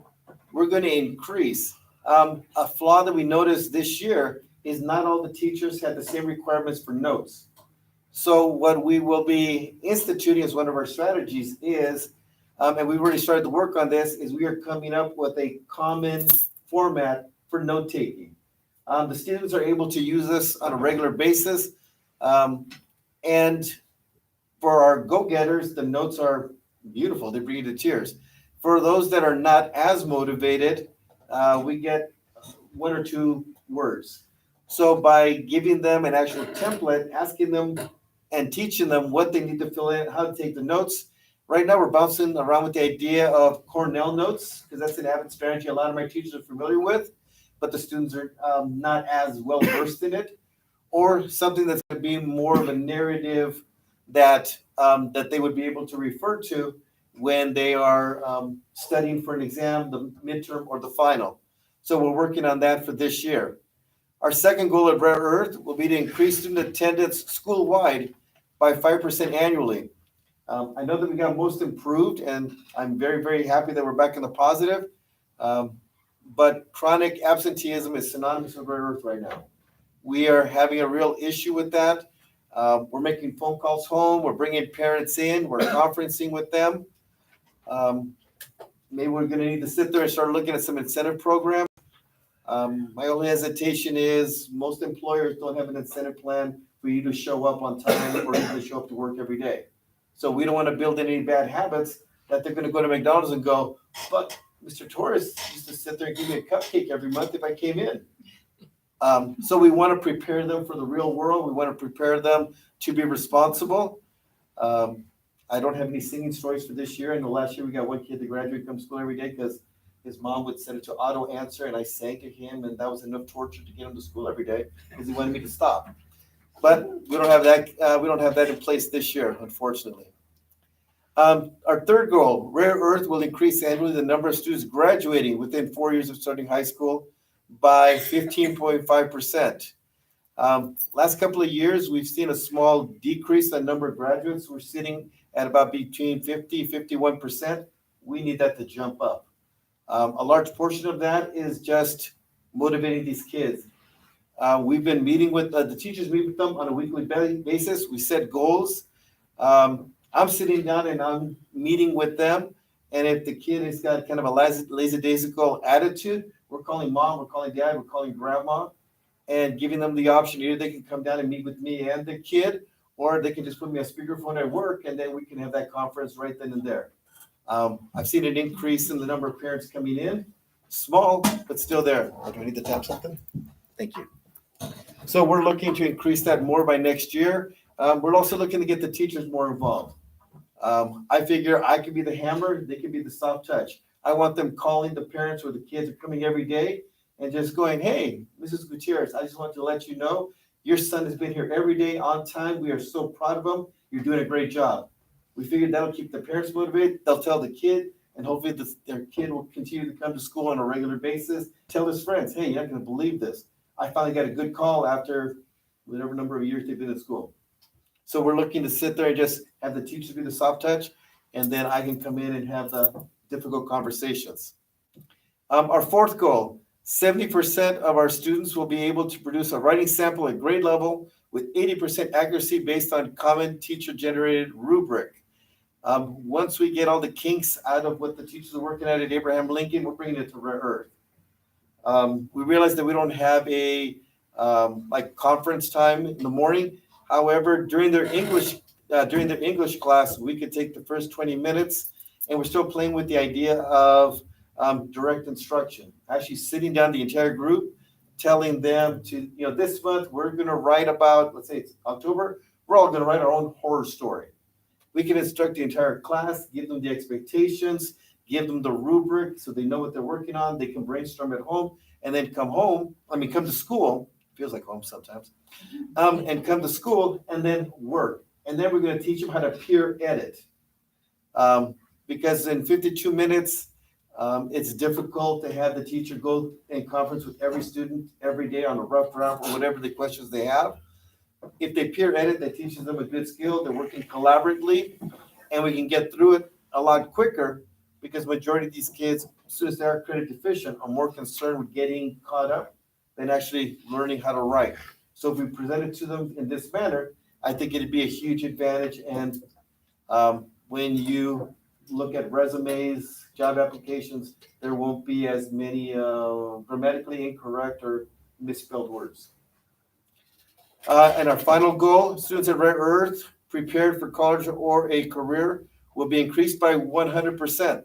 [SPEAKER 11] we're going to increase. A flaw that we noticed this year is not all the teachers had the same requirements for notes. So what we will be instituting as one of our strategies is, and we've already started to work on this, is we are coming up with a common format for note taking. The students are able to use this on a regular basis. And for our go-getters, the notes are beautiful. They bring you to tears. For those that are not as motivated, we get one or two words. So by giving them an actual template, asking them and teaching them what they need to fill in, how to take the notes. Right now, we're bouncing around with the idea of Cornell notes, because that's an avid strategy a lot of my teachers are familiar with, but the students are not as well versed in it, or something that's going to be more of a narrative that they would be able to refer to when they are studying for an exam, the midterm or the final. So we're working on that for this year. Our second goal at Rare Earth will be to increase student attendance school-wide by 5% annually. I know that we got most improved, and I'm very, very happy that we're back in the positive. But chronic absenteeism is synonymous with Rare Earth right now. We are having a real issue with that. We're making phone calls home. We're bringing parents in. We're conferencing with them. Maybe we're going to need to sit there and start looking at some incentive programs. My only hesitation is most employers don't have an incentive plan for you to show up on time or even to show up to work every day. So we don't want to build any bad habits that they're going to go to McDonald's and go, but Mr. Torres used to sit there and give me a cupcake every month if I came in. So we want to prepare them for the real world. We want to prepare them to be responsible. I don't have any singing stories for this year. I know last year we got one kid that graduated from school every day because his mom would set it to auto answer and I sang to him, and that was enough torture to get him to school every day because he wanted me to stop. But we don't have that. We don't have that in place this year, unfortunately. Our third goal, Rare Earth will increase annually the number of students graduating within 4 years of starting high school by 15.5%. Last couple of years, we've seen a small decrease in the number of graduates. We're sitting at about between 50, 51%. We need that to jump up. A large portion of that is just motivating these kids. We've been meeting with the teachers, meet with them on a weekly basis. We set goals. I'm sitting down and I'm meeting with them. And if the kid has got kind of a lazy-daisical attitude, we're calling mom, we're calling dad, we're calling grandma, and giving them the option. Either they can come down and meet with me and the kid, or they can just put me on speakerphone at work, and then we can have that conference right then and there. I've seen an increase in the number of parents coming in, small, but still there. Oh, do I need to tap something? Thank you. So we're looking to increase that more by next year. We're also looking to get the teachers more involved. I figure I could be the hammer, they could be the soft touch. I want them calling the parents or the kids are coming every day and just going, hey, Mrs. Gutierrez, I just want to let you know your son has been here every day on time. We are so proud of him. You're doing a great job. We figured that'll keep the parents motivated. They'll tell the kid, and hopefully their kid will continue to come to school on a regular basis. Tell his friends, hey, you're not gonna believe this. I finally got a good call after whatever number of years they've been in school. So we're looking to sit there and just have the teachers be the soft touch, and then I can come in and have the difficult conversations. Our fourth goal, 70% of our students will be able to produce a writing sample at grade level with 80% accuracy based on common teacher-generated rubric. Once we get all the kinks out of what the teachers are working at Abraham Lincoln, we're bringing it to Rare Earth. We realize that we don't have a like conference time in the morning. However, during their English class, we could take the first 20 minutes, and we're still playing with the idea of direct instruction. Actually sitting down the entire group, telling them to, this month we're going to write about, let's say it's October, we're all going to write our own horror story. We can instruct the entire class, give them the expectations, give them the rubric so they know what they're working on. They can brainstorm at home and then come to school, feels like home sometimes, and come to school and then work. And then we're going to teach them how to peer edit. Because in 52 minutes, it's difficult to have the teacher go in conference with every student every day on a rough draft or whatever the questions they have. If they peer edit, that teaches them a good skill. They're working collaboratively, and we can get through it a lot quicker because majority of these kids, as soon as they are credit deficient, are more concerned with getting caught up than actually learning how to write. So if we present it to them in this manner, I think it'd be a huge advantage. And when you look at resumes, job applications, there won't be as many grammatically incorrect or misspelled words. And our final goal, students at Rare Earth prepared for college or a career will be increased by 100%.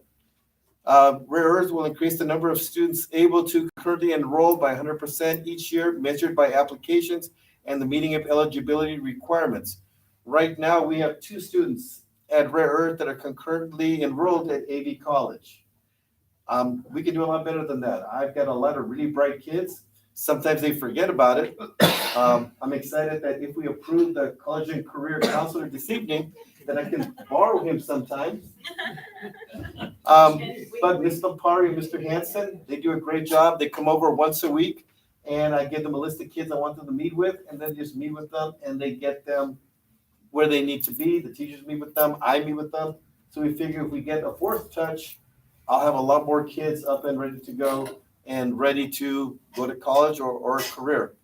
[SPEAKER 11] Rare Earth will increase the number of students able to currently enroll by 100% each year, measured by applications and the meeting of eligibility requirements. Right now, we have 2 students at Rare Earth that are concurrently enrolled at AV College. We can do a lot better than that. I've got a lot of really bright kids. Sometimes they forget about it. I'm excited that if we approve the college and career counselor this evening, that I can borrow him sometimes. But Ms. Lampari and Mr. Hansen, they do a great job. They come over once a week, and I give them a list of kids I want them to meet with, and then just meet with them, and they get them where they need to be. The teachers meet with them, I meet with them. So we figure if we get a fourth touch, I'll have a lot more kids up and ready to go and ready to go to college or a career.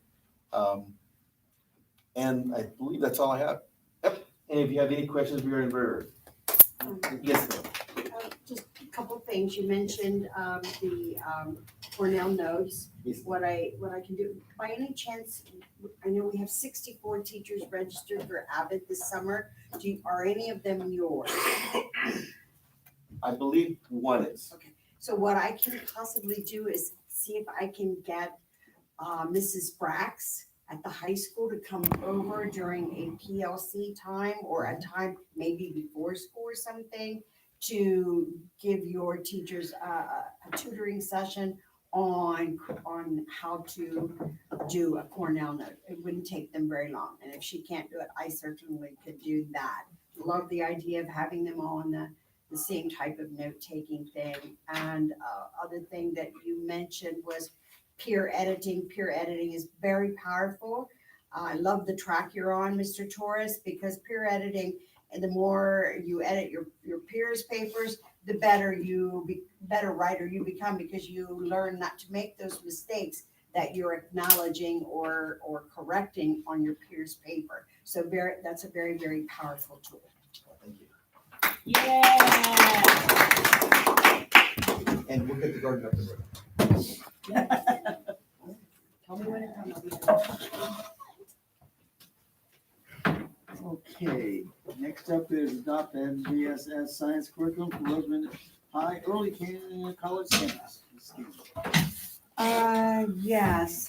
[SPEAKER 11] And I believe that's all I have. Yep. And if you have any questions, we are in Rare Earth. Yes, ma'am.
[SPEAKER 5] Just a couple things. You mentioned the Cornell notes.
[SPEAKER 11] Yes.
[SPEAKER 5] What I can do, by any chance, I know we have 64 teachers registered for Avid this summer. Are any of them yours?
[SPEAKER 11] I believe one is.
[SPEAKER 5] Okay. So what I can possibly do is see if I can get Mrs. Brax at the high school to come over during a PLC time or a time maybe before school or something to give your teachers a tutoring session on how to do a Cornell note. It wouldn't take them very long. And if she can't do it, I certainly could do that. Love the idea of having them on the same type of note-taking thing. And other thing that you mentioned was peer editing. Peer editing is very powerful. I love the track you're on, Mr. Torres, because peer editing, and the more you edit your peers' papers, the better writer you become, because you learn not to make those mistakes that you're acknowledging or correcting on your peers' paper. So that's a very, very powerful tool.
[SPEAKER 11] Thank you.
[SPEAKER 5] Yeah.
[SPEAKER 11] And we'll get the garden up the road.
[SPEAKER 5] Tell me when it comes.
[SPEAKER 1] Okay, next up is adopt NGSS science curriculum for Roseman High Early College campus.
[SPEAKER 5] Yes.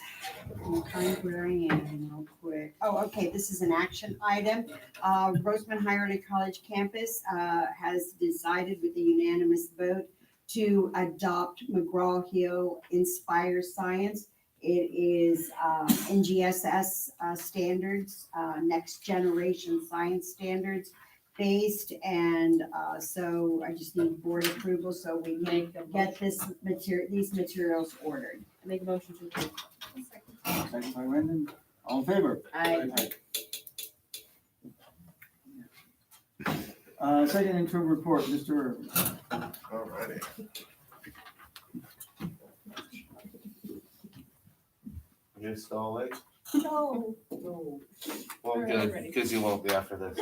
[SPEAKER 5] I'm trying where I am real quick. Oh, okay, this is an action item. Roseman High Early College campus has decided with a unanimous vote to adopt McGraw-Hill Inspire Science. It is NGSS standards, next generation science standards. based, and so I just need board approval so we can get these materials ordered.
[SPEAKER 10] I make a motion to approve.
[SPEAKER 1] Second by Brendan, all in favor?
[SPEAKER 10] Aye.
[SPEAKER 1] Second interim report, Mr. Irvin.
[SPEAKER 14] Alrighty. You still awake?
[SPEAKER 10] No.
[SPEAKER 14] Well,
[SPEAKER 10] We're
[SPEAKER 14] good,
[SPEAKER 10] ready.
[SPEAKER 14] because you won't be after this.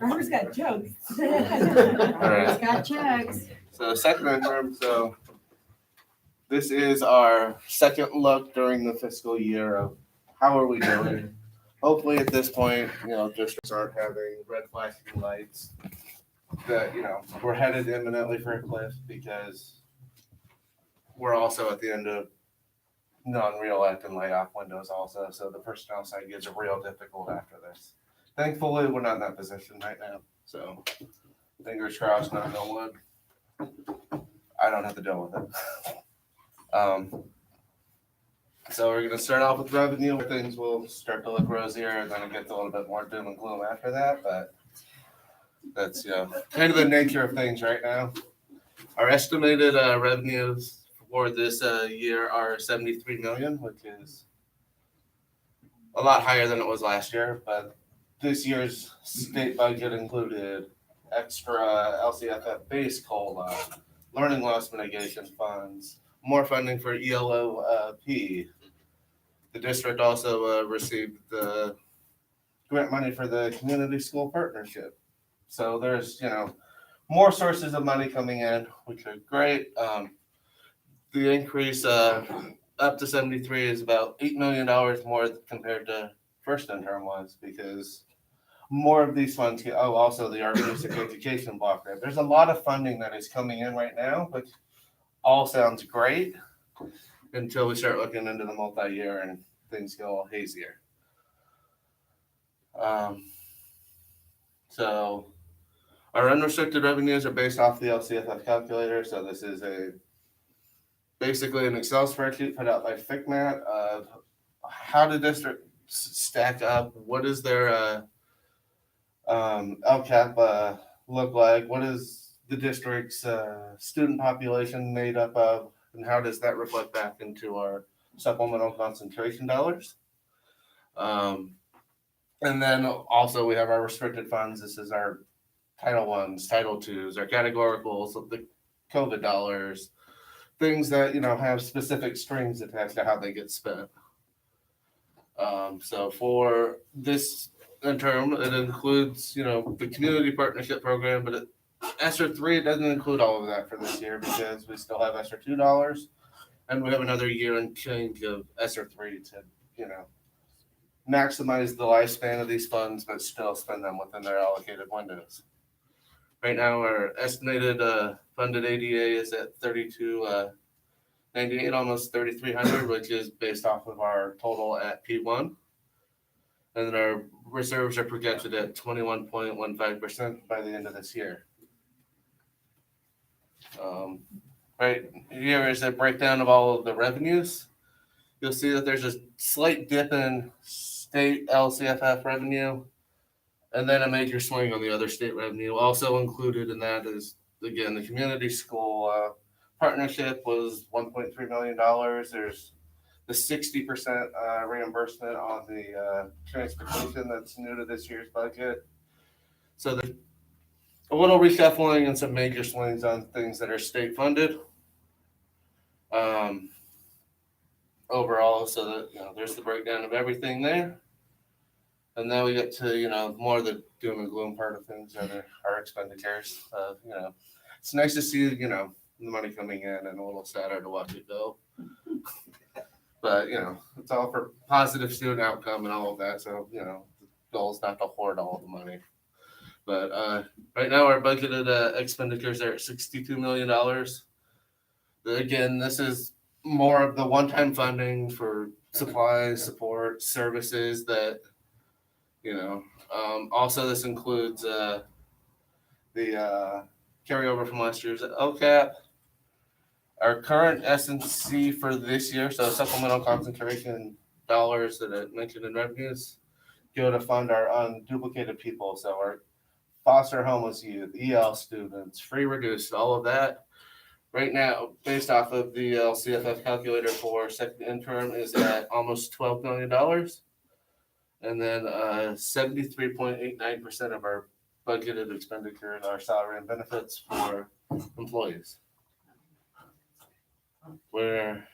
[SPEAKER 10] Robert's got jokes.
[SPEAKER 14] Alright.
[SPEAKER 5] Got checks.
[SPEAKER 14] So second interim, so this is our second look during the fiscal year of how are we doing? Hopefully at this point, districts aren't having red flashing lights. That, we're headed imminently for a cliff because we're also at the end of non-reelect and layoff windows also. So the personnel side gets real difficult after this. Thankfully, we're not in that position right now. So fingers crossed, knock on wood. I don't have to deal with it. So we're gonna start off with revenue. Things will start to look rosier, and then it gets a little bit more doom and gloom after that. But that's kind of the nature of things right now. Our estimated revenues for this year are 73 million, which is a lot higher than it was last year. But this year's state budget included extra LCFF base COLA, learning loss mitigation funds, more funding for ELOP. The district also received the grant money for the community school partnership. So there's, more sources of money coming in, which are great. The increase up to 73 is about $8 million more compared to first interim was, because more of these funds also the Art Music Education Block Grant. There's a lot of funding that is coming in right now, which all sounds great until we start looking into the multi-year and things get a little hazier. So our unrestricted revenues are based off the LCFF calculator. So this is basically an Excel spreadsheet put out by FICMAT of how the districts stack up, what is their LCAP look like, what is the district's student population made up of, and how does that reflect back into our supplemental concentration dollars. And then also we have our restricted funds. This is our Title I's, Title II's, our categoricals, the COVID dollars, things that, have specific strings attached to how they get spent. So for this interim, it includes, the community partnership program, but ESSER 3, it doesn't include all of that for this year because we still have ESSER 2 dollars, and we have another year and change of ESSER 3 to, maximize the lifespan of these funds, but still spend them within their allocated windows. Right now, our estimated funded ADA is at 3298, almost 3,300, which is based off of our total at P1. And then our reserves are projected at 21.15% by the end of this year. Right here is a breakdown of all of the revenues. You'll see that there's a slight dip in state LCFF revenue, and then a major swing on the other state revenue. Also included in that is, again, the community school partnership was $1.3 million. There's the 60% reimbursement on the transportation that's new to this year's budget. So there's a little reshuffling and some major swings on things that are state funded. Overall, so that there's the breakdown of everything there. And then we get to more of the doom and gloom part of things are our expenditures. It's nice to see the money coming in, and a little sadder to watch it go. But it's all for positive student outcome and all of that. So the goal is not to hoard all the money. But right now our budgeted expenditures are at $62 million. Again, this is more of the one-time funding for supplies, support, services that, also this includes the carryover from last year's LCAP. Our current S&C for this year, so supplemental concentration dollars that I mentioned in revenues, go to fund our unduplicated people, so our foster homeless youth, EL students, free reduced, all of that. Right now, based off of the LCFF calculator for second interim, is at almost $12 million. And then 73.89% of our budgeted expenditures are salary and benefits for employees. Where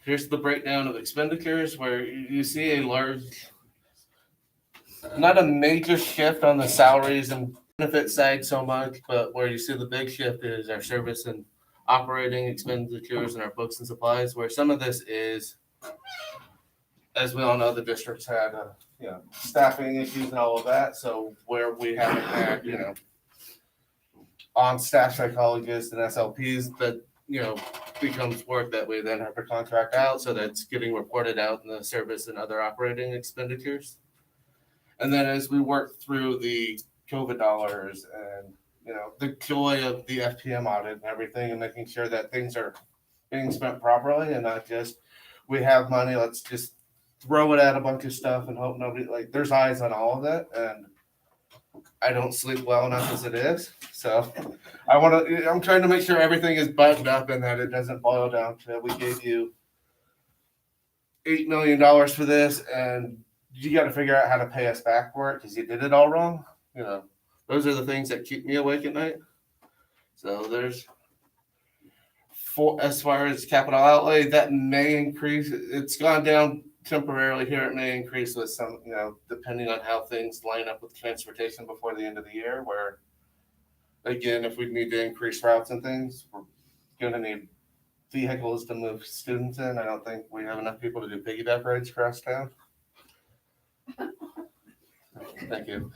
[SPEAKER 14] here's the breakdown of expenditures, where you see a large, not a major shift on the salaries and benefit side so much, but where you see the big shift is our service and operating expenditures and our books and supplies, where some of this is, as we all know, the district's had, staffing issues and all of that. So where we haven't had, on-staff psychologists and SLPs that, becomes work that we then have to contract out. So that's getting reported out in the service and other operating expenditures. And then as we work through the COVID dollars and, the joy of the FPM audit and everything, and making sure that things are being spent properly and not just, we have money, let's just throw it at a bunch of stuff and hope nobody, there's eyes on all of it. And I don't sleep well enough as it is. So I'm trying to make sure everything is buttoned up and that it doesn't boil down to, we gave you $8 million for this and you got to figure out how to pay us back for it because you did it all wrong. Those are the things that keep me awake at night. So there's as far as capital outlay, that may increase. It's gone down temporarily here. It may increase with some, depending on how things line up with transportation before the end of the year, where again, if we need to increase routes and things, we're going to need vehicles to move students in. I don't think we have enough people to do piggyback rides across town. Thank you.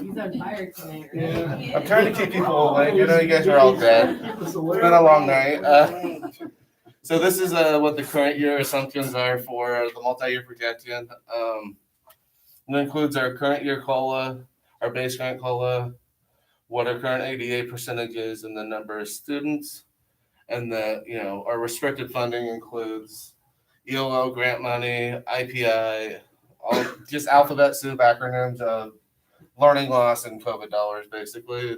[SPEAKER 10] He's on fire tonight, right?
[SPEAKER 14] Yeah. I'm trying to keep people awake. You guys are all dead. It's been a long night. So this is what the current year assumptions are for the multi-year projection. It includes our current year COLA, our base grant COLA, what our current ADA percentage is, and the number of students. And our restricted funding includes ELO grant money, IPI, all just alphabet soup acronyms of learning loss and COVID dollars, basically.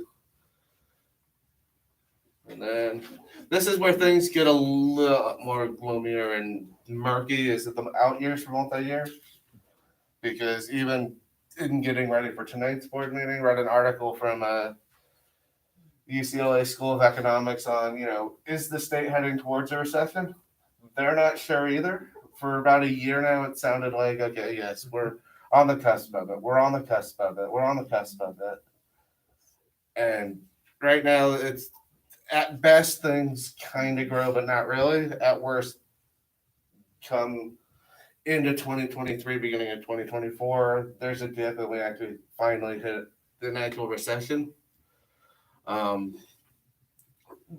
[SPEAKER 14] And then this is where things get a little more gloomier and murky, is the out years for multi-year. Because even in getting ready for tonight's board meeting, read an article from UCLA School of Economics on, is the state heading towards a recession? They're not sure either. For about a year now, it sounded like, okay, yes, we're on the cusp of it. We're on the cusp of it. We're on the cusp of it. And right now, it's at best things kind of grow, but not really. At worst, come into 2023, beginning of 2024, there's a dip and we actually finally hit the actual recession.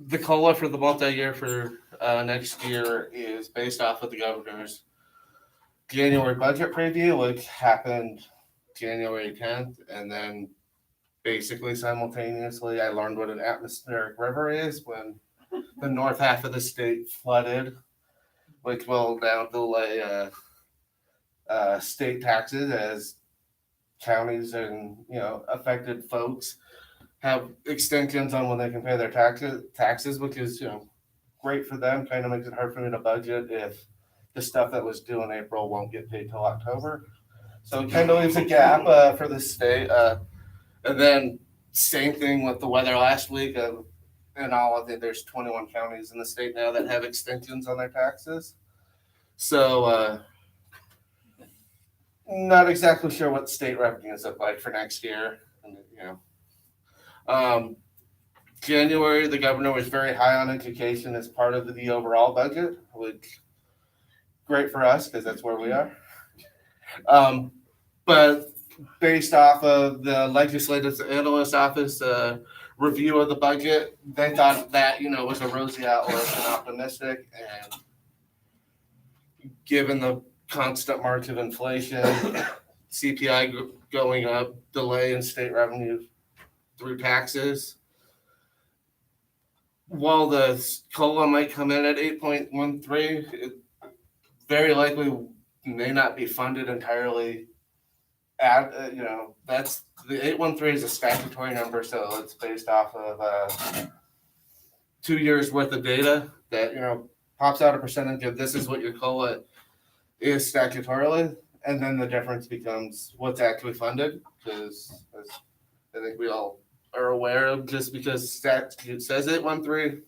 [SPEAKER 14] The COLA for the multi-year for next year is based off of the governor's January budget preview, which happened January 10th. And then basically simultaneously, I learned what an atmospheric river is when the north half of the state flooded, which will now delay state taxes as counties and affected folks have extensions on when they can pay their taxes, which is great for them. Kind of makes it hard for me to budget if the stuff that was due in April won't get paid till October. So it kind of leaves a gap for the state. And then same thing with the weather last week. In all, I think there's 21 counties in the state now that have extensions on their taxes. So not exactly sure what state revenues look like for next year. January, the governor was very high on education as part of the overall budget, which great for us because that's where we are. But based off of the legislative analyst office review of the budget, they thought that was a rosy outlook and optimistic. And given the constant march of inflation, CPI going up, delay in state revenue through taxes, while the COLA might come in at 8.13, it very likely may not be funded entirely add, that's, the 813 is a statutory number, so it's based off of 2 years worth of data that, pops out a percentage of this is what your COLA is statutorily, and then the difference becomes what's actually funded, because as I think we all are aware of, just because statute says 813,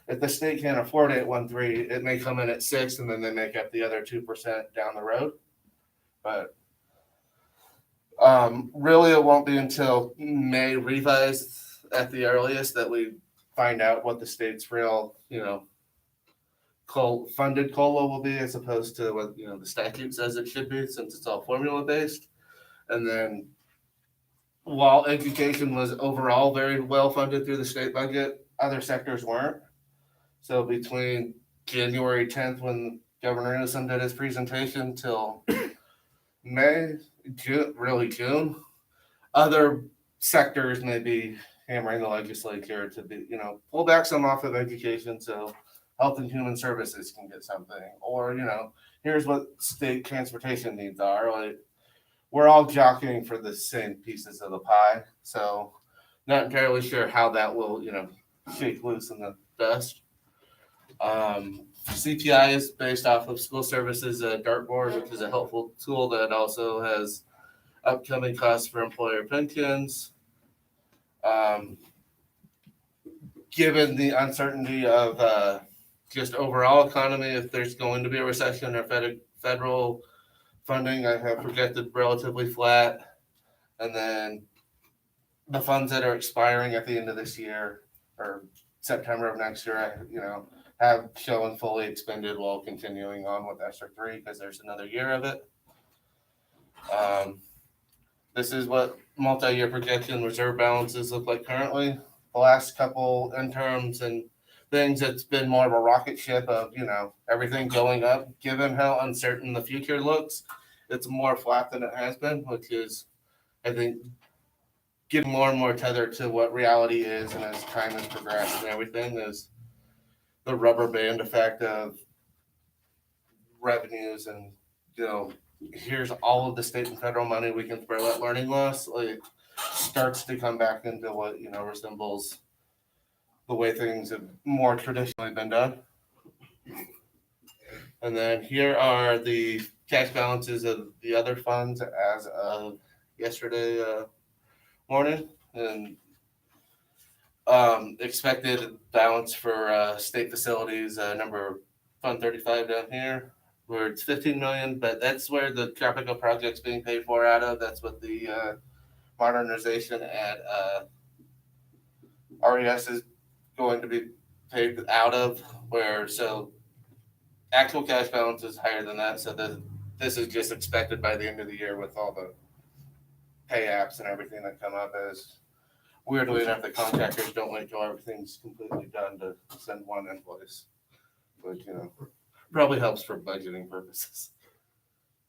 [SPEAKER 14] if the state can't afford 813, it may come in at 6, and then they make up the other 2% down the road. But really, it won't be until May revised at the earliest that we find out what the state's real, funded COLA will be, as opposed to what the statute says it should be, since it's all formula based. And then, while education was overall very well funded through the state budget, other sectors weren't. So between January 10th, when Governor Newsom did his presentation, till May, June, other sectors may be hammering the legislature to be, pull back some off of education so Health and Human Services can get something, or here's what state transportation needs are. Like, we're all jockeying for the same pieces of the pie, so not entirely sure how that will shake loose in the dust. CPI is based off of School Services Dartboard, which is a helpful tool that also has upcoming costs for employer pensions. Given the uncertainty of just overall economy, if there's going to be a recession or federal funding, I have projected relatively flat. And then the funds that are expiring at the end of this year or September of next year, have shown fully expended while continuing on with ESSER 3, because there's another year of it. This is what multi-year projection reserve balances look like currently. The last couple interims and things, it's been more of a rocket ship of, everything going up. Given how uncertain the future looks, it's more flat than it has been, which is, I think, getting more and more tethered to what reality is. And as time has progressed and everything, is the rubber band effect of revenues and, here's all of the state and federal money we can throw at learning loss, like, starts to come back into what, resembles the way things have more traditionally been done. And then here are the cash balances of the other funds as of yesterday morning, and expected balance for state facilities, number Fund 35 down here, where it's 15 million, but that's where the tropical project's being paid for out of. That's what the modernization at RES is going to be paid out of, so actual cash balance is higher than that. So this is just expected by the end of the year with all the pay apps and everything that come up, as weirdly enough, the contractors don't wait till everything's completely done to send one invoice, but probably helps for budgeting purposes.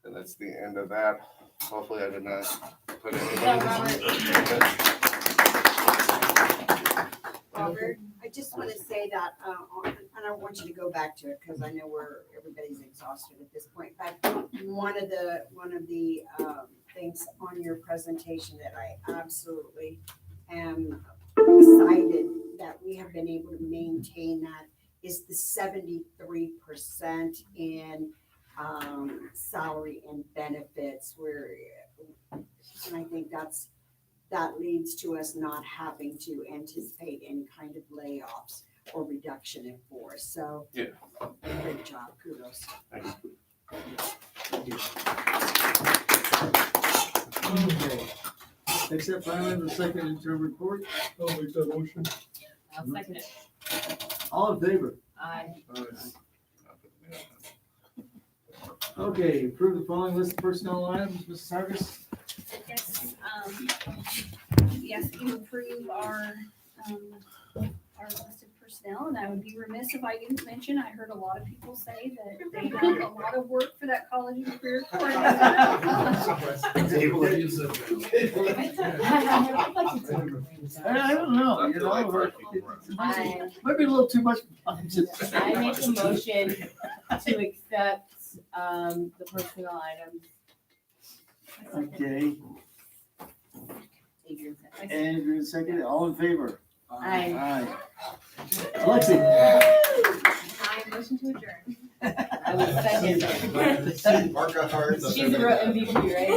[SPEAKER 14] And that's the end of that. Hopefully I did not put anybody.
[SPEAKER 5] Robert, I just want to say that, and I don't want you to go back to it because I know everybody's exhausted at this point. But one of the things on your presentation that I absolutely am excited that we have been able to maintain that is the 73% in salary and benefits, and I think that leads to us not having to anticipate any kind of layoffs or reduction in force. So
[SPEAKER 14] yeah,
[SPEAKER 5] great job, kudos.
[SPEAKER 1] Okay. Accept finally the second interim report.
[SPEAKER 6] I'll make that motion.
[SPEAKER 10] I'll second it.
[SPEAKER 1] All in favor?
[SPEAKER 10] Aye.
[SPEAKER 1] Okay, approve the following list of personnel items, Mrs. Hargis.
[SPEAKER 12] Yes, you approve our list of personnel, and I would be remiss if I didn't mention, I heard a lot of people say that they have a lot of work for that college and career coordinator.
[SPEAKER 1] I don't know, might be a little too much.
[SPEAKER 10] I make a motion to accept the personnel items
[SPEAKER 1] Okay. Andrew, second, all in favor?
[SPEAKER 5] Aye.
[SPEAKER 1] Aye. Alexi.
[SPEAKER 7] I motion to adjourn.
[SPEAKER 10] I would second.
[SPEAKER 20] Mark a heart.
[SPEAKER 10] She's the real MVP, right?